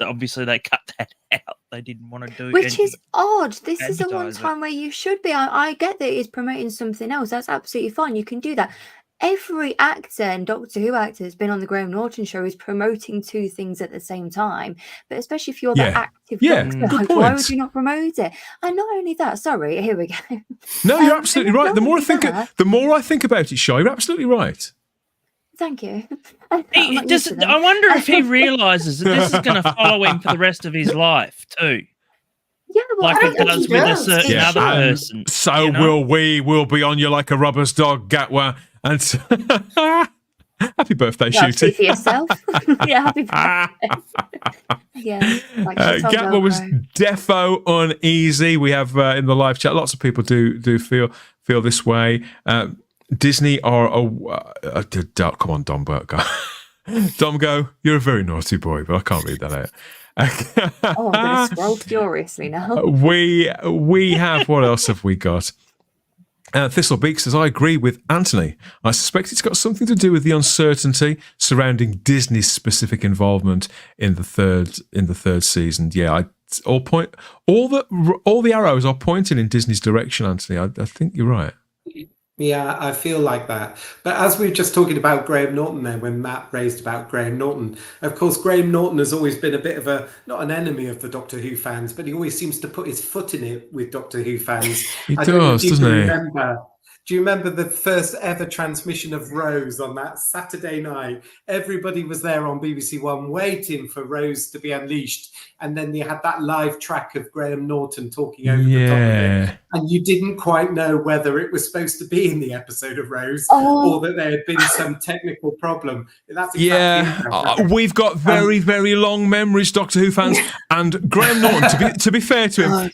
obviously they cut that out. They didn't want to do it. Which is odd. This is the one time where you should be. I get that he's promoting something else. That's absolutely fine. You can do that. Every actor and Doctor Who actor has been on the Graham Norton show is promoting two things at the same time. But especially if you're the active doctor, why would you not promote it? And not only that, sorry, here we go. No, you're absolutely right. The more I think about it, Shy, you're absolutely right. Thank you. I wonder if he realises that this is going to follow him for the rest of his life too. Yeah, well, like it does with a certain other person. So will we. We'll be on you like a rubber's dog, Gatwa. And happy birthday, Shooty. For yourself. Yeah, happy birthday. Gatwa was defo uneasy. We have in the live chat, lots of people do feel this way. Disney are come on, Dombo, go. Domgo, you're a very naughty boy, but I can't read that out. I'm going to scroll furiously now. We have, what else have we got? Thistlebeak says, I agree with Anthony. I suspect it's got something to do with the uncertainty surrounding Disney's specific involvement in the third season. Yeah, I all the arrows are pointing in Disney's direction, Anthony. I think you're right. Yeah, I feel like that. But as we were just talking about Graham Norton there, when Matt raised about Graham Norton, of course, Graham Norton has always been a bit of not an enemy of the Doctor Who fans, but he always seems to put his foot in it with Doctor Who fans. He does, doesn't he? Do you remember the first ever transmission of Rose on that Saturday night? Everybody was there on BBC One waiting for Rose to be unleashed. And then they had that live track of Graham Norton talking over the top of it. And you didn't quite know whether it was supposed to be in the episode of Rose or that there had been some technical problem. That's exactly we've got very, very long memories, Doctor Who fans. And Graham Norton, to be fair to him,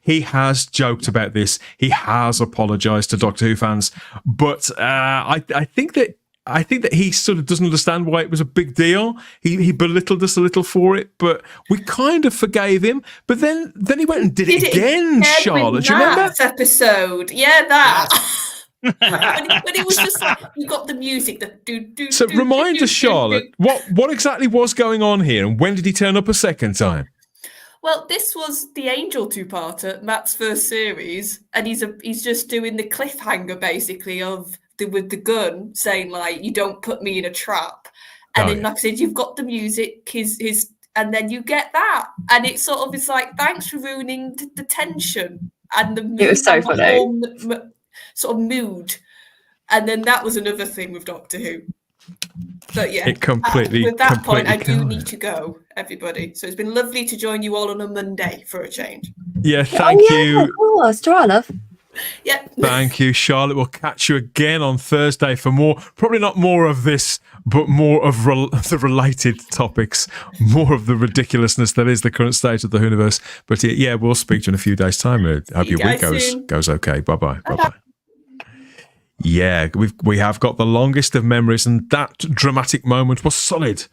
he has joked about this. He has apologised to Doctor Who fans, but I think that he sort of doesn't understand why it was a big deal. He belittled us a little for it, but we kind of forgave him. But then he went and did it again, Charlotte. Do you remember that episode? Yeah, that. when it was just like, you got the music, the do. So remind us, Charlotte, what exactly was going on here, and when did he turn up a second time? Well, this was the Angel two-parter, Matt's first series, and he's just doing the cliffhanger basically of with the gun, saying like, "You don't put me in a trap," and then like I said, you've got the music, his, and then you get that, and it sort of is like, thanks for ruining the tension and the mood. It was so funny. Sort of mood, and then that was another thing with Doctor Who. But yeah, it completely. With that point, I do need to go, everybody. So it's been lovely to join you all on a Monday for a change. Yeah, thank you. Of course, try love. Yeah. Thank you, Charlotte. We'll catch you again on Thursday for more, probably not more of this, but more of the related topics, more of the ridiculousness that is the current state of the Whoniverse. But yeah, we'll speak to you in a few days' time. I hope your week goes okay. Bye-bye. Bye-bye. Yeah, we have got the longest of memories, and that dramatic moment was solid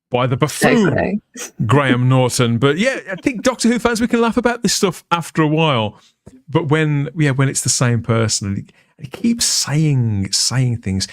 by the buffoon, Graham Norton. But yeah, I think Doctor Who fans, we can laugh about this stuff after a while. But when it's the same person, he keeps saying things.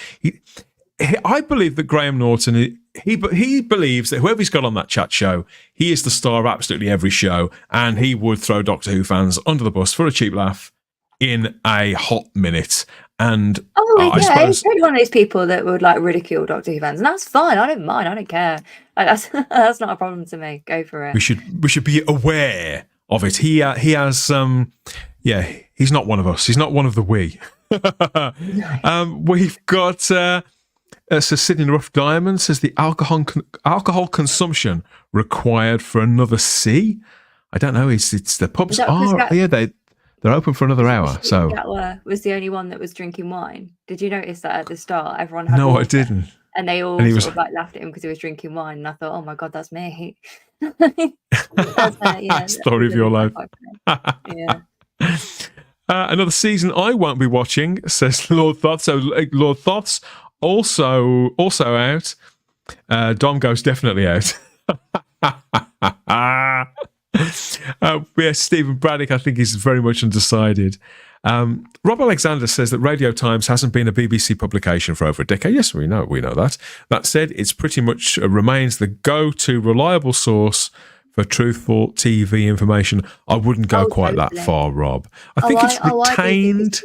I believe that Graham Norton, he believes that whoever he's got on that chat show, he is the star of absolutely every show, and he would throw Doctor Who fans under the bus for a cheap laugh in a hot minute. And I suppose he's one of those people that would like ridicule Doctor Who fans, and that's fine. I don't mind. I don't care. Like, that's not a problem to me. Go for it. We should be aware of it. He has he's not one of us. He's not one of the we. We've got Sir Sydney Rough Diamond says the alcohol consumption required for another C. I don't know. It's the pubs are they're open for another hour. So Gatwa was the only one that was drinking wine. Did you notice that at the start? Everyone had no, water, I didn't. And they all sort of like laughed at him because he was drinking wine. And I thought, oh my god, that's me. Story of your life. Yeah. Another season I won't be watching, says Lord Thoth. So Lord Thoth's also out. Dom goes definitely out. Stephen Braddock, I think he's very much undecided. Rob Alexander says that Radio Times hasn't been a BBC publication for over a decade. Yes, we know that. That said, it's pretty much remains the go-to reliable source for truthful TV information. I wouldn't go quite that far, Rob. I think it's retained.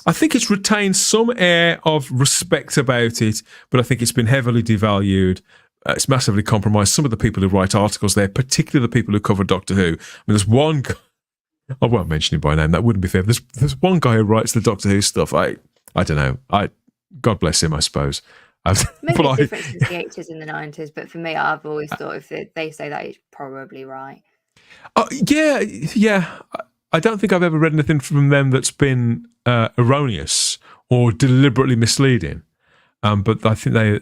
I think it's retained some air of respect about it, but I think it's been heavily devalued. It's massively compromised. Some of the people who write articles there, particularly the people who cover Doctor Who. I mean, there's one guy, I won't mention him by name, that wouldn't be fair. There's one guy who writes the Doctor Who stuff. I don't know. God bless him, I suppose. Maybe it's different since the 80s and the 90s, but for me, I've always thought if they say that, it's probably right. Yeah. I don't think I've ever read anything from them that's been erroneous or deliberately misleading. But I think they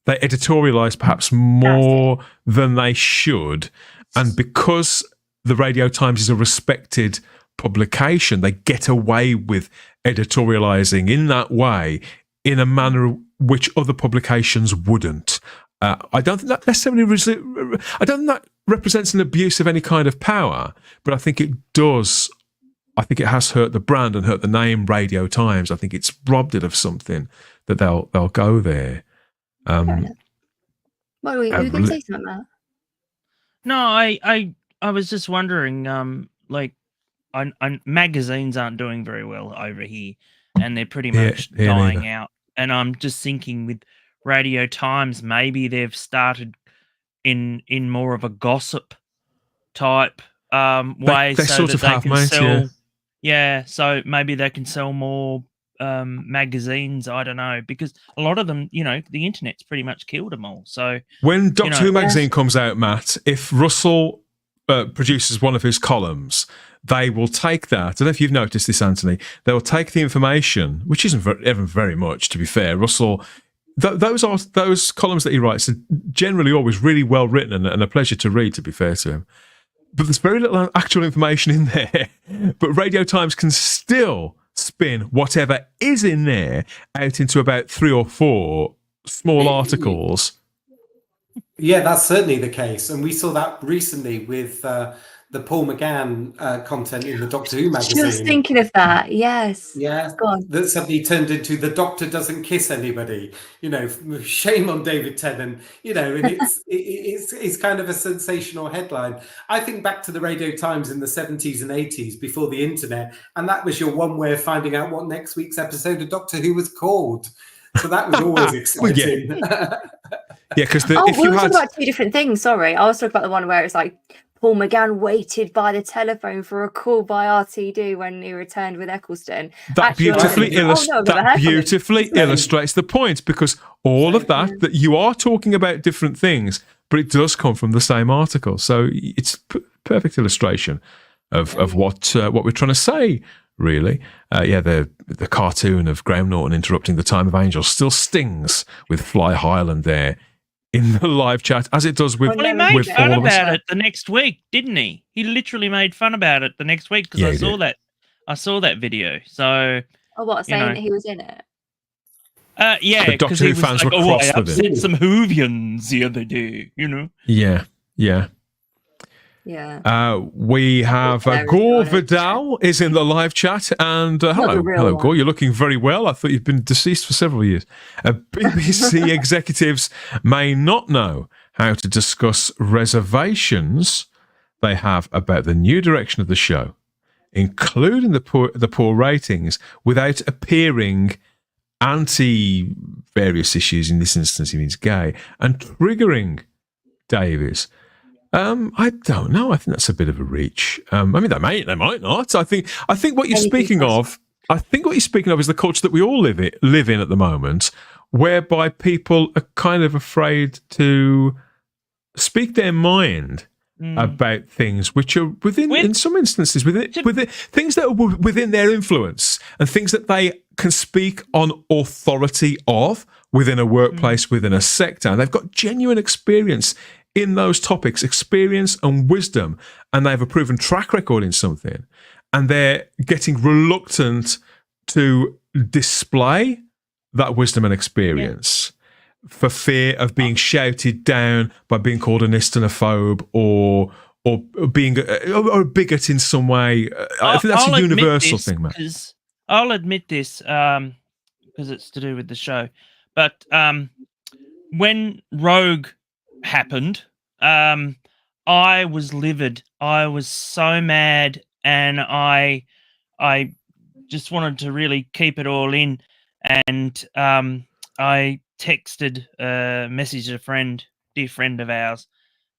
editorialise perhaps more than they should. And because the Radio Times is a respected publication, they get away with editorialising in that way in a manner which other publications wouldn't. I don't think that necessarily I don't think that represents an abuse of any kind of power, but I think it does. I think it has hurt the brand and hurt the name Radio Times. I think it's robbed it of something that they'll go there. Well, you can say something about that. No, I I was just wondering, like, magazines aren't doing very well over here, and they're pretty much dying out. And I'm just thinking with Radio Times, maybe they've started in more of a gossip type way, they so sort that of they have, can mate, sell. Yeah, so maybe they can sell more magazines. I don't know, because a lot of them, you know, the internet's pretty much killed them all. So when Doctor Who magazine comes out, Matt, if Russell produces one of his columns, they will take that. I don't know if you've noticed this, Anthony. They will take the information, which isn't ever very much, to be fair. Russell, those columns that he writes are generally always really well written and a pleasure to read, to be fair to him. But there's very little actual information in there. But Radio Times can still spin whatever is in there out into about 3 or 4 small articles. Yeah, that's certainly the case. And we saw that recently with the Paul McGann content in the Doctor Who magazine. Just thinking of that, yes. Yeah, that suddenly turned into the Doctor doesn't kiss anybody. You know, shame on David Tennant. You know, and it's kind of a sensational headline. I think back to the Radio Times in the 70s and 80s before the internet, and that was your one way of finding out what next week's episode of Doctor Who was called. So that was always exciting. Yeah, because we were talking about 2 different things. Sorry, I was talking about the one where it's like Paul McGann waited by the telephone for a call by RTD when he returned with Eccleston. That beautifully illustrates the point, because all of that you are talking about different things, but it does come from the same article. So it's perfect illustration of what we're trying to say, really. The cartoon of Graham Norton interrupting the time of angels still stings with Fly Highland there in the live chat, as it does with. Well, he made fun about it the next week, didn't he? He literally made fun about it the next week, because I saw that video. So, saying that he was in it? Yeah, the Doctor Who fans were cross with it. I upset some Whovians the other day, you know. Yeah. We have Gore Vidal is in the live chat, and hello, Gore. You're looking very well. I thought you'd been deceased for several years. BBC executives may not know how to discuss reservations they have about the new direction of the show, including the poor ratings, without appearing anti various issues. In this instance, he means gay, and triggering Davies. I don't know. I think that's a bit of a reach. I mean, they might not. I think what you're speaking of. I think what you're speaking of is the culture that we all live in at the moment, whereby people are kind of afraid to speak their mind about things which are in some instances, within things that are within their influence, and things that they can speak on authority of within a workplace, within a sector. And they've got genuine experience in those topics, experience and wisdom, and they have a proven track record in something, and they're getting reluctant to display that wisdom and experience for fear of being shouted down by being called an istonophobe or being a bigot in some way. I think that's a universal thing, man. I'll admit this because it's to do with the show, but when Rogue happened, I was livid. I was so mad, and I just wanted to really keep it all in, and I texted a message to a dear friend of ours,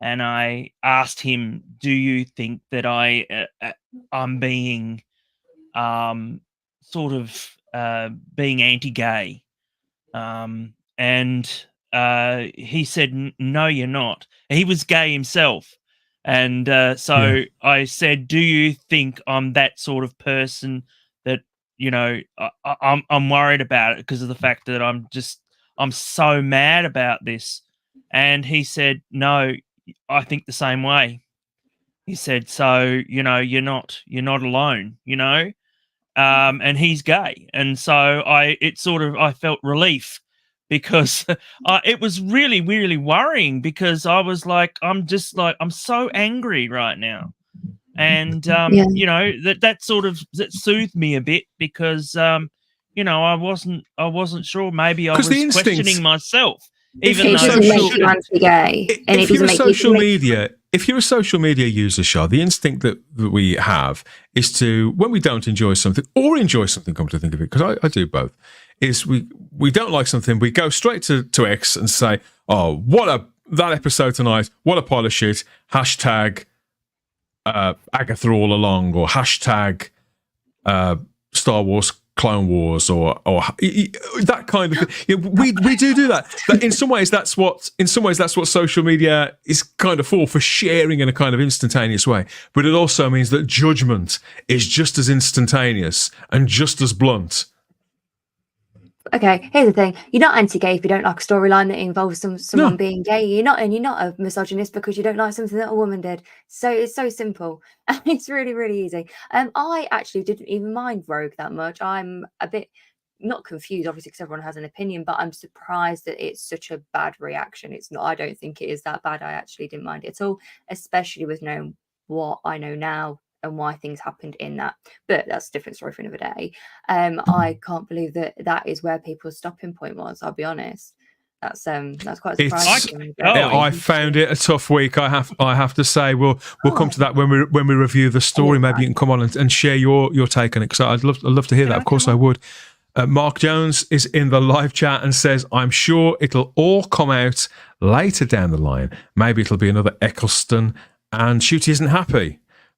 and I asked him, do you think that I'm being sort of being anti-gay? And he said, no, you're not. He was gay himself. And so I said, do you think I'm that sort of person that, you know, I'm worried about it because of the fact that I'm so mad about this? And he said, no, I think the same way. He said, so, you know, you're not alone, you know, and he's gay. And so I felt relief, because it was really, really worrying, because I was like, I'm so angry right now. And, you know, that soothed me a bit, because, you know, I wasn't sure. Maybe I was questioning myself. Even it though doesn't make you anti-gay, and it doesn't make social media. If you're a social media user, Shah, the instinct that we have is to, when we don't enjoy something or enjoy something, come to think of it, because I do both, is we don't like something, we go straight to X and say, oh, that episode tonight, what a pile of shit, hashtag Agatha all along, or hashtag Star Wars Clone Wars, or that kind of thing. You know, we do that. But in some ways that's what social media is kind of for sharing in a kind of instantaneous way. But it also means that judgment is just as instantaneous and just as blunt. Okay, here's the thing: you're not anti-gay if you don't like a storyline that involves someone being gay. You're not a misogynist because you don't like something that a woman did. So it's so simple, and it's really, really easy. I actually didn't even mind Rogue that much. I'm a bit not confused, obviously, because everyone has an opinion, but I'm surprised that it's such a bad reaction. It's not. I don't think it is that bad. I actually didn't mind it at all, especially with knowing what I know now and why things happened in that. But that's a different story for another day. I can't believe that is where people's stopping point was. I'll be honest. That's quite surprising. I found it a tough week. I have to say. We'll come to that when we review the story. Maybe you can come on and share your take on it, because I'd love to hear that. Of course I would. Mark Jones is in the live chat and says, I'm sure it'll all come out later down the line. Maybe it'll be another Eccleston, and Ncuti isn't happy.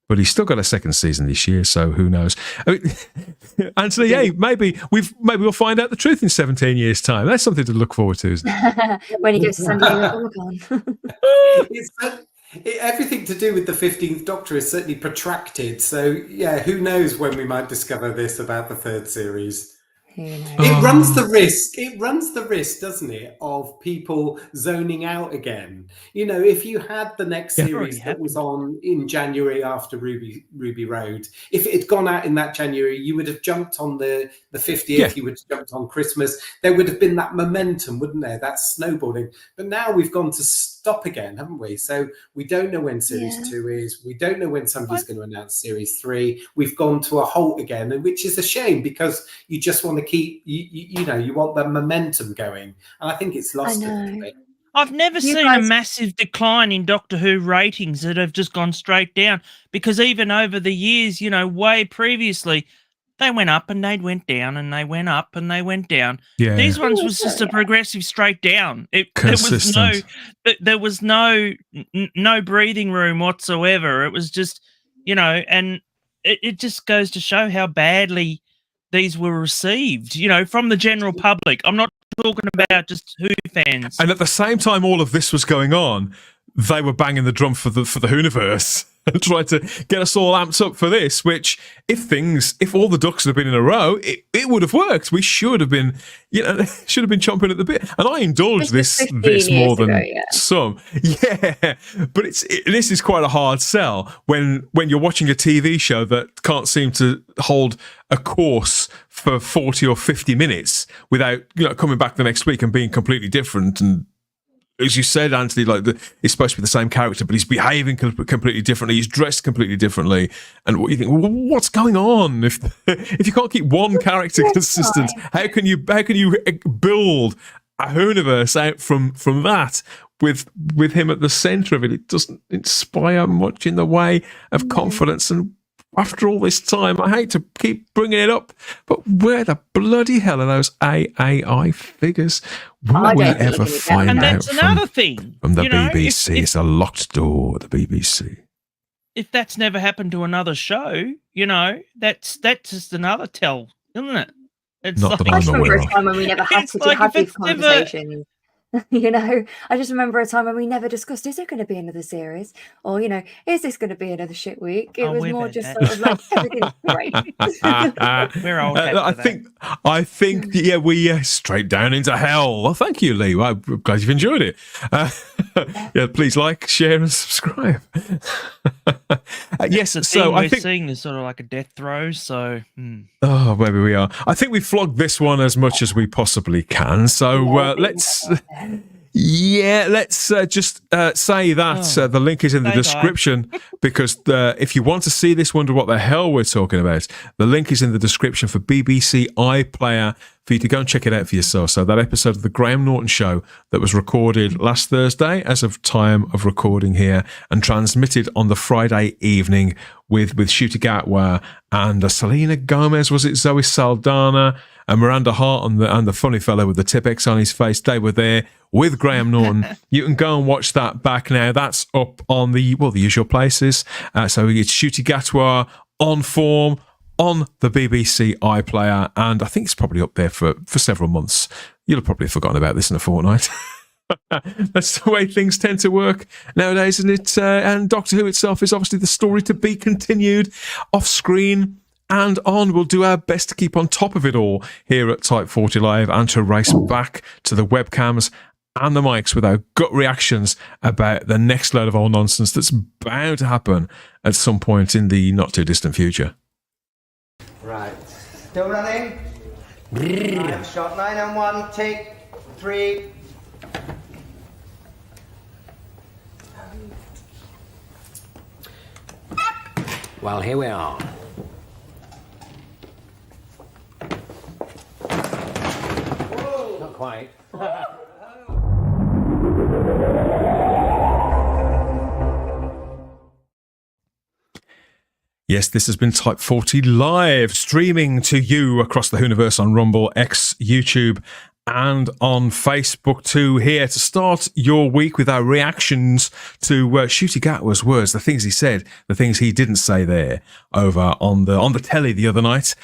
But he's still got a second season this year, so who knows? I mean, Anthony, hey, maybe we'll find out the truth in 17 years' time. That's something to look forward to, isn't it? When he goes to San Diego. Everything to do with the 15th Doctor is certainly protracted. So, yeah, who knows when we might discover this about the third series. It runs the risk, doesn't it, of people zoning out again. You know, if you had the next series that was on in January after Ruby Road, if it had gone out in that January, you would have jumped on the 50th, you would have jumped on Christmas. There would have been that momentum, wouldn't there? That snowballing. But now we've gone to stop again, haven't we? So we don't know when series 2 is. We don't know when somebody's going to announce series 3. We've gone to a halt again, and which is a shame, because you just want to keep, you want the momentum going, and I think it's lost a little bit. I've never seen a massive decline in Doctor Who ratings that have just gone straight down, because even over the years, way previously, they went up and they went down and they went up and they went down. Yeah. These ones was just a progressive straight down. There was no breathing room whatsoever. It was just, and it just goes to show how badly these were received, from the general public. I'm not talking about just Who fans. And at the same time all of this was going on, they were banging the drum for the Whoniverse and tried to get us all amped up for this, which if all the ducks had been in a row, it would have worked. We should have been, chomping at the bit. And I indulge this more than some. Yeah. But this is quite a hard sell when you're watching a TV show that can't seem to hold a course for 40 or 50 minutes without, coming back the next week and being completely different. And as you said, Anthony, he's supposed to be the same character, but he's behaving completely differently. He's dressed completely differently. And you think, well, what's going on? If you can't keep one character consistent, how can you build a Whoniverse out from that with him at the centre of it? It doesn't inspire much in the way of confidence. And after all this time, I hate to keep bringing it up, but where the bloody hell are those AAI figures? Will we ever find out? And that's another thing from the BBC. It's a locked door at the BBC. If that's never happened to another show, that's just another tell, isn't it? It's not that I'm aware of. A time when we never had to have these conversations. I just remember a time when we never discussed, is there going to be another series? Or, is this going to be another shit week? It was more just sort of like, everything's great. We're all I think, we straight down into hell. Well, thank you, Lee. I'm glad you've enjoyed it. Please like, share, and subscribe. Yes, so I think seeing is sort of like a death throw. So, oh, maybe we are. I think we flogged this one as much as we possibly can. So let's just say that the link is in the description because if you want to see this, wonder what the hell we're talking about, the link is in the description for BBC iPlayer for you to go and check it out for yourself. So that episode of the Graham Norton Show that was recorded last Thursday as of time of recording here and transmitted on the Friday evening with Ncuti Gatwa and Selena Gomez, was it Zoe Saldana, and Miranda Hart and the funny fellow with the Tipex on his face. They were there with Graham Norton. You can go and watch that back now. That's up on the usual places. So it's Ncuti Gatwa on form on the BBC iPlayer, and I think it's probably up there for several months. You'll have probably forgotten about this in a fortnight. That's the way things tend to work nowadays, isn't it? And Doctor Who itself is obviously the story to be continued off screen and on. We'll do our best to keep on top of it all here at Type 40 Live and to race back to the webcams and the mics with our gut reactions about the next load of old nonsense that's bound to happen at some point in the not too distant future. Right. Still running. Shot 9 and 1. Take 3. Well, here we are. Whoa. Not quite. Yes, this has been Type 40 Live, streaming to you across the Whoniverse on Rumble, X, YouTube, and on Facebook too. Here to start your week with our reactions to Ncuti Gatwa's words, the things he said, the things he didn't say there over on the telly the other night.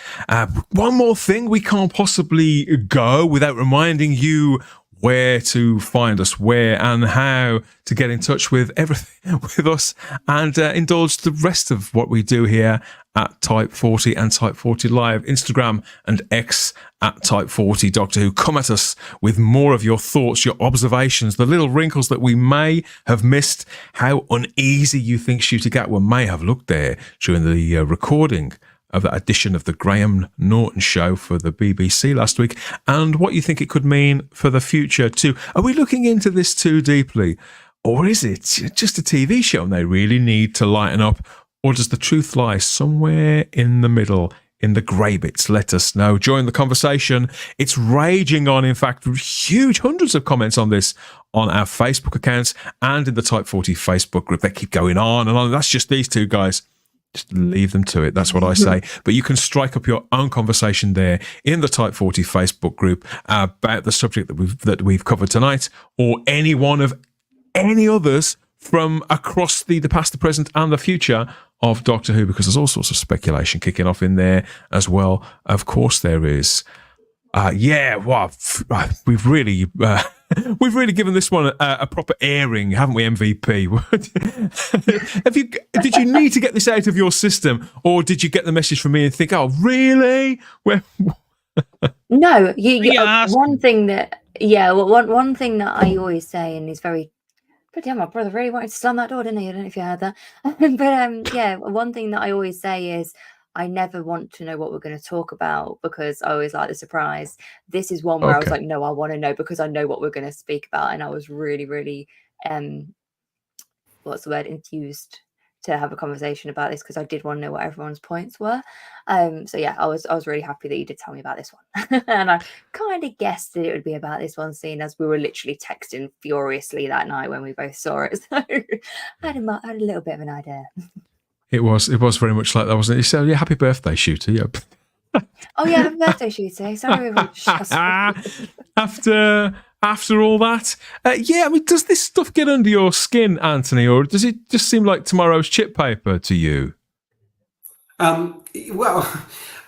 One more thing, we can't possibly go without reminding you where to find us, where and how to get in touch with everything with us and indulge the rest of what we do here at Type 40 and Type 40 Live, Instagram and X at Type 40 Doctor Who. Come at us with more of your thoughts, your observations, the little wrinkles that we may have missed, how uneasy you think Ncuti Gatwa may have looked there during the recording of that edition of the Graham Norton Show for the BBC last week, and what you think it could mean for the future too. Are we looking into this too deeply, or is it just a TV show and they really need to lighten up, or does the truth lie somewhere in the middle, in the grey bits? Let us know. Join the conversation. It's raging on. In fact, huge hundreds of comments on this on our Facebook accounts and in the Type 40 Facebook group. They keep going on and on. That's just these two guys. Just leave them to it. That's what I say. But you can strike up your own conversation there in the Type 40 Facebook group about the subject that we've covered tonight, or any one of any others from across the past, the present, and the future of Doctor Who, because there's all sorts of speculation kicking off in there as well. Of course, there is. We've really given this one a proper airing, haven't we, MVP? Did you need to get this out of your system, or did you get the message from me and think, oh, really? No, one thing that I always say, and is very, bloody hell, my brother really wanted to slam that door, didn't he? I don't know if you heard that. But one thing that I always say is, I never want to know what we're going to talk about because I always like the surprise. This is one where I was like, no, I want to know because I know what we're going to speak about. And I was really, really, enthused to have a conversation about this because I did want to know what everyone's points were. I was really happy that you did tell me about this one. And I kind of guessed that it would be about this one, seeing as we were literally texting furiously that night when we both saw it. So I had a little bit of an idea. It was very much like that, wasn't it? So yeah, happy birthday, Shooter. Yeah. Oh yeah, happy birthday, Shooter. Sorry, after all that, does this stuff get under your skin, Anthony, or does it just seem like tomorrow's chip paper to you? Well,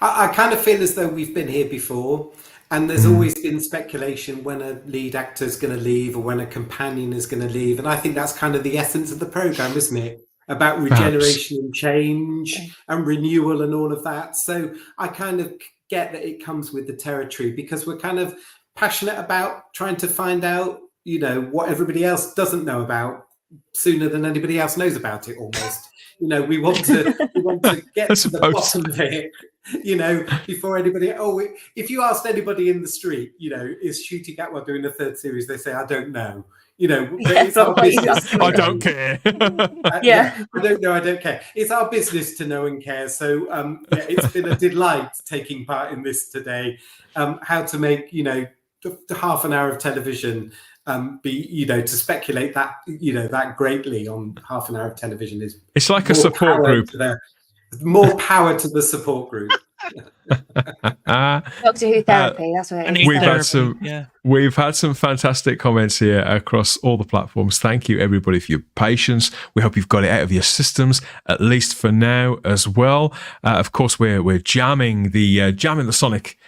I kind of feel as though we've been here before, and there's always been speculation when a lead actor is going to leave or when a companion is going to leave, and I think that's kind of the essence of the program, isn't it? About regeneration and change and renewal and all of that. So I kind of get that it comes with the territory because we're kind of passionate about trying to find out, what everybody else doesn't know about sooner than anybody else knows about it almost. We want to get to the bottom of it, before anybody. If you asked anybody in the street, is Ncuti Gatwa doing the third series? They say, I don't know. you know, but it's our business. I don't care. Yeah, I don't care. It's our business to know and care. So yeah, it's been a delight taking part in this today. How to make, you know, the half an hour of television be, you know, to speculate that, you know, that greatly on half an hour of television is, it's like a support group. More power to the support group. Doctor Who therapy, that's what it is. We've had some fantastic comments here across all the platforms. Thank you everybody for your patience. We hope you've got it out of your systems, at least for now as well. Of course, we're jamming the Sonic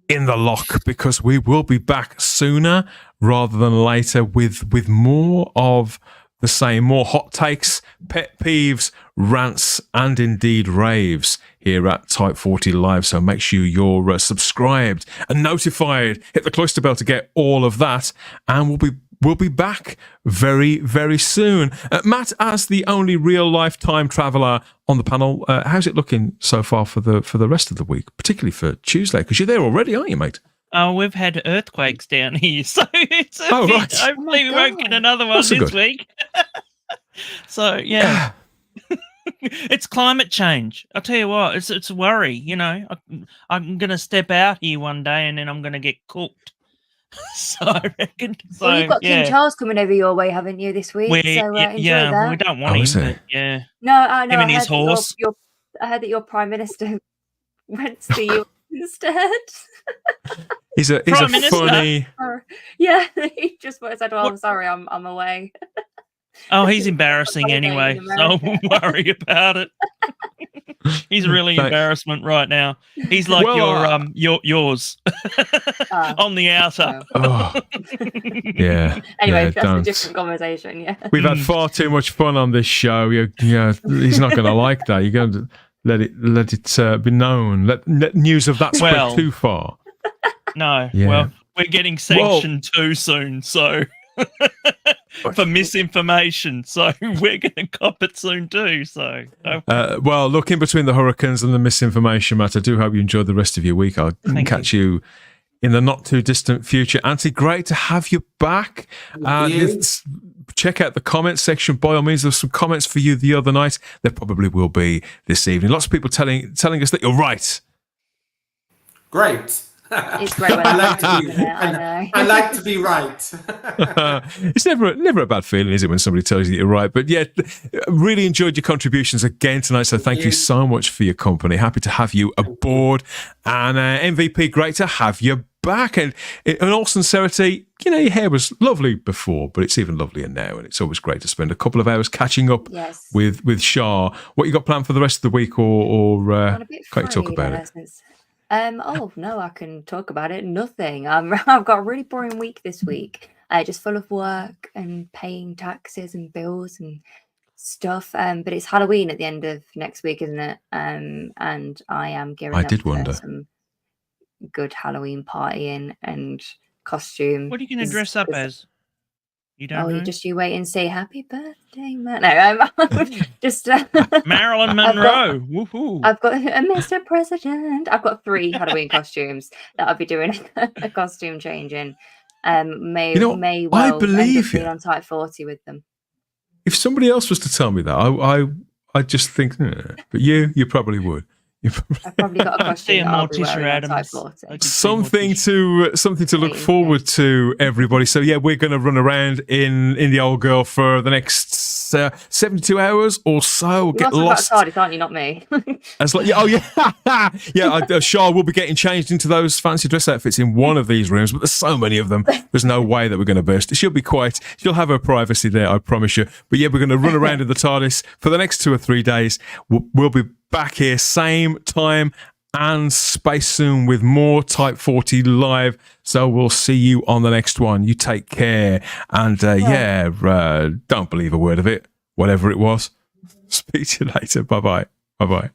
in the lock, because we will be back sooner rather than later with more of the same, more hot takes, pet peeves, rants, and indeed raves here at Type 40 Live. So make sure you're subscribed and notified. Hit the cloister bell to get all of that, and we'll be back very, very soon. Matt, as the only real life time traveller on the panel, how's it looking so far for the rest of the week, particularly for Tuesday? Because you're there already, aren't you, mate? Oh, we've had earthquakes down here, so it's right. Hopefully we won't get another one this week. So yeah, it's climate change. I'll tell you what, it's a worry. You know, I'm going to step out here one day and then I'm going to get cooked. So I reckon. So, well, you've got King Charles coming over your way, haven't you, this week? So enjoy that. We don't want him. But, yeah. No, I know. Him and his horse. I heard that your Prime Minister went to you instead. He's a funny. Yeah, he just said, "Well, I'm sorry, I'm away." Oh, he's embarrassing anyway, so I won't worry about it. He's really embarrassment right now. He's like yours on the outer. Yeah. Anyway, that's a different conversation. Yeah, we've had far too much fun on this show. Yeah, he's not going to like that. You're going to let it be known. Let news of that spread too far. No. Yeah. Well, we're getting sanctioned too soon, so. For misinformation, so we're going to cop it soon too. So, well, look, in between the hurricanes and the misinformation, Matt, I do hope you enjoy the rest of your week. I'll catch you in the not too distant future. Auntie, great to have you back. Check out the comments section. By all means, there's some comments for you the other night. There probably will be this evening. Lots of people telling us that you're right. Great. It's great when I like to be right. It's never a bad feeling, is it, when somebody tells you that you're right? But yeah, really enjoyed your contributions again tonight. So thank you so much for your company. Happy to have you aboard. And MVP, great to have you back. And in all sincerity, you know, your hair was lovely before, but it's even lovelier now. And it's always great to spend a couple of hours catching up with Shah. What you got planned for the rest of the week, or can't you talk about it? Oh no, I can talk about it. Nothing. I've got a really boring week this week. Just full of work and paying taxes and bills and stuff. But it's Halloween at the end of next week, isn't it? And I am gearing up for some good Halloween partying and costume. What are you going to dress up as? You don't know? You wait and say happy birthday, man. No, just Marilyn Monroe. I've got Mr. President. I've got 3 Halloween costumes that I'll be doing a costume change in. May well I believe end up on Type 40 with them. If somebody else was to tell me that, I just think, but you probably would. I've probably got a costume that I'll be wearing on Type 40. Something to look forward to, everybody. So yeah, we're going to run around in the old girl for the next 72 hours or so. We'll get lost. TARDIS, aren't you? Not me. Shah will be getting changed into those fancy dress outfits in one of these rooms, but there's so many of them. There's no way that we're going to burst. She'll have her privacy there, I promise you. But yeah, we're going to run around in the TARDIS for the next 2 or 3 days. We'll be back here, same time and space soon, with more Type 40 Live. So we'll see you on the next one. You take care. And don't believe a word of it, whatever it was. Speak to you later. Bye-bye. Bye-bye.